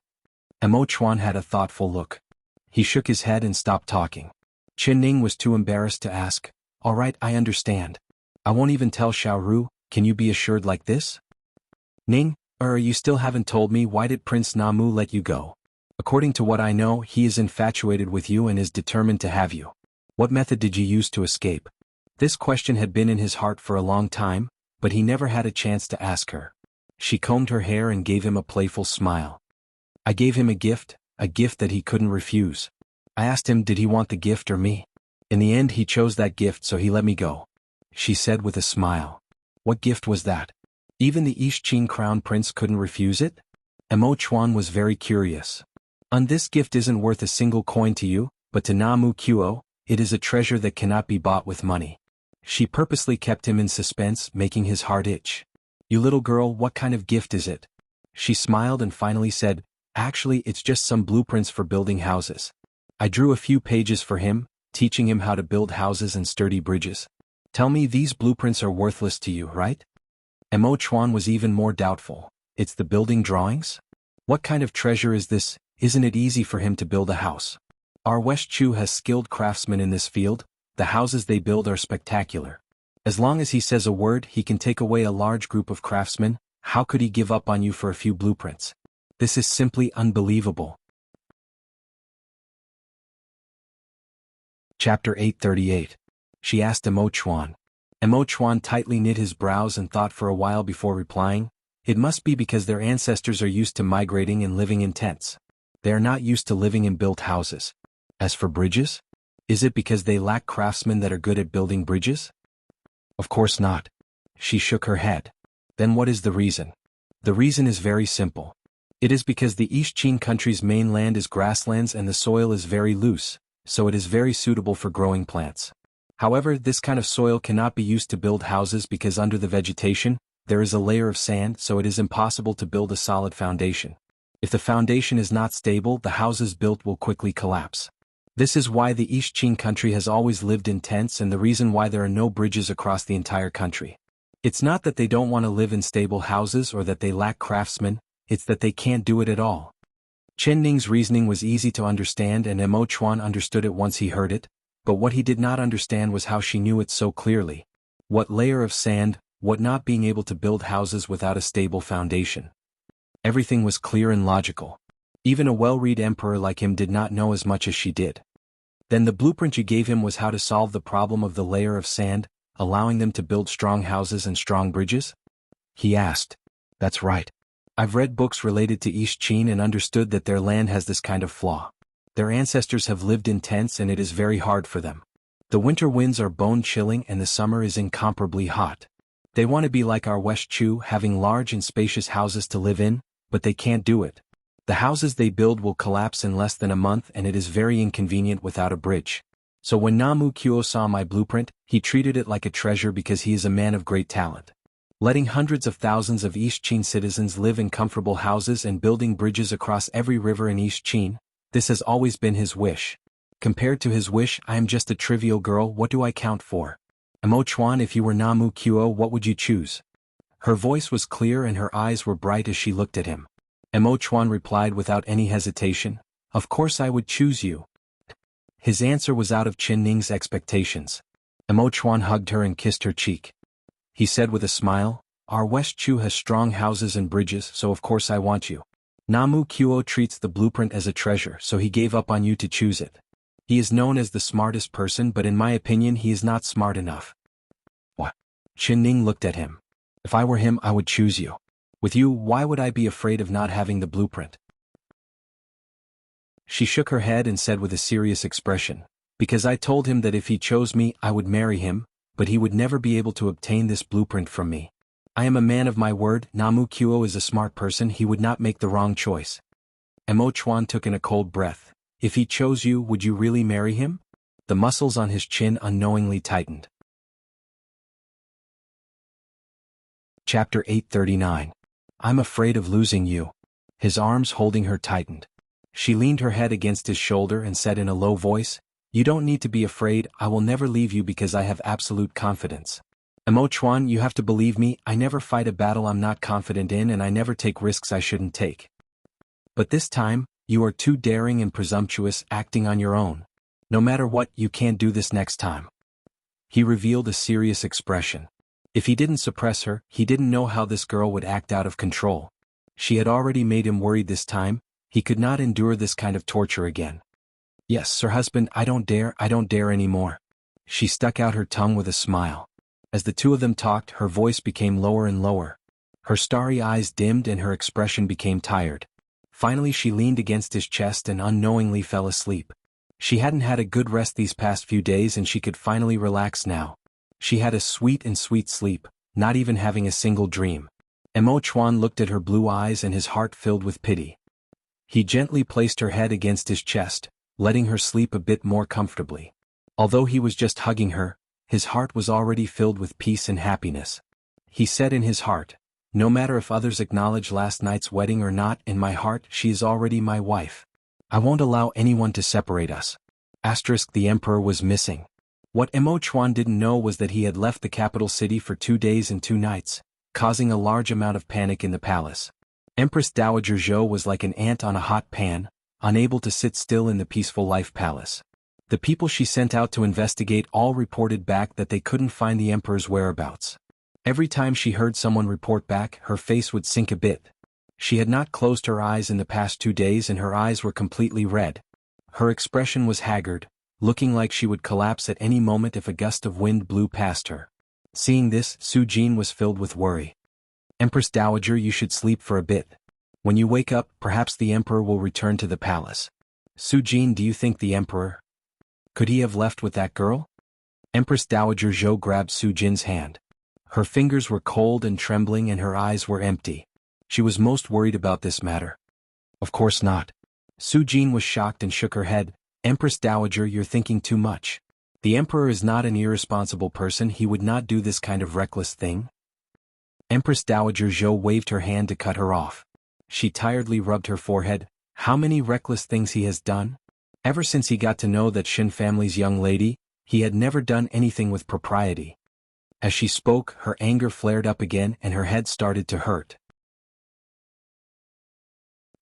Mo Chuan had a thoughtful look. He shook his head and stopped talking. Qin Ning was too embarrassed to ask, All right, I understand. I won't even tell Xiaoru, can you be assured like this? Ning, you still haven't told me why did Prince Namu let you go? According to what I know, he is infatuated with you and is determined to have you. What method did you use to escape? This question had been in his heart for a long time, but he never had a chance to ask her. She combed her hair and gave him a playful smile. I gave him a gift that he couldn't refuse. I asked him did he want the gift or me. In the end he chose that gift, so he let me go. She said with a smile. What gift was that? Even the Yixqing crown prince couldn't refuse it? Mo Chuan was very curious. This gift isn't worth a single coin to you, but to Namu Kuo, it is a treasure that cannot be bought with money. She purposely kept him in suspense, making his heart itch. You little girl, what kind of gift is it? She smiled and finally said, Actually, it's just some blueprints for building houses. I drew a few pages for him, teaching him how to build houses and sturdy bridges. Tell me these blueprints are worthless to you, right? Mo Chuan was even more doubtful. It's the building drawings? What kind of treasure is this? Isn't it easy for him to build a house? Our West Chu has skilled craftsmen in this field. The houses they build are spectacular. As long as he says a word, he can take away a large group of craftsmen. How could he give up on you for a few blueprints? This is simply unbelievable. Chapter 838. She asked Mo Chuan. Mo Chuan tightly knit his brows and thought for a while before replying. It must be because their ancestors are used to migrating and living in tents. They are not used to living in built houses. As for bridges? Is it because they lack craftsmen that are good at building bridges? Of course not. She shook her head. Then what is the reason? The reason is very simple. It is because the East Chin country's mainland is grasslands and the soil is very loose, so it is very suitable for growing plants. However, this kind of soil cannot be used to build houses because under the vegetation, there is a layer of sand, so it is impossible to build a solid foundation. If the foundation is not stable, the houses built will quickly collapse. This is why the East Chin country has always lived in tents and the reason why there are no bridges across the entire country. It's not that they don't want to live in stable houses or that they lack craftsmen, it's that they can't do it at all. Chen Ning's reasoning was easy to understand and Mo Chuan understood it once he heard it, but what he did not understand was how she knew it so clearly. What layer of sand, what not being able to build houses without a stable foundation. Everything was clear and logical. Even a well-read emperor like him did not know as much as she did. Then the blueprint you gave him was how to solve the problem of the layer of sand, allowing them to build strong houses and strong bridges? He asked. That's right. I've read books related to East Chin and understood that their land has this kind of flaw. Their ancestors have lived in tents and it is very hard for them. The winter winds are bone-chilling and the summer is incomparably hot. They want to be like our West Chu, having large and spacious houses to live in, but they can't do it. The houses they build will collapse in less than a month and it is very inconvenient without a bridge. So when Namu Kuo saw my blueprint, he treated it like a treasure because he is a man of great talent. Letting hundreds of thousands of East Chin citizens live in comfortable houses and building bridges across every river in East Chin, this has always been his wish. Compared to his wish, I am just a trivial girl. What do I count for? Mo Chuan, if you were Namu Kuo, what would you choose? Her voice was clear and her eyes were bright as she looked at him. Mo Chuan replied without any hesitation, of course I would choose you. His answer was out of Chen Ning's expectations. Mo Chuan hugged her and kissed her cheek. He said with a smile, our West Chu has strong houses and bridges, so of course I want you. Namu Kuo treats the blueprint as a treasure, so he gave up on you to choose it. He is known as the smartest person, but in my opinion he is not smart enough. What? Chen Ning looked at him. If I were him, I would choose you. With you, why would I be afraid of not having the blueprint? She shook her head and said with a serious expression, because I told him that if he chose me, I would marry him, but he would never be able to obtain this blueprint from me. I am a man of my word. Namu Kuo is a smart person, he would not make the wrong choice. Mo Chuan took in a cold breath. If he chose you, would you really marry him? The muscles on his chin unknowingly tightened. Chapter 839. I'm afraid of losing you. His arms holding her tightened. She leaned her head against his shoulder and said in a low voice, you don't need to be afraid, I will never leave you because I have absolute confidence. Mo Chuan, you have to believe me, I never fight a battle I'm not confident in and I never take risks I shouldn't take. But this time, you are too daring and presumptuous, acting on your own. No matter what, you can't do this next time. He revealed a serious expression. If he didn't suppress her, he didn't know how this girl would act out of control. She had already made him worried this time, he could not endure this kind of torture again. Yes, Sir Husband, I don't dare anymore. She stuck out her tongue with a smile. As the two of them talked, her voice became lower and lower. Her starry eyes dimmed and her expression became tired. Finally she leaned against his chest and unknowingly fell asleep. She hadn't had a good rest these past few days and she could finally relax now. She had a sweet sleep, not even having a single dream. Mo Chuan looked at her blue eyes and his heart filled with pity. He gently placed her head against his chest, letting her sleep a bit more comfortably. Although he was just hugging her, his heart was already filled with peace and happiness. He said in his heart, no matter if others acknowledge last night's wedding or not, in my heart she is already my wife. I won't allow anyone to separate us. *, the emperor was missing. What Mo Chuan didn't know was that he had left the capital city for 2 days and 2 nights, causing a large amount of panic in the palace. Empress Dowager Zhou was like an ant on a hot pan, unable to sit still in the peaceful life palace. The people she sent out to investigate all reported back that they couldn't find the emperor's whereabouts. Every time she heard someone report back, her face would sink a bit. She had not closed her eyes in the past 2 days and her eyes were completely red. Her expression was haggard, looking like she would collapse at any moment if a gust of wind blew past her. Seeing this, Su Jin was filled with worry. Empress Dowager, you should sleep for a bit. When you wake up, perhaps the emperor will return to the palace. Su Jin, do you think the emperor? Could he have left with that girl? Empress Dowager Zhou grabbed Su Jin's hand. Her fingers were cold and trembling and her eyes were empty. She was most worried about this matter. Of course not. Su Jin was shocked and shook her head. Empress Dowager, you're thinking too much. The emperor is not an irresponsible person, he would not do this kind of reckless thing. Empress Dowager Zhou waved her hand to cut her off. She tiredly rubbed her forehead. How many reckless things he has done? Ever since he got to know that Shin family's young lady, he had never done anything with propriety. As she spoke, her anger flared up again and her head started to hurt.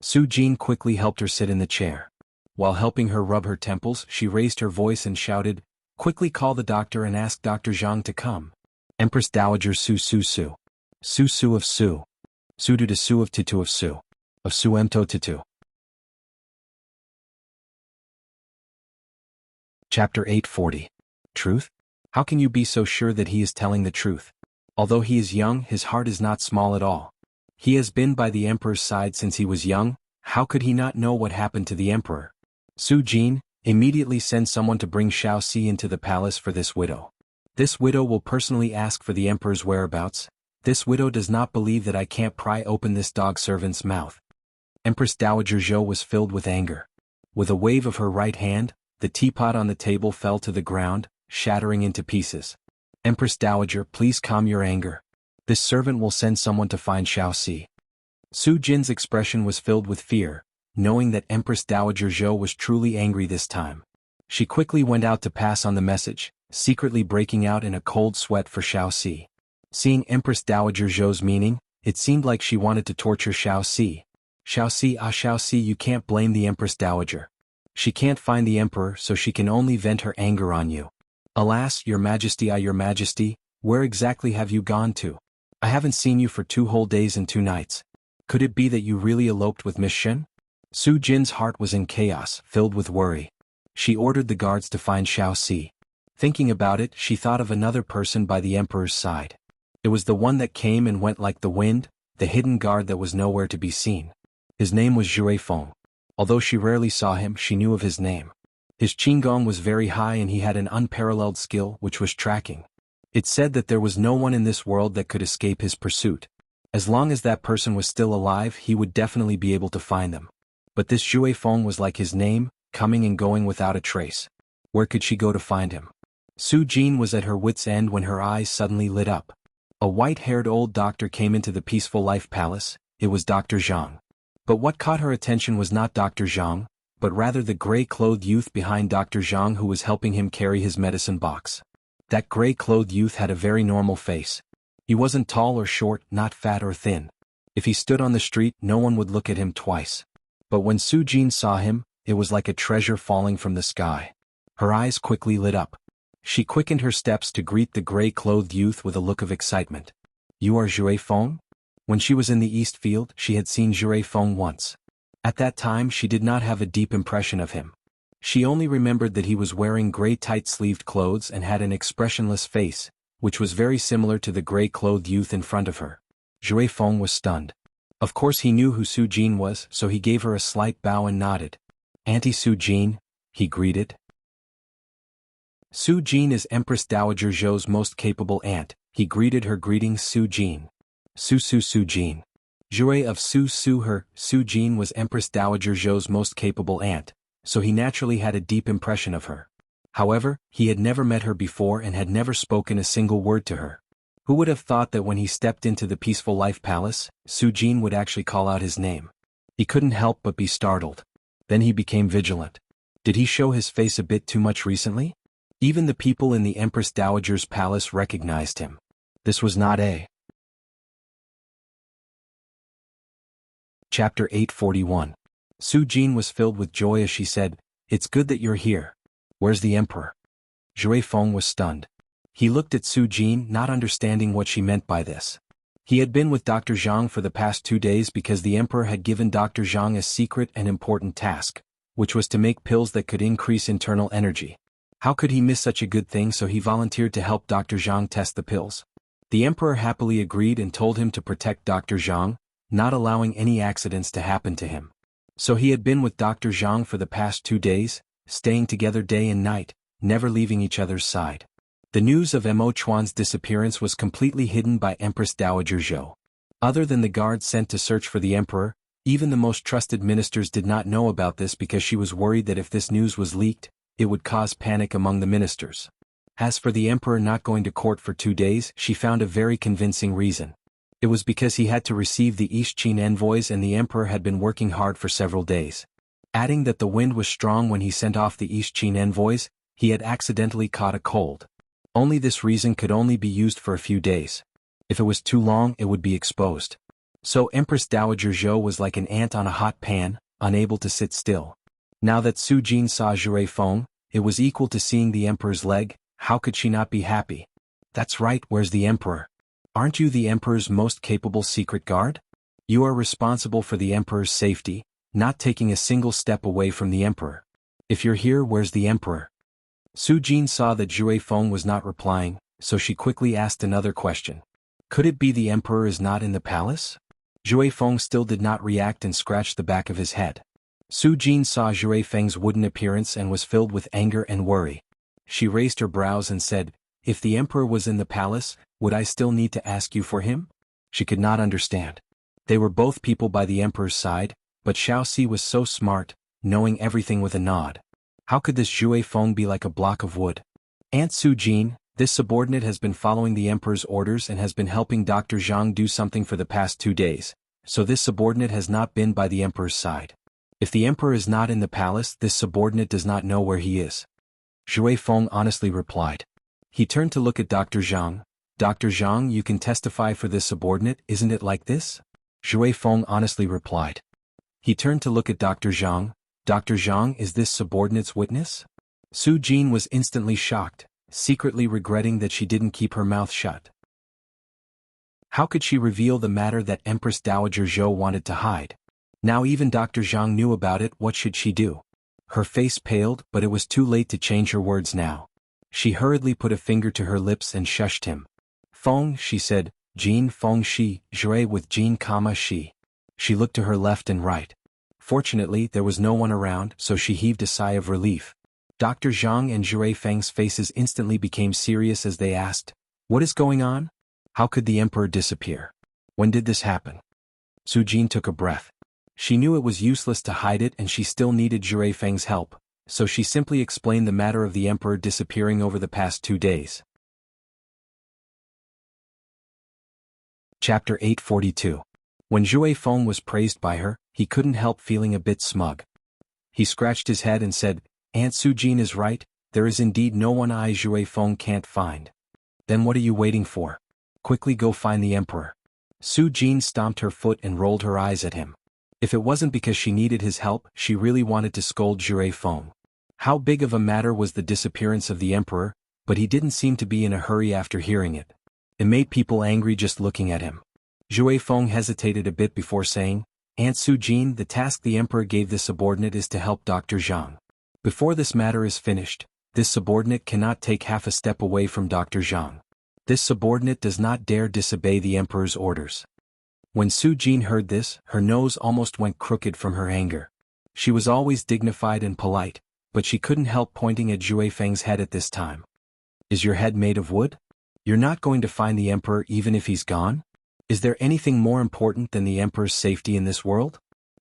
Su Jin quickly helped her sit in the chair. While helping her rub her temples, she raised her voice and shouted, quickly call the doctor and ask Dr. Zhang to come. Empress Dowager Su Su Su. Su Su of Su. Su Du de Su of Titu of Su. Of Su Emto Titu. Chapter 840. Truth? How can you be so sure that he is telling the truth? Although he is young, his heart is not small at all. He has been by the emperor's side since he was young, how could he not know what happened to the emperor? Su Jin, immediately send someone to bring Xiao Si into the palace for this widow. This widow will personally ask for the emperor's whereabouts. This widow does not believe that I can't pry open this dog servant's mouth. Empress Dowager Zhou was filled with anger. With a wave of her right hand, the teapot on the table fell to the ground, shattering into pieces. Empress Dowager, please calm your anger. This servant will send someone to find Xiao Si. Su Jin's expression was filled with fear, knowing that Empress Dowager Zhou was truly angry this time. She quickly went out to pass on the message, secretly breaking out in a cold sweat for Xiao Si. Seeing Empress Dowager Zhou's meaning, it seemed like she wanted to torture Xiao Si. Xiao Si, you can't blame the Empress Dowager. She can't find the emperor, so she can only vent her anger on you. Alas, your majesty, your majesty, where exactly have you gone to? I haven't seen you for 2 whole days and 2 nights. Could it be that you really eloped with Miss Shen? Su Jin's heart was in chaos, filled with worry. She ordered the guards to find Xiao Si. Thinking about it, she thought of another person by the emperor's side. It was the one that came and went like the wind, the hidden guard that was nowhere to be seen. His name was Zhui Feng. Although she rarely saw him, she knew of his name. His qigong was very high and he had an unparalleled skill, which was tracking. It said that there was no one in this world that could escape his pursuit. As long as that person was still alive, he would definitely be able to find them. But this Zhui Feng was like his name, coming and going without a trace. Where could she go to find him? Su Jin was at her wit's end when her eyes suddenly lit up. A white-haired old doctor came into the peaceful life palace. It was Dr. Zhang. But what caught her attention was not Dr. Zhang, but rather the gray-clothed youth behind Dr. Zhang who was helping him carry his medicine box. That gray-clothed youth had a very normal face. He wasn't tall or short, not fat or thin. If he stood on the street, no one would look at him twice. But when Su Jin saw him, it was like a treasure falling from the sky. Her eyes quickly lit up. She quickened her steps to greet the gray-clothed youth with a look of excitement. You are Zhui Feng? When she was in the East Field, she had seen Zhui Feng once. At that time, she did not have a deep impression of him. She only remembered that he was wearing gray tight-sleeved clothes and had an expressionless face, which was very similar to the gray-clothed youth in front of her. Zhui Feng was stunned. Of course he knew who Su Jin was, so he gave her a slight bow and nodded. Auntie Su Jin, he greeted. Su Jin is Empress Dowager Zhou's most capable aunt, he greeted her greetings Su Jin. Su Jin. Zhui of Su Jin was Empress Dowager Zhou's most capable aunt, so he naturally had a deep impression of her. However, he had never met her before and had never spoken a single word to her. Who would have thought that when he stepped into the peaceful life palace, Su Jin would actually call out his name? He couldn't help but be startled. Then he became vigilant. Did he show his face a bit too much recently? Even the people in the Empress Dowager's palace recognized him. This was not a. Chapter 841. Su Jin was filled with joy as she said, "It's good that you're here. Where's the emperor?" Jue Feng was stunned. He looked at Su Jin, not understanding what she meant by this. He had been with Dr. Zhang for the past 2 days because the emperor had given Dr. Zhang a secret and important task, which was to make pills that could increase internal energy. How could he miss such a good thing, so he volunteered to help Dr. Zhang test the pills. The emperor happily agreed and told him to protect Dr. Zhang, not allowing any accidents to happen to him. So he had been with Dr. Zhang for the past 2 days, staying together day and night, never leaving each other's side. The news of Mo Chuan's disappearance was completely hidden by Empress Dowager Zhou. Other than the guards sent to search for the emperor, even the most trusted ministers did not know about this because she was worried that if this news was leaked, it would cause panic among the ministers. As for the emperor not going to court for 2 days, she found a very convincing reason. It was because he had to receive the East Qin envoys and the emperor had been working hard for several days. Adding that the wind was strong when he sent off the East Qin envoys, he had accidentally caught a cold. Only this reason could only be used for a few days. If it was too long, it would be exposed. So Empress Dowager Zhou was like an ant on a hot pan, unable to sit still. Now that Su Jin saw Jue Feng, it was equal to seeing the emperor's leg. How could she not be happy? That's right, where's the emperor? Aren't you the emperor's most capable secret guard? You are responsible for the emperor's safety, not taking a single step away from the emperor. If you're here, where's the emperor? Su Jin saw that Jue Feng was not replying, so she quickly asked another question. Could it be the emperor is not in the palace? Jue Feng still did not react and scratched the back of his head. Su Jin saw Jue Feng's wooden appearance and was filled with anger and worry. She raised her brows and said, "If the emperor was in the palace, would I still need to ask you for him?" She could not understand. They were both people by the emperor's side, but Xiaoxi was so smart, knowing everything with a nod. How could this Jue Feng be like a block of wood? Aunt Su Jin, this subordinate has been following the emperor's orders and has been helping Dr. Zhang do something for the past 2 days, so this subordinate has not been by the emperor's side. If the emperor is not in the palace, this subordinate does not know where he is. Jue Feng honestly replied. He turned to look at Dr. Zhang. "Dr. Zhang, you can testify for this subordinate, isn't it like this?" Jue Feng honestly replied. He turned to look at Dr. Zhang. "Dr. Zhang, is this subordinate's witness?" Su Jin was instantly shocked, secretly regretting that she didn't keep her mouth shut. How could she reveal the matter that Empress Dowager Zhou wanted to hide? Now even Dr. Zhang knew about it. What should she do? Her face paled, but it was too late to change her words now. She hurriedly put a finger to her lips and shushed him. "Feng," she said, "Jin Feng Shi, Jue with Jin, Shi." She looked to her left and right. Fortunately, there was no one around, so she heaved a sigh of relief. Dr. Zhang and Jue Feng's faces instantly became serious as they asked, "What is going on? How could the emperor disappear? When did this happen?" Su Jin took a breath. She knew it was useless to hide it and she still needed Jue Feng's help, so she simply explained the matter of the emperor disappearing over the past 2 days. Chapter 842. When Jue Feng was praised by her, he couldn't help feeling a bit smug. He scratched his head and said, "Aunt Su Jin is right, there is indeed no one I Jue Feng can't find." "Then what are you waiting for? Quickly go find the emperor." Su Jin stomped her foot and rolled her eyes at him. If it wasn't because she needed his help, she really wanted to scold Jue Feng. How big of a matter was the disappearance of the emperor, but he didn't seem to be in a hurry after hearing it. It made people angry just looking at him. Jue Feng hesitated a bit before saying, "Aunt Su Jin, the task the emperor gave this subordinate is to help Dr. Zhang. Before this matter is finished, this subordinate cannot take half a step away from Dr. Zhang. This subordinate does not dare disobey the emperor's orders." When Su Jin heard this, her nose almost went crooked from her anger. She was always dignified and polite, but she couldn't help pointing at Jue Feng's head at this time. "Is your head made of wood? You're not going to find the emperor even if he's gone? Is there anything more important than the emperor's safety in this world?"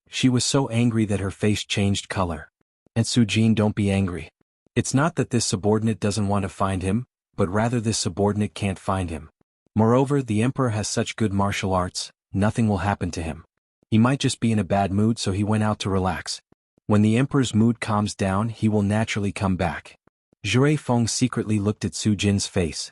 She was so angry that her face changed color. "And Su Jin, don't be angry. It's not that this subordinate doesn't want to find him, but rather this subordinate can't find him. Moreover, the emperor has such good martial arts, nothing will happen to him. He might just be in a bad mood, so he went out to relax. When the emperor's mood calms down, he will naturally come back. Jue Feng secretly looked at Su Jin's face.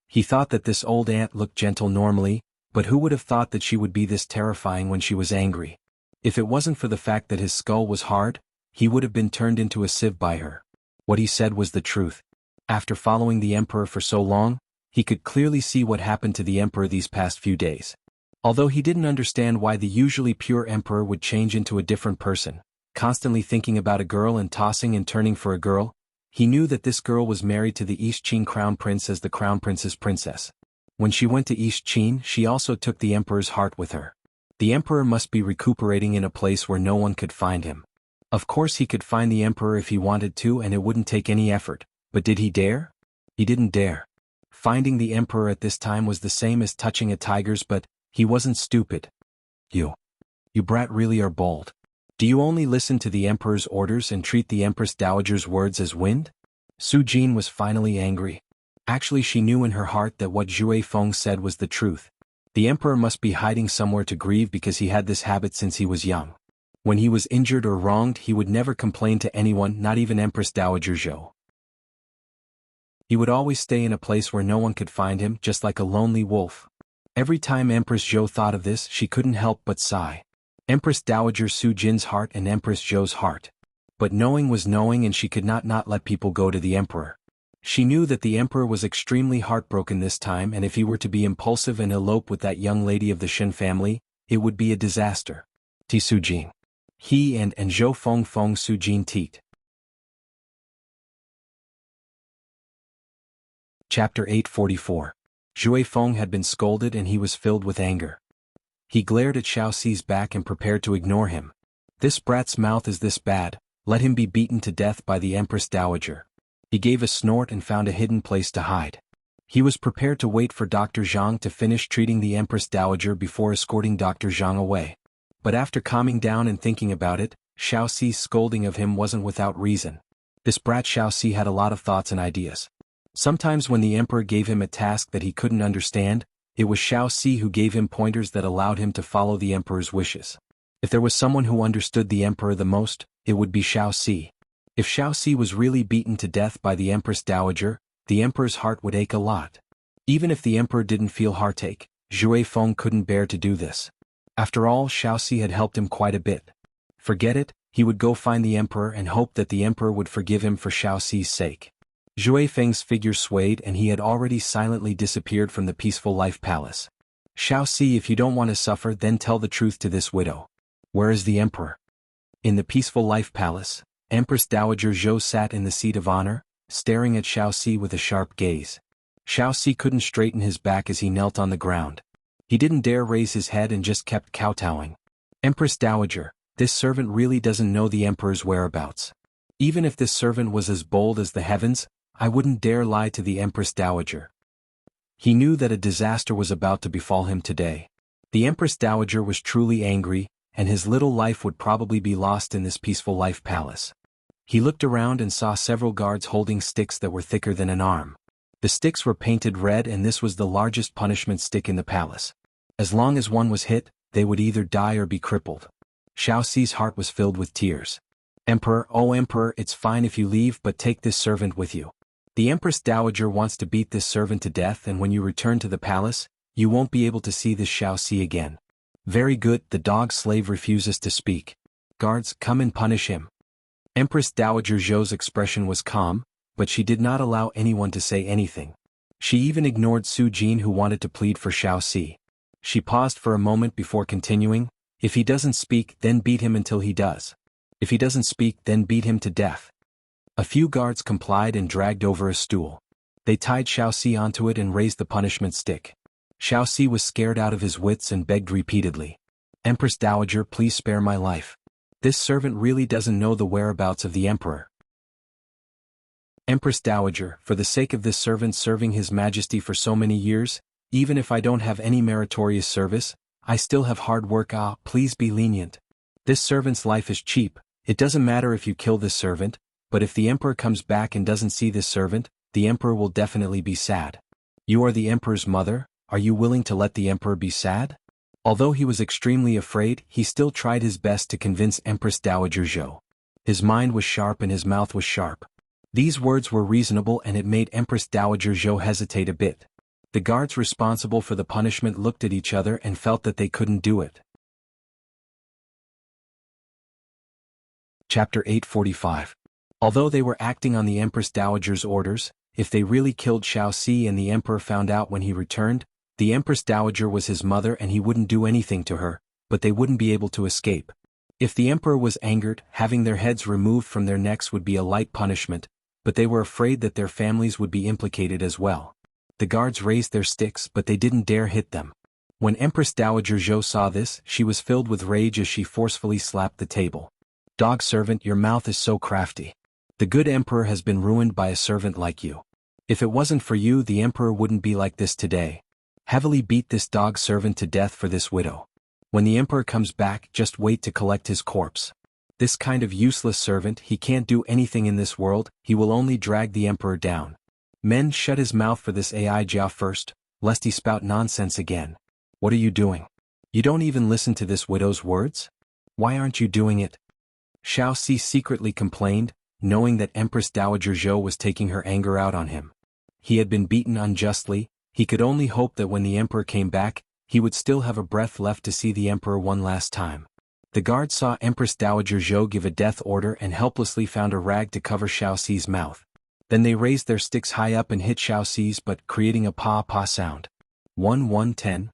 He thought that this old aunt looked gentle normally, but who would have thought that she would be this terrifying when she was angry? If it wasn't for the fact that his skull was hard, he would have been turned into a sieve by her. What he said was the truth. After following the emperor for so long, he could clearly see what happened to the emperor these past few days. Although he didn't understand why the usually pure emperor would change into a different person, constantly thinking about a girl and tossing and turning for a girl, he knew that this girl was married to the East Qin crown prince as the crown prince's princess. When she went to East Qin, she also took the emperor's heart with her. The emperor must be recuperating in a place where no one could find him. Of course he could find the emperor if he wanted to, and it wouldn't take any effort, but did he dare? He didn't dare. Finding the emperor at this time was the same as touching a tiger's, but he wasn't stupid. You brat really are bold. Do you only listen to the emperor's orders and treat the Empress Dowager's words as wind? Su Jin was finally angry. Actually, she knew in her heart that what Jue Feng said was the truth. The emperor must be hiding somewhere to grieve because he had this habit since he was young. When he was injured or wronged, he would never complain to anyone, not even Empress Dowager Zhou. He would always stay in a place where no one could find him, just like a lonely wolf. Every time Empress Zhou thought of this, she couldn't help but sigh. Empress Dowager Su Jin's heart and Empress Zhou's heart. But knowing was knowing, and she could not let people go to the emperor. She knew that the emperor was extremely heartbroken this time, and if he were to be impulsive and elope with that young lady of the Shen family, it would be a disaster. Ti Su Jin. He and Zhou Feng Su Jin Teet. Chapter 844. Jue Feng had been scolded and he was filled with anger. He glared at Xiao Xi's back and prepared to ignore him. This brat's mouth is this bad, let him be beaten to death by the Empress Dowager. He gave a snort and found a hidden place to hide. He was prepared to wait for Dr. Zhang to finish treating the Empress Dowager before escorting Dr. Zhang away. But after calming down and thinking about it, Xiao Xi's scolding of him wasn't without reason. This brat Xiao Xi had a lot of thoughts and ideas. Sometimes when the emperor gave him a task that he couldn't understand, it was Xiao Xi who gave him pointers that allowed him to follow the emperor's wishes. If there was someone who understood the emperor the most, it would be Xiao Xi. If Xiao Xi was really beaten to death by the Empress Dowager, the emperor's heart would ache a lot. Even if the emperor didn't feel heartache, Jue Feng couldn't bear to do this. After all, Xiao Xi had helped him quite a bit. Forget it, he would go find the emperor and hope that the emperor would forgive him for Xiao Xi's sake. Jue Feng's figure swayed and he had already silently disappeared from the Peaceful Life Palace. Xiao Xi, if you don't want to suffer, then tell the truth to this widow. Where is the emperor? In the Peaceful Life Palace, Empress Dowager Zhou sat in the seat of honor, staring at Xiao Xi with a sharp gaze. Xiao Xi couldn't straighten his back as he knelt on the ground. He didn't dare raise his head and just kept kowtowing. Empress Dowager, this servant really doesn't know the emperor's whereabouts. Even if this servant was as bold as the heavens, I wouldn't dare lie to the Empress Dowager. He knew that a disaster was about to befall him today. The Empress Dowager was truly angry, and his little life would probably be lost in this Peaceful Life Palace. He looked around and saw several guards holding sticks that were thicker than an arm. The sticks were painted red, and this was the largest punishment stick in the palace. As long as one was hit, they would either die or be crippled. Xiao Xi's heart was filled with tears. Emperor, oh Emperor, it's fine if you leave, but take this servant with you. The Empress Dowager wants to beat this servant to death, and when you return to the palace, you won't be able to see this Xiao Xi again. Very good, the dog slave refuses to speak. Guards, come and punish him. Empress Dowager Zhou's expression was calm, but she did not allow anyone to say anything. She even ignored Su Jin, who wanted to plead for Xiao Xi. She paused for a moment before continuing, if he doesn't speak, then beat him until he does. If he doesn't speak, then beat him to death. A few guards complied and dragged over a stool. They tied Xiao Xi onto it and raised the punishment stick. Xiao Xi was scared out of his wits and begged repeatedly. Empress Dowager, please spare my life. This servant really doesn't know the whereabouts of the emperor. Empress Dowager, for the sake of this servant serving His Majesty for so many years, even if I don't have any meritorious service, I still have hard work. Please be lenient. This servant's life is cheap. It doesn't matter if you kill this servant, but if the emperor comes back and doesn't see this servant, the emperor will definitely be sad. You are the emperor's mother, are you willing to let the emperor be sad? Although he was extremely afraid, he still tried his best to convince Empress Dowager Zhou. His mind was sharp and his mouth was sharp. These words were reasonable and it made Empress Dowager Zhou hesitate a bit. The guards responsible for the punishment looked at each other and felt that they couldn't do it. Chapter 845. Although they were acting on the Empress Dowager's orders, if they really killed Xiaoxi and the Emperor found out when he returned, the Empress Dowager was his mother and he wouldn't do anything to her, but they wouldn't be able to escape. If the Emperor was angered, having their heads removed from their necks would be a light punishment, but they were afraid that their families would be implicated as well. The guards raised their sticks but they didn't dare hit them. When Empress Dowager Zhou saw this, she was filled with rage as she forcefully slapped the table. Dog servant, your mouth is so crafty. The good emperor has been ruined by a servant like you. If it wasn't for you, the emperor wouldn't be like this today. Heavily beat this dog servant to death for this widow. When the emperor comes back, just wait to collect his corpse. This kind of useless servant, he can't do anything in this world, he will only drag the emperor down. Men, shut his mouth for this AI Jiao first, lest he spout nonsense again. What are you doing? You don't even listen to this widow's words? Why aren't you doing it? Xiaoxi secretly complained, knowing that Empress Dowager Zhou was taking her anger out on him. He had been beaten unjustly, he could only hope that when the emperor came back, he would still have a breath left to see the emperor one last time. The guard saw Empress Dowager Zhou give a death order and helplessly found a rag to cover Xiaoxi's mouth. Then they raised their sticks high up and hit Xiaoxi's butt, creating a pa-pa sound. 1-1-10.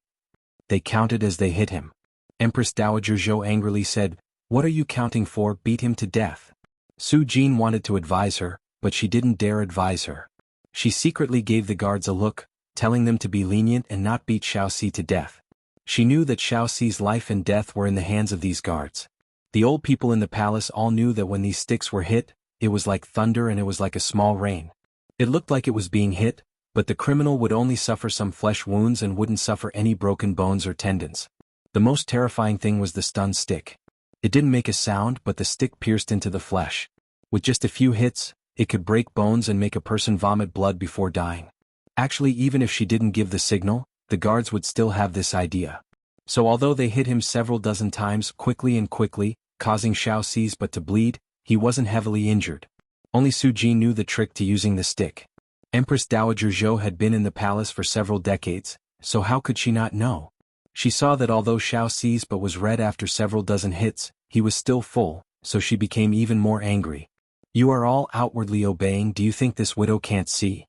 They counted as they hit him. Empress Dowager Zhou angrily said, "What are you counting for? Beat him to death." Su Jin wanted to advise her, but she didn't dare advise her. She secretly gave the guards a look, telling them to be lenient and not beat Xiaoxi to death. She knew that Xiaoxi's life and death were in the hands of these guards. The old people in the palace all knew that when these sticks were hit, it was like thunder and it was like a small rain. It looked like it was being hit, but the criminal would only suffer some flesh wounds and wouldn't suffer any broken bones or tendons. The most terrifying thing was the stun stick. It didn't make a sound, but the stick pierced into the flesh. With just a few hits, it could break bones and make a person vomit blood before dying. Actually, even if she didn't give the signal, the guards would still have this idea. So although they hit him several dozen times quickly, causing Xiaoxi's butt to bleed, he wasn't heavily injured. Only Su Jin knew the trick to using the stick. Empress Dowager Zhou had been in the palace for several decades, so how could she not know? She saw that although Xiaoxi's butt was red after several dozen hits, he was still full, so she became even more angry. You are all outwardly obeying. Do you think this widow can't see?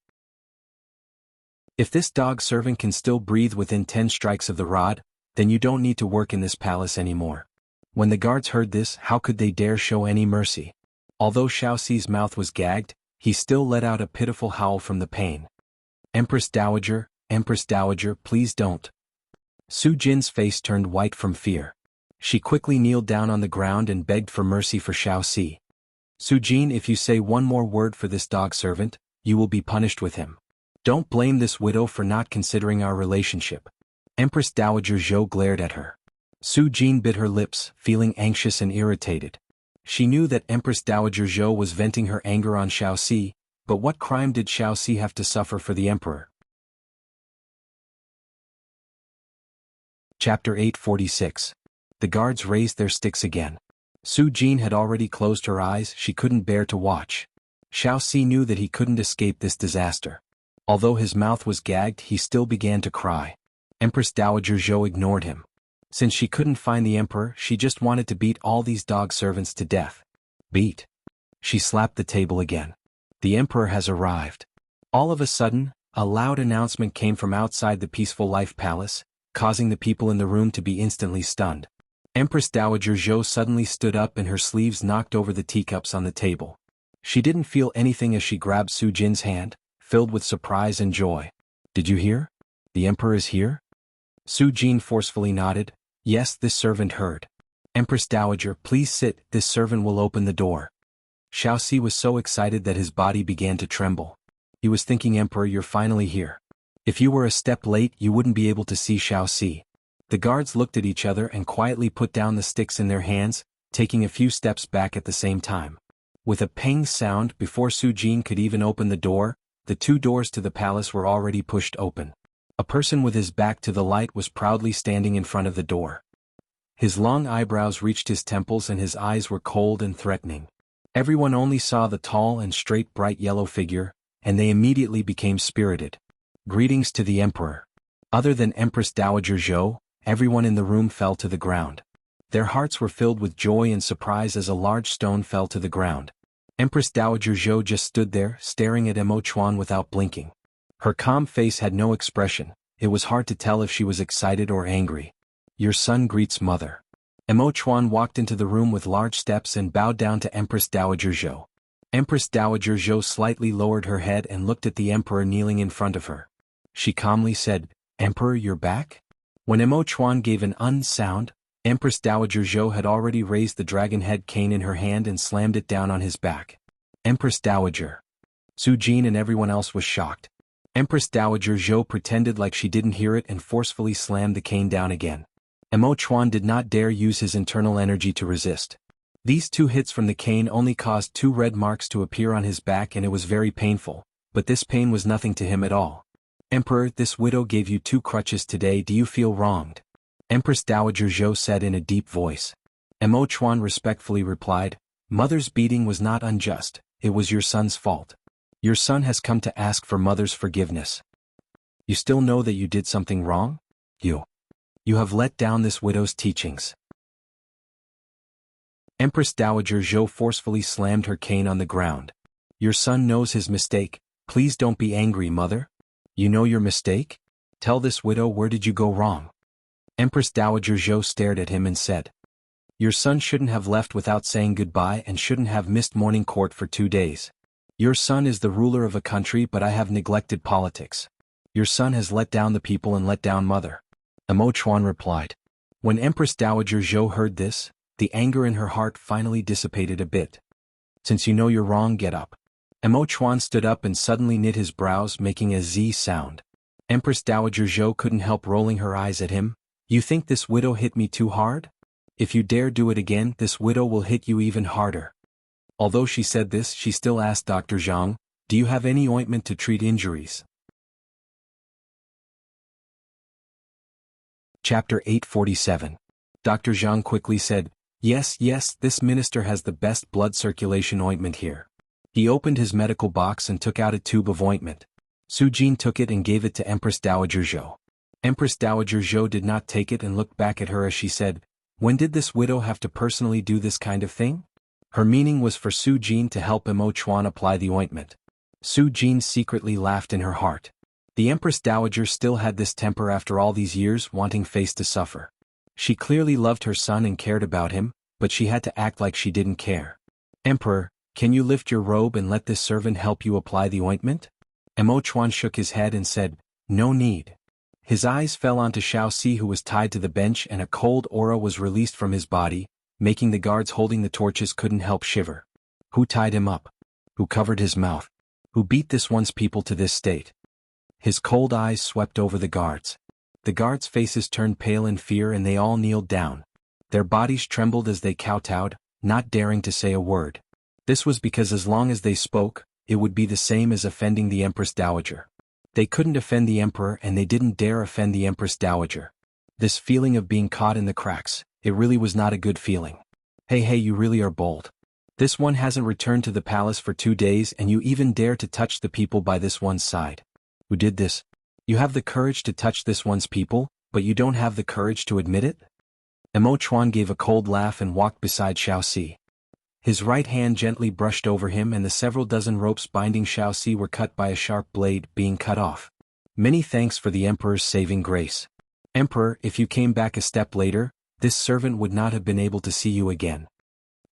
If this dog servant can still breathe within 10 strikes of the rod, then you don't need to work in this palace anymore. When the guards heard this, how could they dare show any mercy? Although Xiaoxi's mouth was gagged, he still let out a pitiful howl from the pain. Empress Dowager, please don't. Su Jin's face turned white from fear. She quickly kneeled down on the ground and begged for mercy for Xiaoxi. Su Jin, if you say one more word for this dog servant, you will be punished with him. Don't blame this widow for not considering our relationship. Empress Dowager Zhou glared at her. Su Jin bit her lips, feeling anxious and irritated. She knew that Empress Dowager Zhou was venting her anger on Xiaoxi, but what crime did Xiaoxi have to suffer for the emperor? Chapter 846. The guards raised their sticks again. Su Jin had already closed her eyes, she couldn't bear to watch. Xiaoxi knew that he couldn't escape this disaster. Although his mouth was gagged, he still began to cry. Empress Dowager Zhou ignored him. Since she couldn't find the emperor, she just wanted to beat all these dog servants to death. Beat. She slapped the table again. The emperor has arrived. All of a sudden, a loud announcement came from outside the Peaceful Life Palace, causing the people in the room to be instantly stunned. Empress Dowager Zhou suddenly stood up and her sleeves knocked over the teacups on the table. She didn't feel anything as she grabbed Su Jin's hand, filled with surprise and joy. Did you hear? The emperor is here? Su Jin forcefully nodded. Yes, this servant heard. Empress Dowager, please sit, this servant will open the door. Xiaoxi was so excited that his body began to tremble. He was thinking, Emperor, you're finally here. If you were a step late, you wouldn't be able to see Xiaoxi. The guards looked at each other and quietly put down the sticks in their hands, taking a few steps back at the same time. With a ping sound, before Su Jin could even open the door, the 2 doors to the palace were already pushed open. A person with his back to the light was proudly standing in front of the door. His long eyebrows reached his temples and his eyes were cold and threatening. Everyone only saw the tall and straight bright yellow figure, and they immediately became spirited. Greetings to the Emperor. Other than Empress Dowager Zhou, everyone in the room fell to the ground. Their hearts were filled with joy and surprise as a large stone fell to the ground. Empress Dowager Zhou just stood there, staring at Emo Chuan without blinking. Her calm face had no expression. It was hard to tell if she was excited or angry. Your son greets mother. Emo Chuan walked into the room with large steps and bowed down to Empress Dowager Zhou. Empress Dowager Zhou slightly lowered her head and looked at the emperor kneeling in front of her. She calmly said, "Emperor, you're back?" When Emo Chuan gave an sound, Empress Dowager Zhou had already raised the dragon head cane in her hand and slammed it down on his back. Empress Dowager. Su Jin and everyone else was shocked. Empress Dowager Zhou pretended like she didn't hear it and forcefully slammed the cane down again. Emo Chuan did not dare use his internal energy to resist. These 2 hits from the cane only caused 2 red marks to appear on his back, and it was very painful, but this pain was nothing to him at all. Emperor, this widow gave you 2 crutches today. Do you feel wronged? Empress Dowager Zhou said in a deep voice. Emo Chuan respectfully replied, Mother's beating was not unjust, it was your son's fault. Your son has come to ask for mother's forgiveness. You still know that you did something wrong? You have let down this widow's teachings. Empress Dowager Zhou forcefully slammed her cane on the ground. Your son knows his mistake. Please don't be angry, mother. You know your mistake? Tell this widow where did you go wrong? Empress Dowager Zhou stared at him and said, Your son shouldn't have left without saying goodbye and shouldn't have missed morning court for 2 days. Your son is the ruler of a country, but I have neglected politics. Your son has let down the people and let down mother. Emo Chuan replied. When Empress Dowager Zhou heard this, the anger in her heart finally dissipated a bit. Since you know you're wrong, get up. Emo Chuan stood up and suddenly knit his brows, making a Z sound. Empress Dowager Zhou couldn't help rolling her eyes at him. You think this widow hit me too hard? If you dare do it again, this widow will hit you even harder. Although she said this, she still asked Dr. Zhang, Do you have any ointment to treat injuries? Chapter 847. Dr. Zhang quickly said, Yes, this minister has the best blood circulation ointment here. He opened his medical box and took out a tube of ointment. Su Jin took it and gave it to Empress Dowager Zhou. Empress Dowager Zhou did not take it and looked back at her as she said, When did this widow have to personally do this kind of thing? Her meaning was for Su Jin to help Emo Chuan apply the ointment. Su Jin secretly laughed in her heart. The Empress Dowager still had this temper after all these years, wanting face to suffer. She clearly loved her son and cared about him, but she had to act like she didn't care. Emperor, can you lift your robe and let this servant help you apply the ointment? Emo Chuan shook his head and said, No need. His eyes fell onto Xiaoxi, who was tied to the bench, and a cold aura was released from his body, making the guards holding the torches couldn't help shiver. Who tied him up? Who covered his mouth? Who beat this one's people to this state? His cold eyes swept over the guards. The guards' faces turned pale in fear and they all kneeled down. Their bodies trembled as they kowtowed, not daring to say a word. This was because as long as they spoke, it would be the same as offending the Empress Dowager. They couldn't offend the Emperor and they didn't dare offend the Empress Dowager. This feeling of being caught in the cracks, it really was not a good feeling. Hey, you really are bold. This one hasn't returned to the palace for 2 days and you even dare to touch the people by this one's side. Who did this? You have the courage to touch this one's people, but you don't have the courage to admit it? Emo Chuan gave a cold laugh and walked beside Xiaoxi. His right hand gently brushed over him and the several dozen ropes binding Xiaoxi were cut by a sharp blade, being cut off. Many thanks for the Emperor's saving grace. Emperor, if you came back a step later, this servant would not have been able to see you again.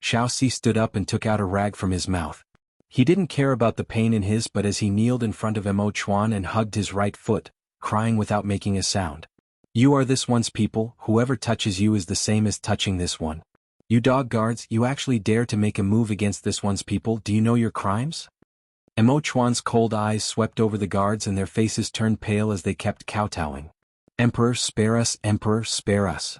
Xiaoxi stood up and took out a rag from his mouth. He didn't care about the pain in his, but as he kneeled in front of Emo Chuan and hugged his right foot, crying without making a sound. You are this one's people, whoever touches you is the same as touching this one. You dog guards, you actually dare to make a move against this one's people, do you know your crimes? Emo Chuan's cold eyes swept over the guards and their faces turned pale as they kept kowtowing. Emperor, spare us, Emperor, spare us.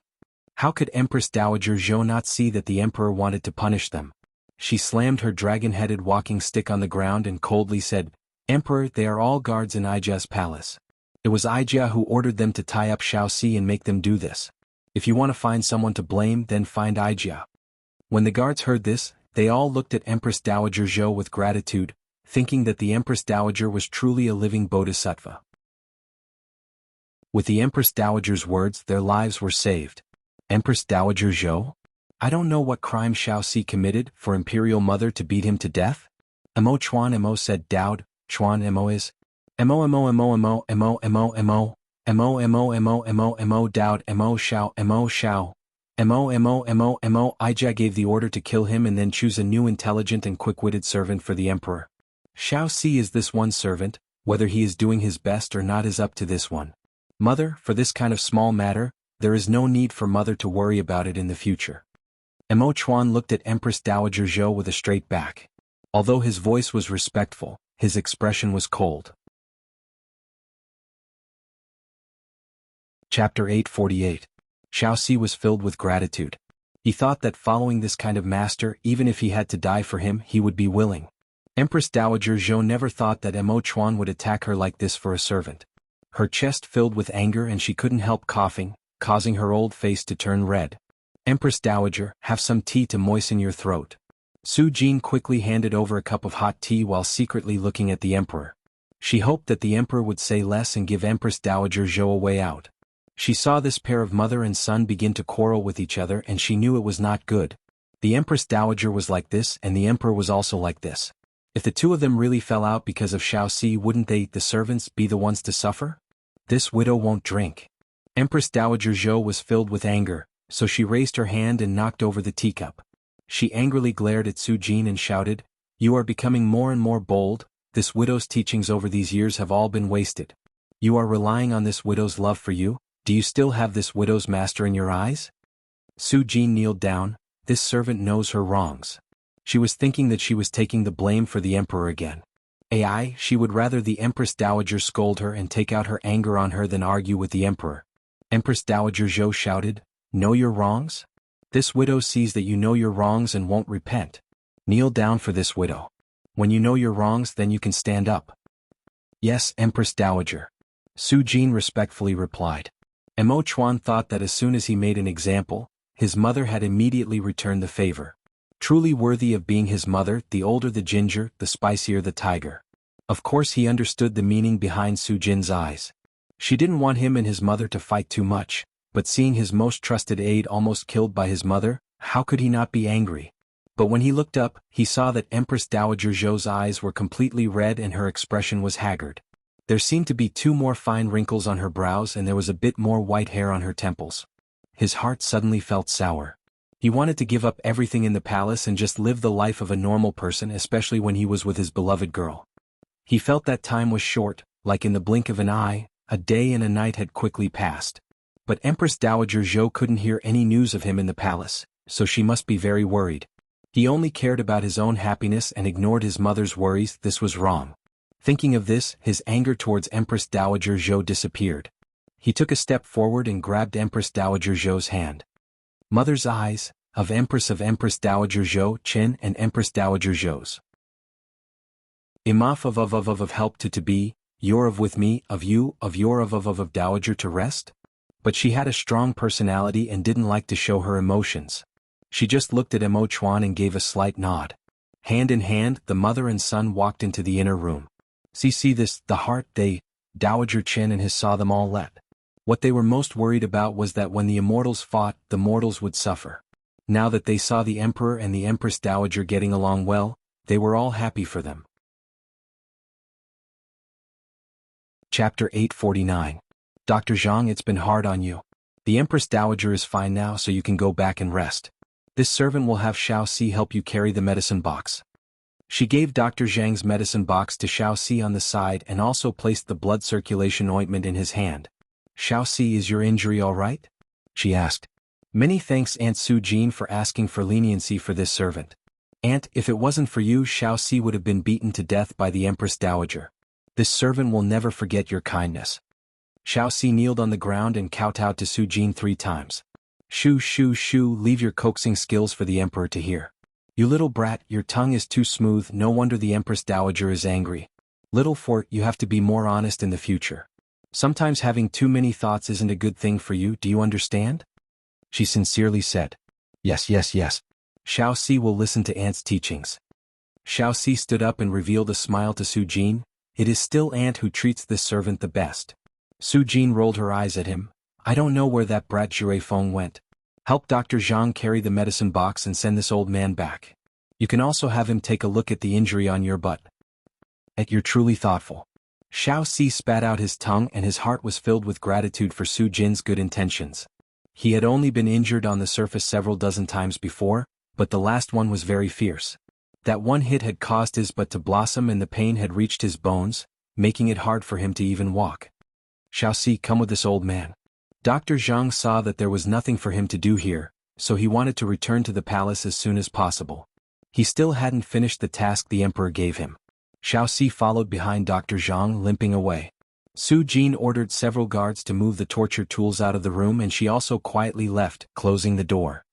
How could Empress Dowager Zhou not see that the Emperor wanted to punish them? She slammed her dragon-headed walking stick on the ground and coldly said, Emperor, they are all guards in Aijia's palace. It was Aijia who ordered them to tie up Xiaoxi and make them do this. If you want to find someone to blame, then find Aijia. When the guards heard this, They all looked at Empress Dowager Zhou with gratitude, thinking that the Empress Dowager was truly a living bodhisattva. With the Empress Dowager's words, their lives were saved. Empress Dowager Zhou? I don't know what crime Xiaoxi committed for Imperial Mother to beat him to death? Mo Chuan Mo said Dowd, Chuan Mo is. Mo Mo Mo Mo Mo Mo Mo Mo Mo Mo Mo Dowd Mo Xiao Mo Xiao. Mo Ija gave the order to kill him and then choose a new intelligent and quick-witted servant for the emperor. Xiaoxi is this one servant, whether he is doing his best or not is up to this one. Mother, for this kind of small matter, there is no need for Mother to worry about it in the future. Mo Chuan looked at Empress Dowager Zhou with a straight back. Although his voice was respectful, his expression was cold. Chapter 848. Xiaoxi was filled with gratitude. He thought that following this kind of master, even if he had to die for him, he would be willing. Empress Dowager Zhou never thought that Mo Chuan would attack her like this for a servant. Her chest filled with anger and she couldn't help coughing, causing her old face to turn red. Empress Dowager, have some tea to moisten your throat. Su Jin quickly handed over a cup of hot tea while secretly looking at the emperor. She hoped that the emperor would say less and give Empress Dowager Zhou a way out. She saw this pair of mother and son begin to quarrel with each other and she knew it was not good. The Empress Dowager was like this and the emperor was also like this. If the two of them really fell out because of Xiaoxi, wouldn't they, the servants, be the ones to suffer? This widow won't drink. Empress Dowager Zhou was filled with anger, so she raised her hand and knocked over the teacup. She angrily glared at Su Jin and shouted, "You are becoming more and more bold. This widow's teachings over these years have all been wasted. You are relying on this widow's love for you. Do you still have this widow's master in your eyes?" Su Jin kneeled down. This servant knows her wrongs. She was thinking that she was taking the blame for the emperor again. She would rather the Empress Dowager scold her and take out her anger on her than argue with the emperor. Empress Dowager Zhou shouted, "Know your wrongs? This widow sees that you know your wrongs and won't repent. Kneel down for this widow. When you know your wrongs, then you can stand up." "Yes, Empress Dowager," Su Jin respectfully replied. Mo Chuan thought that as soon as he made an example, his mother had immediately returned the favor. Truly worthy of being his mother, the older the ginger, the spicier the tiger. Of course he understood the meaning behind Su Jin's eyes. She didn't want him and his mother to fight too much, but seeing his most trusted aide almost killed by his mother, how could he not be angry? But when he looked up, he saw that Empress Dowager Zhou's eyes were completely red and her expression was haggard. There seemed to be 2 more fine wrinkles on her brows and there was a bit more white hair on her temples. His heart suddenly felt sour. He wanted to give up everything in the palace and just live the life of a normal person, especially when he was with his beloved girl. He felt that time was short, like in the blink of an eye, a day and a night had quickly passed. But Empress Dowager Zhou couldn't hear any news of him in the palace, so she must be very worried. He only cared about his own happiness and ignored his mother's worries. This was wrong. Thinking of this, his anger towards Empress Dowager Zhou disappeared. He took a step forward and grabbed Empress Dowager Zhou's hand. Mother's eyes, of Empress Dowager Zhou, Chin and Empress Dowager Zhou's. Enough of help to be, your of with me, of you, of your of Dowager to rest? But she had a strong personality and didn't like to show her emotions. She just looked at Mo Chuan and gave a slight nod. Hand in hand, the mother and son walked into the inner room. See this, the heart they, Dowager Chin and his saw them all let. What they were most worried about was that when the immortals fought, the mortals would suffer. Now that they saw the emperor and the Empress Dowager getting along well, they were all happy for them. Chapter 849. Dr. Zhang, it's been hard on you. The Empress Dowager is fine now, so you can go back and rest. This servant will have Xiaoxi help you carry the medicine box. She gave Dr. Zhang's medicine box to Xiaoxi on the side and also placed the blood circulation ointment in his hand. Xiaoxi, is your injury all right? She asked. Many thanks, Aunt Su Jin, for asking for leniency for this servant. Aunt, if it wasn't for you, Xiaoxi would have been beaten to death by the Empress Dowager. This servant will never forget your kindness. Xiaoxi kneeled on the ground and kowtowed to Su Jin 3 times. Shoo, leave your coaxing skills for the emperor to hear. You little brat, your tongue is too smooth, no wonder the Empress Dowager is angry. Little fort, you have to be more honest in the future. Sometimes having too many thoughts isn't a good thing for you, do you understand? She sincerely said. Yes. Xiao Si will listen to Aunt's teachings. Xiao Si stood up and revealed a smile to Su Jin. It is still Aunt who treats this servant the best. Su Jin rolled her eyes at him. I don't know where that brat Jue Feng went. Help Dr. Zhang carry the medicine box and send this old man back. You can also have him take a look at the injury on your butt. You're truly thoughtful. Xiao Si spat out his tongue and his heart was filled with gratitude for Su Jin's good intentions. He had only been injured on the surface several dozen times before, but the last one was very fierce. That one hit had caused his butt to blossom and the pain had reached his bones, making it hard for him to even walk. Xiao Si, come with this old man. Dr. Zhang saw that there was nothing for him to do here, so he wanted to return to the palace as soon as possible. He still hadn't finished the task the emperor gave him. Xiao Si followed behind Dr. Zhang, limping away. Su Jin ordered several guards to move the torture tools out of the room and she also quietly left, closing the door.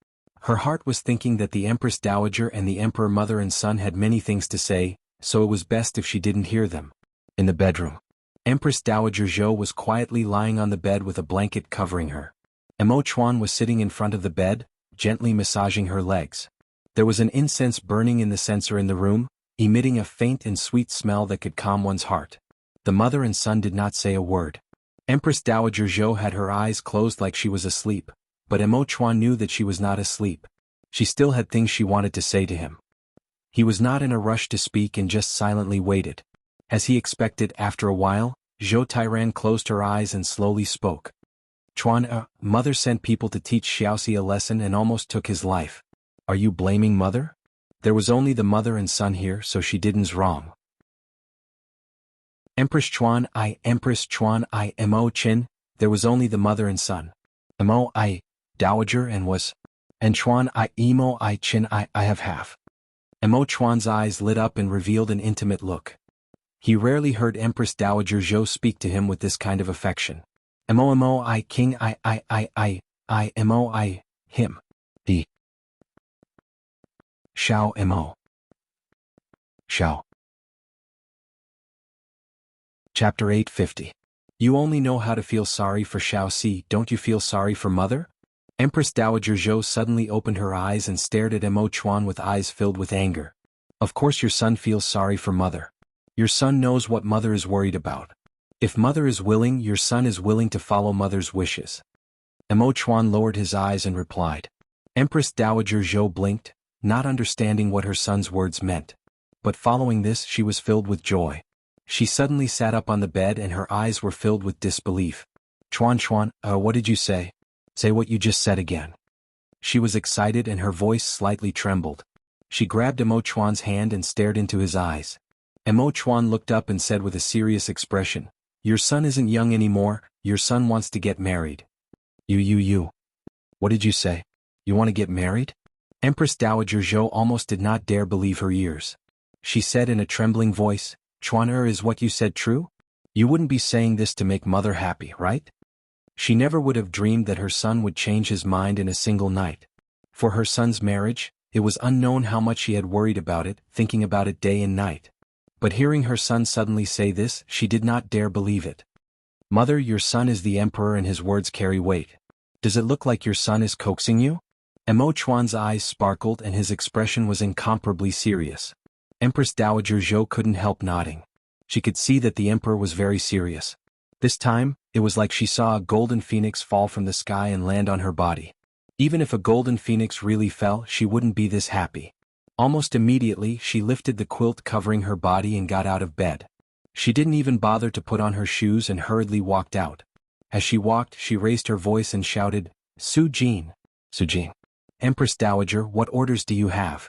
Her heart was thinking that the Empress Dowager and the Emperor mother and son had many things to say, so it was best if she didn't hear them. In the bedroom. Empress Dowager Zhou was quietly lying on the bed with a blanket covering her. Emo Chuan was sitting in front of the bed, gently massaging her legs. There was an incense burning in the censer in the room, emitting a faint and sweet smell that could calm one's heart. The mother and son did not say a word. Empress Dowager Zhou had her eyes closed like she was asleep, but Emo Chuan knew that she was not asleep. She still had things she wanted to say to him. He was not in a rush to speak and just silently waited. As he expected, after a while, Zhou Tairan closed her eyes and slowly spoke. Chuan, mother sent people to teach Xiaoxi a lesson and almost took his life. Are you blaming mother? There was only the mother and son here, so she didn't wrong. Empress Chuan I Mo Qin, there was only the mother and son. Mo I, dowager and was. And Chuan I Emo I Qin I have half. Mo Chuan's eyes lit up and revealed an intimate look. He rarely heard Empress Dowager Zhou speak to him with this kind of affection. Mo I king I Mo I, him. The. Xiao Mo. Xiao. Chapter 850. You only know how to feel sorry for Xiao Si, don't you feel sorry for mother? Empress Dowager Zhou suddenly opened her eyes and stared at Mo Chuan with eyes filled with anger. Of course your son feels sorry for mother. Your son knows what mother is worried about. If mother is willing, your son is willing to follow mother's wishes. Mo Chuan lowered his eyes and replied. Empress Dowager Zhou blinked, not understanding what her son's words meant. But following this she was filled with joy. She suddenly sat up on the bed and her eyes were filled with disbelief. Chuan, what did you say? Say what you just said again. She was excited and her voice slightly trembled. She grabbed Mo Chuan's hand and stared into his eyes. Mo Chuan looked up and said with a serious expression, your son isn't young anymore, your son wants to get married. You. What did you say? You want to get married? Empress Dowager Zhou almost did not dare believe her ears. She said in a trembling voice, Chuan, is what you said true? You wouldn't be saying this to make mother happy, right? She never would have dreamed that her son would change his mind in a single night. For her son's marriage, it was unknown how much she had worried about it, thinking about it day and night. But hearing her son suddenly say this, she did not dare believe it. Mother, your son is the emperor and his words carry weight. Does it look like your son is coaxing you? Mo Chuan's eyes sparkled and his expression was incomparably serious. Empress Dowager Zhou couldn't help nodding. She could see that the emperor was very serious. This time, it was like she saw a golden phoenix fall from the sky and land on her body. Even if a golden phoenix really fell, she wouldn't be this happy. Almost immediately, she lifted the quilt covering her body and got out of bed. She didn't even bother to put on her shoes and hurriedly walked out. As she walked, she raised her voice and shouted, Su Jin. Su Jin. Empress Dowager, what orders do you have?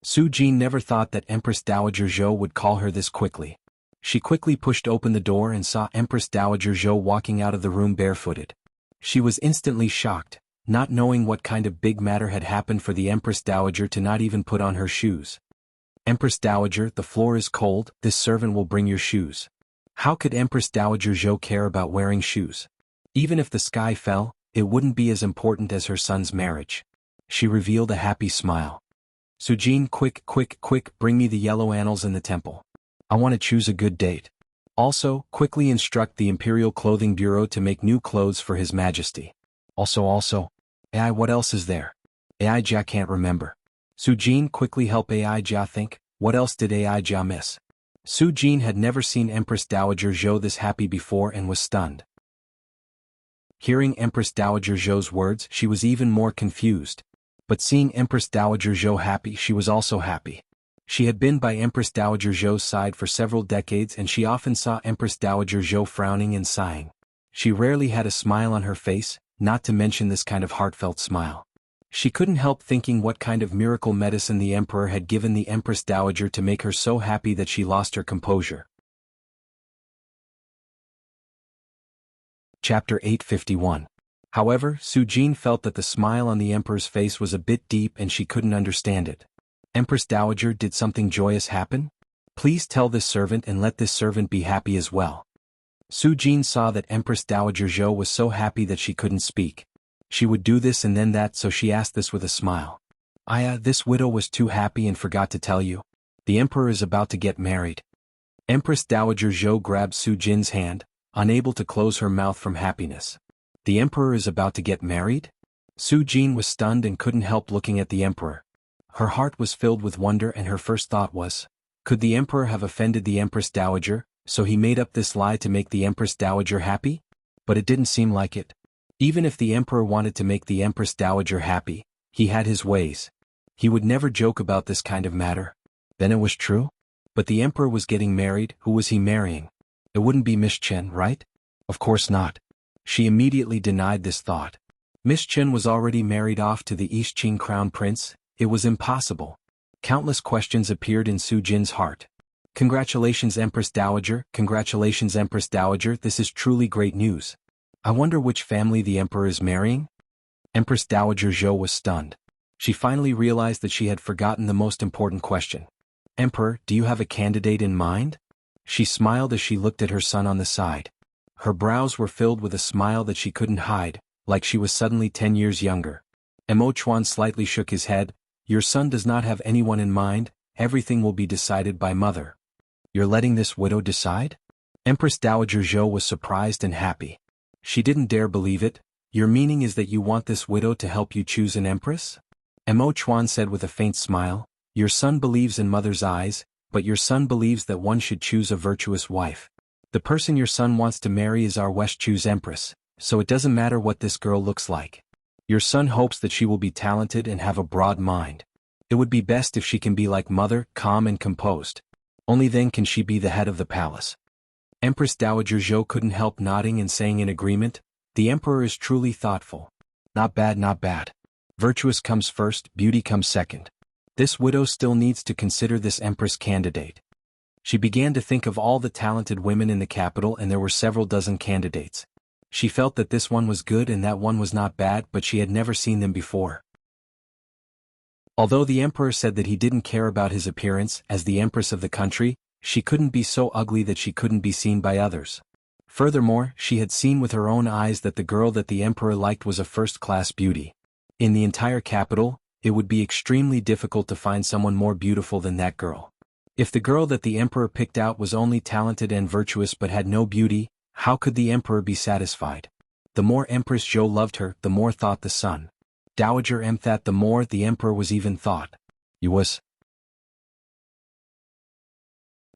Su Jin never thought that Empress Dowager Zhou would call her this quickly. She quickly pushed open the door and saw Empress Dowager Zhou walking out of the room barefooted. She was instantly shocked, not knowing what kind of big matter had happened for the Empress Dowager to not even put on her shoes. Empress Dowager, the floor is cold, this servant will bring your shoes. How could Empress Dowager Zhou care about wearing shoes? Even if the sky fell, it wouldn't be as important as her son's marriage. She revealed a happy smile. Su Jin, quick, bring me the yellow annals in the temple. I want to choose a good date. Also, quickly instruct the Imperial Clothing Bureau to make new clothes for His Majesty. Also, AI, what else is there? AI Jack can't remember. Su Jin quickly helped Ai Jia think, what else did Ai Jia miss? Su Jin had never seen Empress Dowager Zhou this happy before and was stunned. Hearing Empress Dowager Zhou's words, she was even more confused. But seeing Empress Dowager Zhou happy, she was also happy. She had been by Empress Dowager Zhou's side for several decades and she often saw Empress Dowager Zhou frowning and sighing. She rarely had a smile on her face, not to mention this kind of heartfelt smile. She couldn't help thinking what kind of miracle medicine the Emperor had given the Empress Dowager to make her so happy that she lost her composure. Chapter 851. However, Su Jin felt that the smile on the Emperor's face was a bit deep and she couldn't understand it. Empress Dowager, did something joyous happen? Please tell this servant and let this servant be happy as well. Su Jin saw that Empress Dowager Zhou was so happy that she couldn't speak. She would do this and then that, so she asked this with a smile. This widow was too happy and forgot to tell you. The Emperor is about to get married. Empress Dowager Zhou grabbed Su Jin's hand, unable to close her mouth from happiness. The Emperor is about to get married? Su Jin was stunned and couldn't help looking at the Emperor. Her heart was filled with wonder and her first thought was, could the Emperor have offended the Empress Dowager, so he made up this lie to make the Empress Dowager happy? But it didn't seem like it. Even if the Emperor wanted to make the Empress Dowager happy, he had his ways. He would never joke about this kind of matter. Then it was true? But the Emperor was getting married. Who was he marrying? It wouldn't be Miss Chen, right? Of course not. She immediately denied this thought. Miss Chen was already married off to the East Qing Crown Prince. It was impossible. Countless questions appeared in Su Jin's heart. Congratulations, Empress Dowager. Congratulations, Empress Dowager. This is truly great news. I wonder which family the Emperor is marrying? Empress Dowager Zhou was stunned. She finally realized that she had forgotten the most important question. Emperor, do you have a candidate in mind? She smiled as she looked at her son on the side. Her brows were filled with a smile that she couldn't hide, like she was suddenly 10 years younger. Mo Chuan slightly shook his head. Your son does not have anyone in mind. Everything will be decided by mother. You're letting this widow decide? Empress Dowager Zhou was surprised and happy. She didn't dare believe it. Your meaning is that you want this widow to help you choose an empress? Mo Chuan said with a faint smile. Your son believes in mother's eyes, but your son believes that one should choose a virtuous wife. The person your son wants to marry is our West Chu's empress, so it doesn't matter what this girl looks like. Your son hopes that she will be talented and have a broad mind. It would be best if she can be like mother, calm and composed. Only then can she be the head of the palace. Empress Dowager Zhou couldn't help nodding and saying in agreement, the Emperor is truly thoughtful. Not bad, not bad. Virtuous comes first, beauty comes second. This widow still needs to consider this Empress candidate. She began to think of all the talented women in the capital and there were several dozen candidates. She felt that this one was good and that one was not bad, but she had never seen them before. Although the Emperor said that he didn't care about his appearance as the Empress of the country, she couldn't be so ugly that she couldn't be seen by others. Furthermore, she had seen with her own eyes that the girl that the Emperor liked was a first-class beauty. In the entire capital, it would be extremely difficult to find someone more beautiful than that girl. If the girl that the Emperor picked out was only talented and virtuous but had no beauty, how could the Emperor be satisfied? The more Empress Zhou loved her, the more thought the son. Dowager that the more the Emperor was even thought. You was.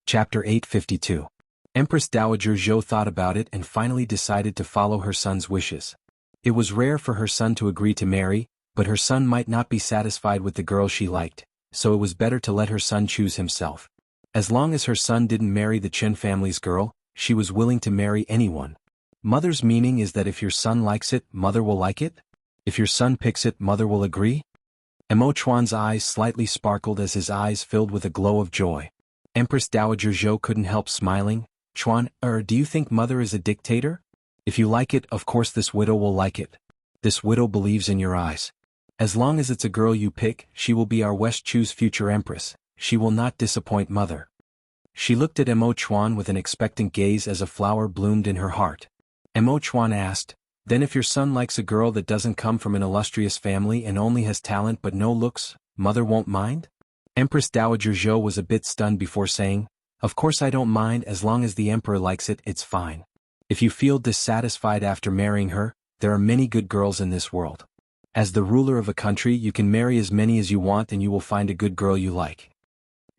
Chapter 852. Empress Dowager Zhou thought about it and finally decided to follow her son's wishes. It was rare for her son to agree to marry, but her son might not be satisfied with the girl she liked, so it was better to let her son choose himself. As long as her son didn't marry the Chen family's girl, she was willing to marry anyone. Mother's meaning is that if your son likes it, mother will like it? If your son picks it, mother will agree? Mo Chuan's eyes slightly sparkled as his eyes filled with a glow of joy. Empress Dowager Zhou couldn't help smiling. Chuan, do you think mother is a dictator? If you like it, of course this widow will like it. This widow believes in your eyes. As long as it's a girl you pick, she will be our West Chu's future empress. She will not disappoint mother. She looked at Mo Chuan with an expectant gaze as a flower bloomed in her heart. Mo Chuan asked, then if your son likes a girl that doesn't come from an illustrious family and only has talent but no looks, mother won't mind? Empress Dowager Zhou was a bit stunned before saying, of course I don't mind as long as the Emperor likes it, it's fine. If you feel dissatisfied after marrying her, there are many good girls in this world. As the ruler of a country, you can marry as many as you want and you will find a good girl you like.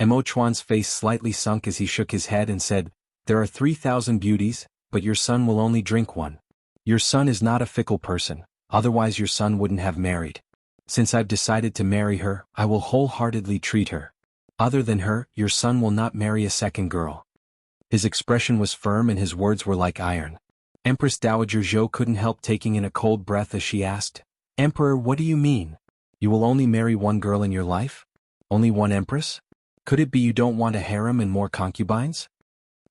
Mo Chuan's face slightly sunk as he shook his head and said, "There are 3,000 beauties, but your son will only drink one. Your son is not a fickle person, otherwise your son wouldn't have married. Since I've decided to marry her, I will wholeheartedly treat her. Other than her, your son will not marry a second girl." His expression was firm and his words were like iron. Empress Dowager Zhou couldn't help taking in a cold breath as she asked, "Emperor, what do you mean? You will only marry one girl in your life? Only one empress? Could it be you don't want a harem and more concubines?"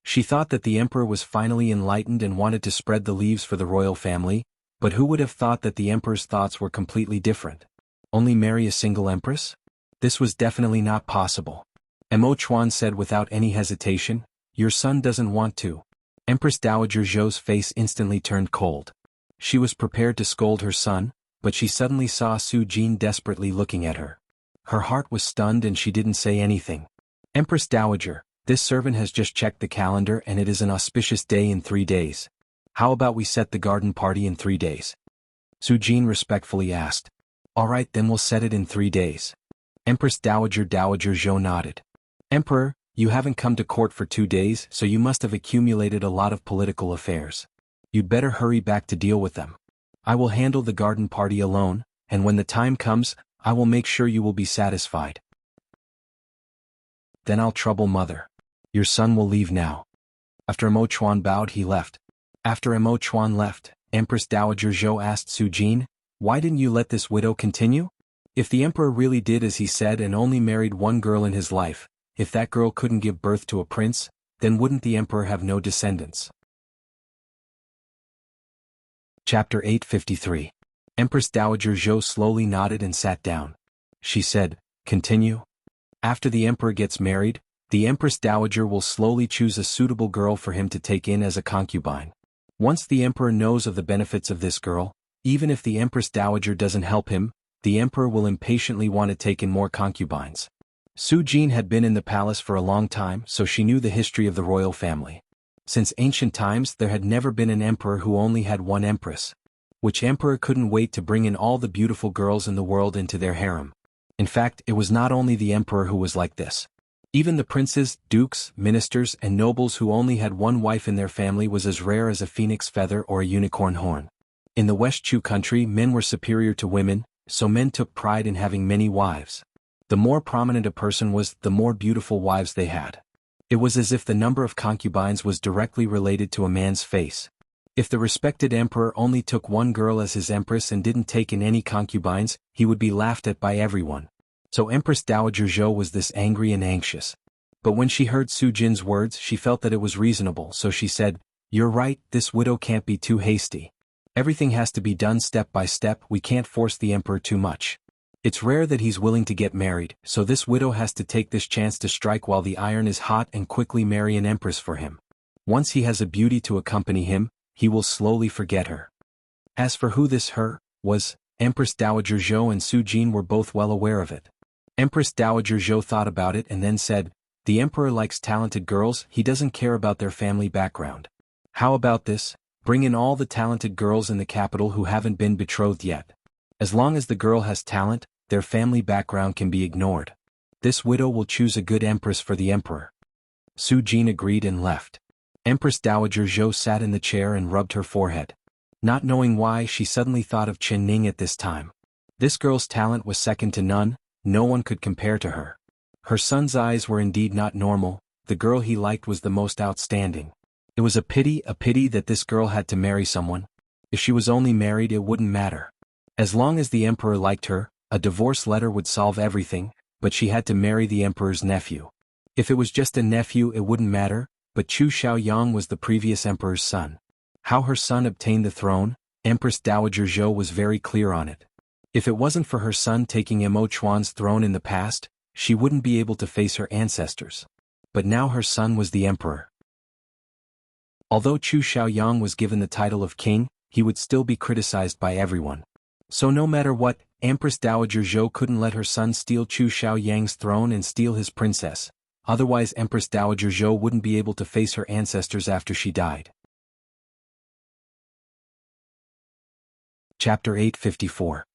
She thought that the emperor was finally enlightened and wanted to spread the leaves for the royal family, but who would have thought that the emperor's thoughts were completely different? Only marry a single empress? This was definitely not possible. Mo Chuan said without any hesitation, "Your son doesn't want to." Empress Dowager Zhou's face instantly turned cold. She was prepared to scold her son, but she suddenly saw Su Jin desperately looking at her. Her heart was stunned and she didn't say anything. "Empress Dowager, this servant has just checked the calendar and it is an auspicious day in 3 days. How about we set the garden party in 3 days?" Su Jin respectfully asked. "All right, then we'll set it in 3 days." Empress Dowager Zhou nodded. "Emperor, you haven't come to court for 2 days, so you must have accumulated a lot of political affairs. You'd better hurry back to deal with them. I will handle the garden party alone, and when the time comes, I will make sure you will be satisfied. Then I'll trouble mother. Your son will leave now." After Mo Chuan bowed, he left. After Mo Chuan left, Empress Dowager Zhou asked Su Jin, "Why didn't you let this widow continue? If the emperor really did as he said and only married one girl in his life, if that girl couldn't give birth to a prince, then wouldn't the emperor have no descendants?" Chapter 853. Empress Dowager Zhou slowly nodded and sat down. She said, "Continue." After the emperor gets married, the Empress Dowager will slowly choose a suitable girl for him to take in as a concubine. Once the emperor knows of the benefits of this girl, even if the Empress Dowager doesn't help him, the emperor will impatiently want to take in more concubines. Su Jin had been in the palace for a long time, so she knew the history of the royal family. Since ancient times there had never been an emperor who only had one empress. Which emperor couldn't wait to bring in all the beautiful girls in the world into their harem? In fact, it was not only the emperor who was like this. Even the princes, dukes, ministers, and nobles who only had one wife in their family was as rare as a phoenix feather or a unicorn horn. In the West Chu country, men were superior to women, so men took pride in having many wives. The more prominent a person was, the more beautiful wives they had. It was as if the number of concubines was directly related to a man's face. If the respected emperor only took one girl as his empress and didn't take in any concubines, he would be laughed at by everyone. So Empress Dowager Zhou was this angry and anxious. But when she heard Su Jin's words, she felt that it was reasonable, so she said, "You're right, this widow can't be too hasty. Everything has to be done step by step, we can't force the emperor too much. It's rare that he's willing to get married, so this widow has to take this chance to strike while the iron is hot and quickly marry an empress for him. Once he has a beauty to accompany him, he will slowly forget her." As for who this her was, Empress Dowager Zhou and Su Jin were both well aware of it. Empress Dowager Zhou thought about it and then said, "The emperor likes talented girls, he doesn't care about their family background. How about this? Bring in all the talented girls in the capital who haven't been betrothed yet. As long as the girl has talent, their family background can be ignored. This widow will choose a good empress for the emperor." Su Jin agreed and left. Empress Dowager Zhou sat in the chair and rubbed her forehead. Not knowing why, she suddenly thought of Chen Ning at this time. This girl's talent was second to none, no one could compare to her. Her son's eyes were indeed not normal, the girl he liked was the most outstanding. It was a pity that this girl had to marry someone. If she was only married, it wouldn't matter. As long as the emperor liked her, a divorce letter would solve everything, but she had to marry the emperor's nephew. If it was just a nephew, it wouldn't matter, but Chu Xiaoyang was the previous emperor's son. How her son obtained the throne, Empress Dowager Zhou was very clear on it. If it wasn't for her son taking Mo Chuan's throne in the past, she wouldn't be able to face her ancestors. But now her son was the emperor. Although Chu Xiaoyang was given the title of king, he would still be criticized by everyone. So no matter what, Empress Dowager Zhou couldn't let her son steal Chu Xiaoyang's throne and steal his princess. Otherwise Empress Dowager Zhou wouldn't be able to face her ancestors after she died. Chapter 854.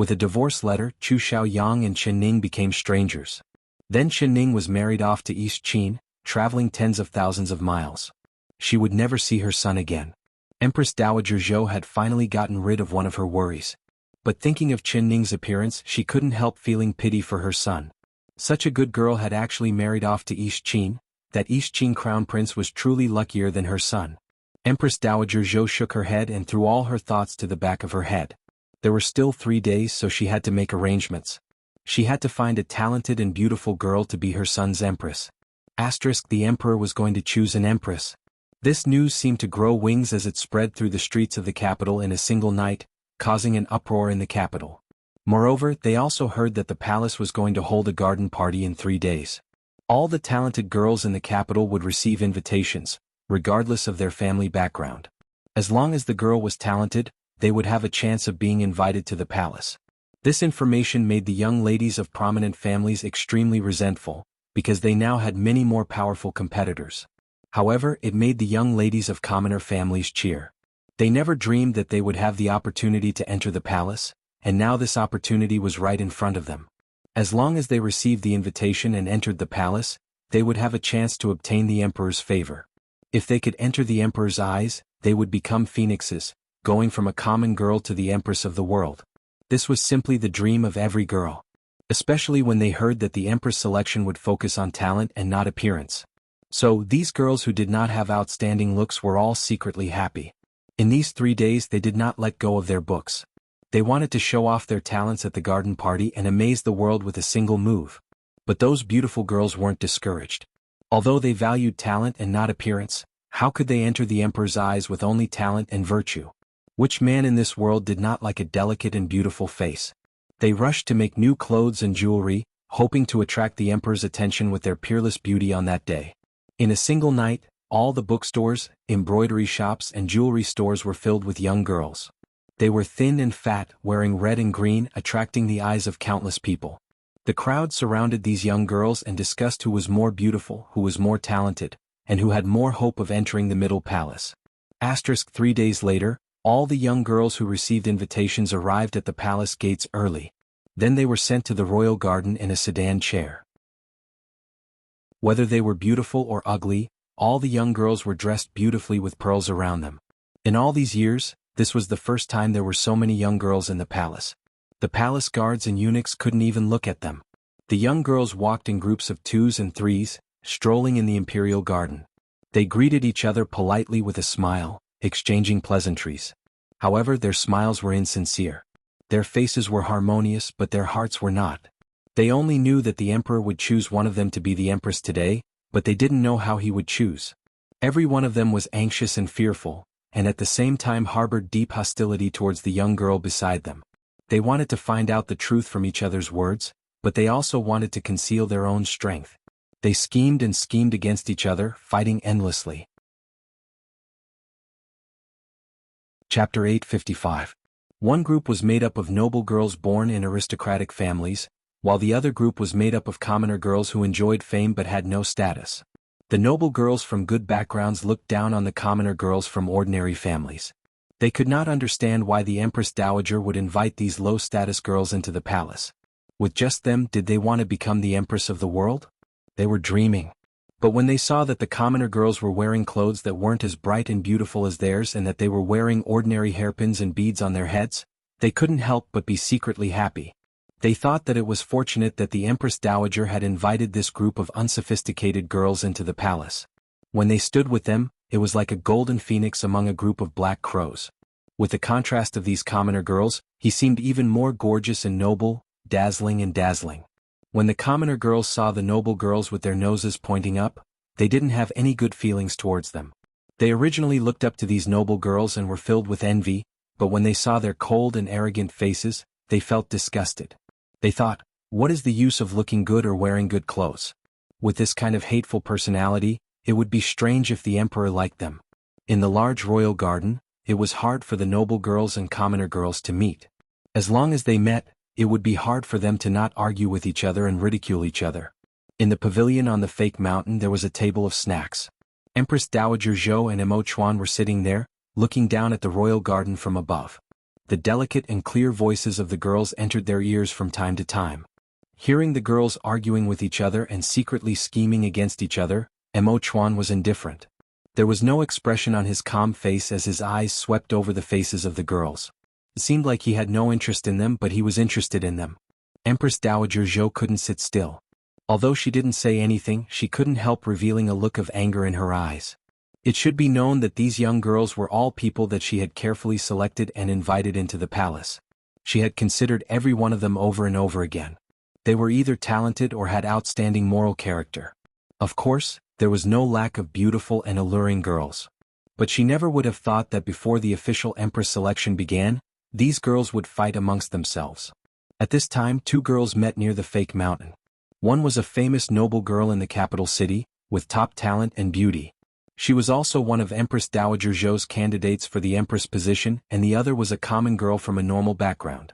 With a divorce letter, Chu Xiaoyang and Chen Ning became strangers. Then Chen Ning was married off to East Qin, traveling tens of thousands of miles. She would never see her son again. Empress Dowager Zhou had finally gotten rid of one of her worries. But thinking of Chen Ning's appearance, she couldn't help feeling pity for her son. Such a good girl had actually married off to East Qin. That East Qin crown prince was truly luckier than her son. Empress Dowager Zhou shook her head and threw all her thoughts to the back of her head. There were still 3 days, so she had to make arrangements. She had to find a talented and beautiful girl to be her son's empress. The emperor was going to choose an empress. This news seemed to grow wings as it spread through the streets of the capital in a single night, causing an uproar in the capital. Moreover, they also heard that the palace was going to hold a garden party in 3 days. All the talented girls in the capital would receive invitations, regardless of their family background. As long as the girl was talented, they would have a chance of being invited to the palace. This information made the young ladies of prominent families extremely resentful, because they now had many more powerful competitors. However, it made the young ladies of commoner families cheer. They never dreamed that they would have the opportunity to enter the palace, and now this opportunity was right in front of them. As long as they received the invitation and entered the palace, they would have a chance to obtain the emperor's favor. If they could enter the emperor's eyes, they would become phoenixes, going from a common girl to the empress of the world. This was simply the dream of every girl. Especially when they heard that the empress selection would focus on talent and not appearance. So, these girls who did not have outstanding looks were all secretly happy. In these 3 days they did not let go of their books. They wanted to show off their talents at the garden party and amaze the world with a single move. But those beautiful girls weren't discouraged. Although they valued talent and not appearance, how could they enter the emperor's eyes with only talent and virtue? Which man in this world did not like a delicate and beautiful face? They rushed to make new clothes and jewelry, hoping to attract the emperor's attention with their peerless beauty on that day. In a single night, all the bookstores, embroidery shops and jewelry stores were filled with young girls. They were thin and fat, wearing red and green, attracting the eyes of countless people. The crowd surrounded these young girls and discussed who was more beautiful, who was more talented, and who had more hope of entering the middle palace. 3 days later, all the young girls who received invitations arrived at the palace gates early. Then they were sent to the royal garden in a sedan chair. Whether they were beautiful or ugly, all the young girls were dressed beautifully with pearls around them. In all these years, this was the first time there were so many young girls in the palace. The palace guards and eunuchs couldn't even look at them. The young girls walked in groups of 2s and 3s, strolling in the imperial garden. They greeted each other politely with a smile, exchanging pleasantries. However, their smiles were insincere. Their faces were harmonious, but their hearts were not. They only knew that the emperor would choose one of them to be the empress today, but they didn't know how he would choose. Every one of them was anxious and fearful, and at the same time harbored deep hostility towards the young girl beside them. They wanted to find out the truth from each other's words, but they also wanted to conceal their own strength. They schemed and schemed against each other, fighting endlessly. Chapter 855. One group was made up of noble girls born in aristocratic families, while the other group was made up of commoner girls who enjoyed fame but had no status. The noble girls from good backgrounds looked down on the commoner girls from ordinary families. They could not understand why the Empress Dowager would invite these low-status girls into the palace. With just them, did they want to become the empress of the world? They were dreaming. But when they saw that the commoner girls were wearing clothes that weren't as bright and beautiful as theirs and that they were wearing ordinary hairpins and beads on their heads, they couldn't help but be secretly happy. They thought that it was fortunate that the Empress Dowager had invited this group of unsophisticated girls into the palace. When they stood with them, it was like a golden phoenix among a group of black crows. With the contrast of these commoner girls, he seemed even more gorgeous and noble, dazzling and dazzling. When the commoner girls saw the noble girls with their noses pointing up, they didn't have any good feelings towards them. They originally looked up to these noble girls and were filled with envy, but when they saw their cold and arrogant faces, they felt disgusted. They thought, what is the use of looking good or wearing good clothes? With this kind of hateful personality, it would be strange if the emperor liked them. In the large royal garden, it was hard for the noble girls and commoner girls to meet. As long as they met, it would be hard for them to not argue with each other and ridicule each other. In the pavilion on the fake mountain there was a table of snacks. Empress Dowager Zhou and Mo Chuan were sitting there, looking down at the royal garden from above. The delicate and clear voices of the girls entered their ears from time to time. Hearing the girls arguing with each other and secretly scheming against each other, Mo Chuan was indifferent. There was no expression on his calm face as his eyes swept over the faces of the girls. It seemed like he had no interest in them, but he was interested in them. Empress Dowager Zhou couldn't sit still. Although she didn't say anything, she couldn't help revealing a look of anger in her eyes. It should be known that these young girls were all people that she had carefully selected and invited into the palace. She had considered every one of them over and over again. They were either talented or had outstanding moral character. Of course, there was no lack of beautiful and alluring girls. But she never would have thought that before the official Empress selection began, these girls would fight amongst themselves. At this time, two girls met near the fake mountain. One was a famous noble girl in the capital city, with top talent and beauty. She was also one of Empress Dowager Zhou's candidates for the Empress position, and the other was a common girl from a normal background.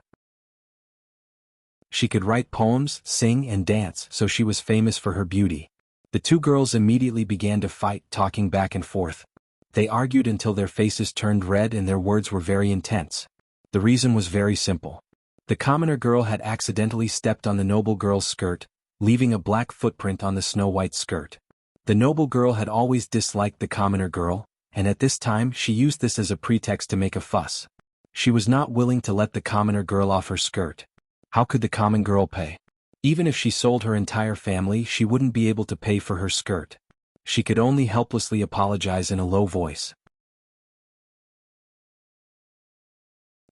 She could write poems, sing and dance, so she was famous for her beauty. The two girls immediately began to fight, talking back and forth. They argued until their faces turned red and their words were very intense. The reason was very simple. The commoner girl had accidentally stepped on the noble girl's skirt, leaving a black footprint on the snow-white skirt. The noble girl had always disliked the commoner girl, and at this time she used this as a pretext to make a fuss. She was not willing to let the commoner girl off her skirt. How could the common girl pay? Even if she sold her entire family, she wouldn't be able to pay for her skirt. She could only helplessly apologize in a low voice.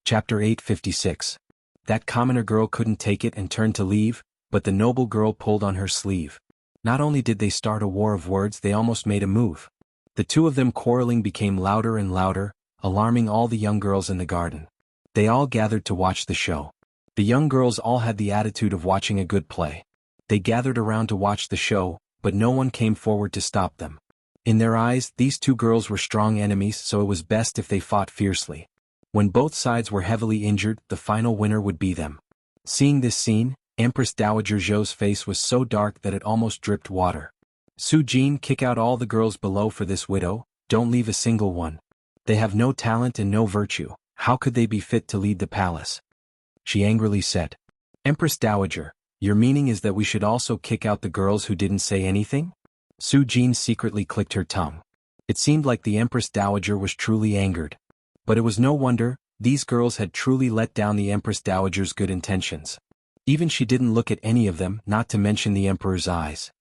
Chapter 856. That commoner girl couldn't take it and turned to leave, but the noble girl pulled on her sleeve. Not only did they start a war of words, they almost made a move. The two of them quarreling became louder and louder, alarming all the young girls in the garden. They all gathered to watch the show. The young girls all had the attitude of watching a good play. They gathered around to watch the show, but no one came forward to stop them. In their eyes, these two girls were strong enemies, so it was best if they fought fiercely. When both sides were heavily injured, the final winner would be them. Seeing this scene, Empress Dowager Zhou's face was so dark that it almost dripped water. Su Jin, kick out all the girls below for this widow, don't leave a single one. They have no talent and no virtue, how could they be fit to lead the palace? She angrily said. Empress Dowager, your meaning is that we should also kick out the girls who didn't say anything? Su Jin secretly clicked her tongue. It seemed like the Empress Dowager was truly angered. But it was no wonder, these girls had truly let down the Empress Dowager's good intentions. Even she didn't look at any of them, not to mention the Emperor's eyes.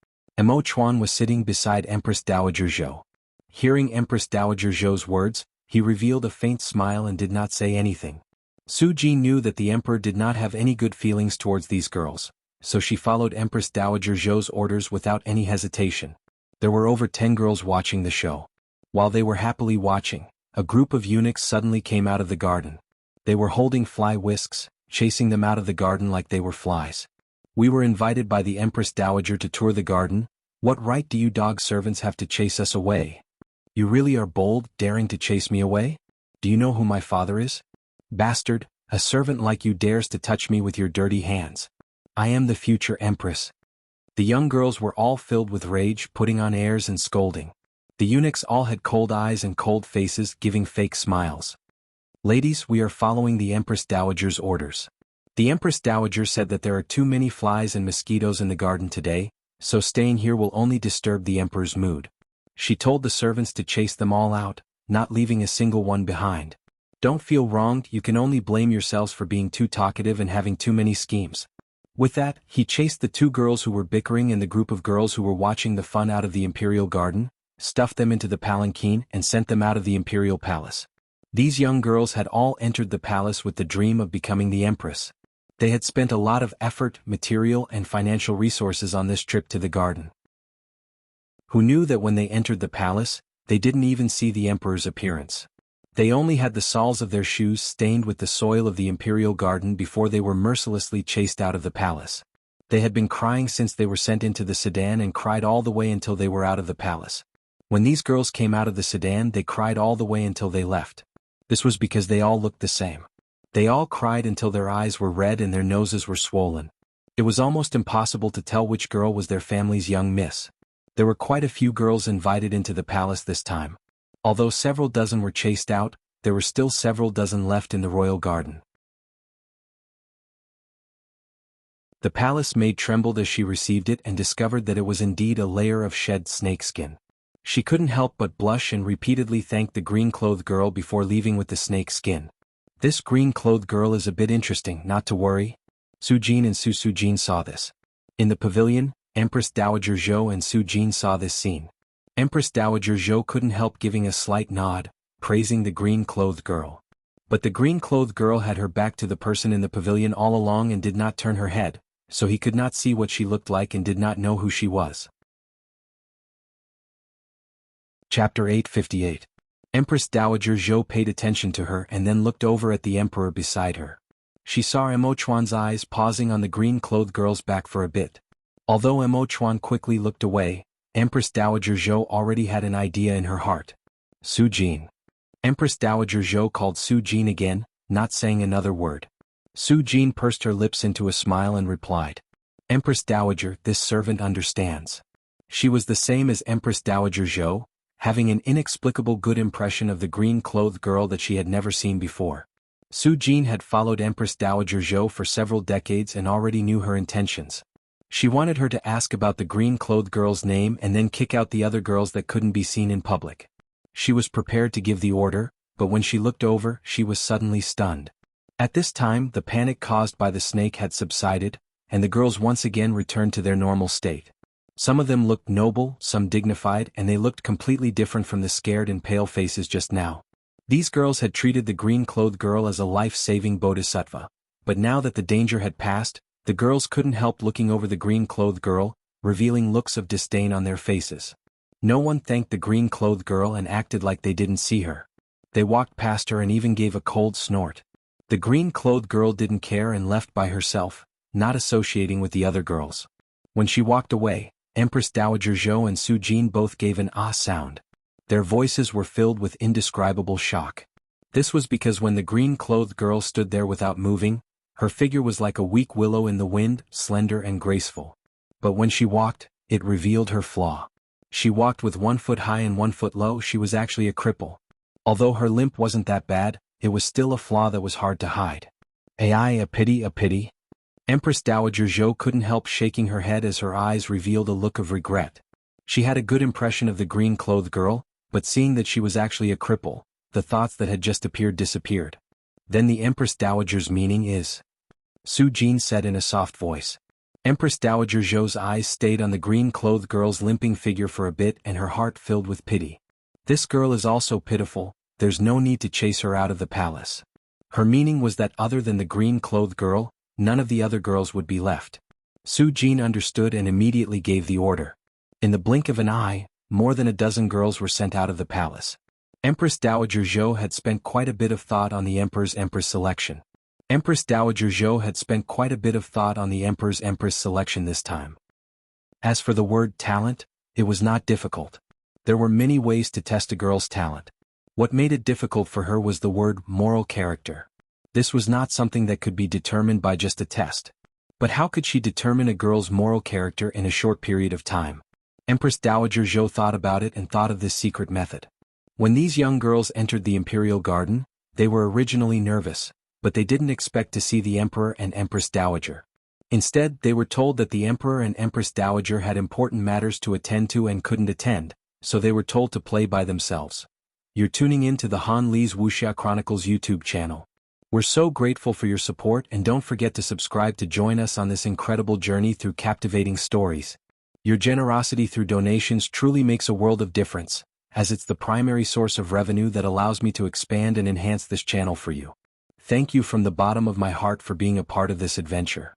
Mo Chuan was sitting beside Empress Dowager Zhou. Hearing Empress Dowager Zhou's words, he revealed a faint smile and did not say anything. Su Jin knew that the Emperor did not have any good feelings towards these girls, so she followed Empress Dowager Zhou's orders without any hesitation. There were over 10 girls watching the show. While they were happily watching, a group of eunuchs suddenly came out of the garden. They were holding fly whisks, chasing them out of the garden like they were flies. We were invited by the Empress Dowager to tour the garden. What right do you dog servants have to chase us away? You really are bold, daring to chase me away? Do you know who my father is? Bastard, a servant like you dares to touch me with your dirty hands. I am the future Empress. The young girls were all filled with rage, putting on airs and scolding. The eunuchs all had cold eyes and cold faces, giving fake smiles. Ladies, we are following the Empress Dowager's orders. The Empress Dowager said that there are too many flies and mosquitoes in the garden today, so staying here will only disturb the Emperor's mood. She told the servants to chase them all out, not leaving a single one behind. Don't feel wronged, you can only blame yourselves for being too talkative and having too many schemes. With that, he chased the two girls who were bickering and the group of girls who were watching the fun out of the imperial garden, stuffed them into the palanquin and sent them out of the imperial palace. These young girls had all entered the palace with the dream of becoming the Empress. They had spent a lot of effort, material and financial resources on this trip to the garden. Who knew that when they entered the palace, they didn't even see the Emperor's appearance. They only had the soles of their shoes stained with the soil of the imperial garden before they were mercilessly chased out of the palace. They had been crying since they were sent into the sedan and cried all the way until they were out of the palace. When these girls came out of the sedan, they cried all the way until they left. This was because they all looked the same. They all cried until their eyes were red and their noses were swollen. It was almost impossible to tell which girl was their family's young miss. There were quite a few girls invited into the palace this time. Although several dozen were chased out, there were still several dozen left in the royal garden. The palace maid trembled as she received it and discovered that it was indeed a layer of shed snakeskin. She couldn't help but blush and repeatedly thank the green-clothed girl before leaving with the snake skin. This green-clothed girl is a bit interesting, not to worry. Su Jin and Su Jin saw this. In the pavilion, Empress Dowager Zhou and Su Jin saw this scene. Empress Dowager Zhou couldn't help giving a slight nod, praising the green-clothed girl. But the green-clothed girl had her back to the person in the pavilion all along and did not turn her head, so he could not see what she looked like and did not know who she was. Chapter 858. Empress Dowager Zhou paid attention to her and then looked over at the emperor beside her. She saw Emochuan's eyes pausing on the green-clothed girl's back for a bit. Although Emochuan quickly looked away, Empress Dowager Zhou already had an idea in her heart. Su Jin. Empress Dowager Zhou called Su Jin again, not saying another word. Su Jin pursed her lips into a smile and replied, "Empress Dowager, this servant understands." She was the same as Empress Dowager Zhou, having an inexplicable good impression of the green-clothed girl that she had never seen before. Su Jin had followed Empress Dowager Zhou for several decades and already knew her intentions. She wanted her to ask about the green-clothed girl's name and then kick out the other girls that couldn't be seen in public. She was prepared to give the order, but when she looked over, she was suddenly stunned. At this time, the panic caused by the snake had subsided, and the girls once again returned to their normal state. Some of them looked noble, some dignified, and they looked completely different from the scared and pale faces just now. These girls had treated the green-clothed girl as a life-saving bodhisattva, but now that the danger had passed, the girls couldn't help looking over the green-clothed girl, revealing looks of disdain on their faces. No one thanked the green-clothed girl and acted like they didn't see her. They walked past her and even gave a cold snort. The green-clothed girl didn't care and left by herself, not associating with the other girls. When she walked away, Empress Dowager Zhou and Su Jin both gave an ah sound. Their voices were filled with indescribable shock. This was because when the green-clothed girl stood there without moving, her figure was like a weak willow in the wind, slender and graceful. But when she walked, it revealed her flaw. She walked with 1 foot high and 1 foot low. She was actually a cripple. Although her limp wasn't that bad, it was still a flaw that was hard to hide. Ai, a pity, a pity. Empress Dowager Zhou couldn't help shaking her head as her eyes revealed a look of regret. She had a good impression of the green-clothed girl, but seeing that she was actually a cripple, the thoughts that had just appeared disappeared. Then the Empress Dowager's meaning is? Su Jin said in a soft voice. Empress Dowager Zhou's eyes stayed on the green-clothed girl's limping figure for a bit and her heart filled with pity. This girl is also pitiful, there's no need to chase her out of the palace. Her meaning was that other than the green-clothed girl, none of the other girls would be left. Su Jin understood and immediately gave the order. In the blink of an eye, more than a dozen girls were sent out of the palace. Empress Dowager Zhou had spent quite a bit of thought on the Emperor's-Empress selection. Empress Dowager Zhou had spent quite a bit of thought on the Emperor's-Empress selection this time. As for the word talent, it was not difficult. There were many ways to test a girl's talent. What made it difficult for her was the word moral character. This was not something that could be determined by just a test. But how could she determine a girl's moral character in a short period of time? Empress Dowager Zhou thought about it and thought of this secret method. When these young girls entered the imperial garden, they were originally nervous, but they didn't expect to see the Emperor and Empress Dowager. Instead, they were told that the Emperor and Empress Dowager had important matters to attend to and couldn't attend, so they were told to play by themselves. You're tuning in to the Han Li's Wuxia Chronicles YouTube channel. We're so grateful for your support and don't forget to subscribe to join us on this incredible journey through captivating stories. Your generosity through donations truly makes a world of difference, as it's the primary source of revenue that allows me to expand and enhance this channel for you. Thank you from the bottom of my heart for being a part of this adventure.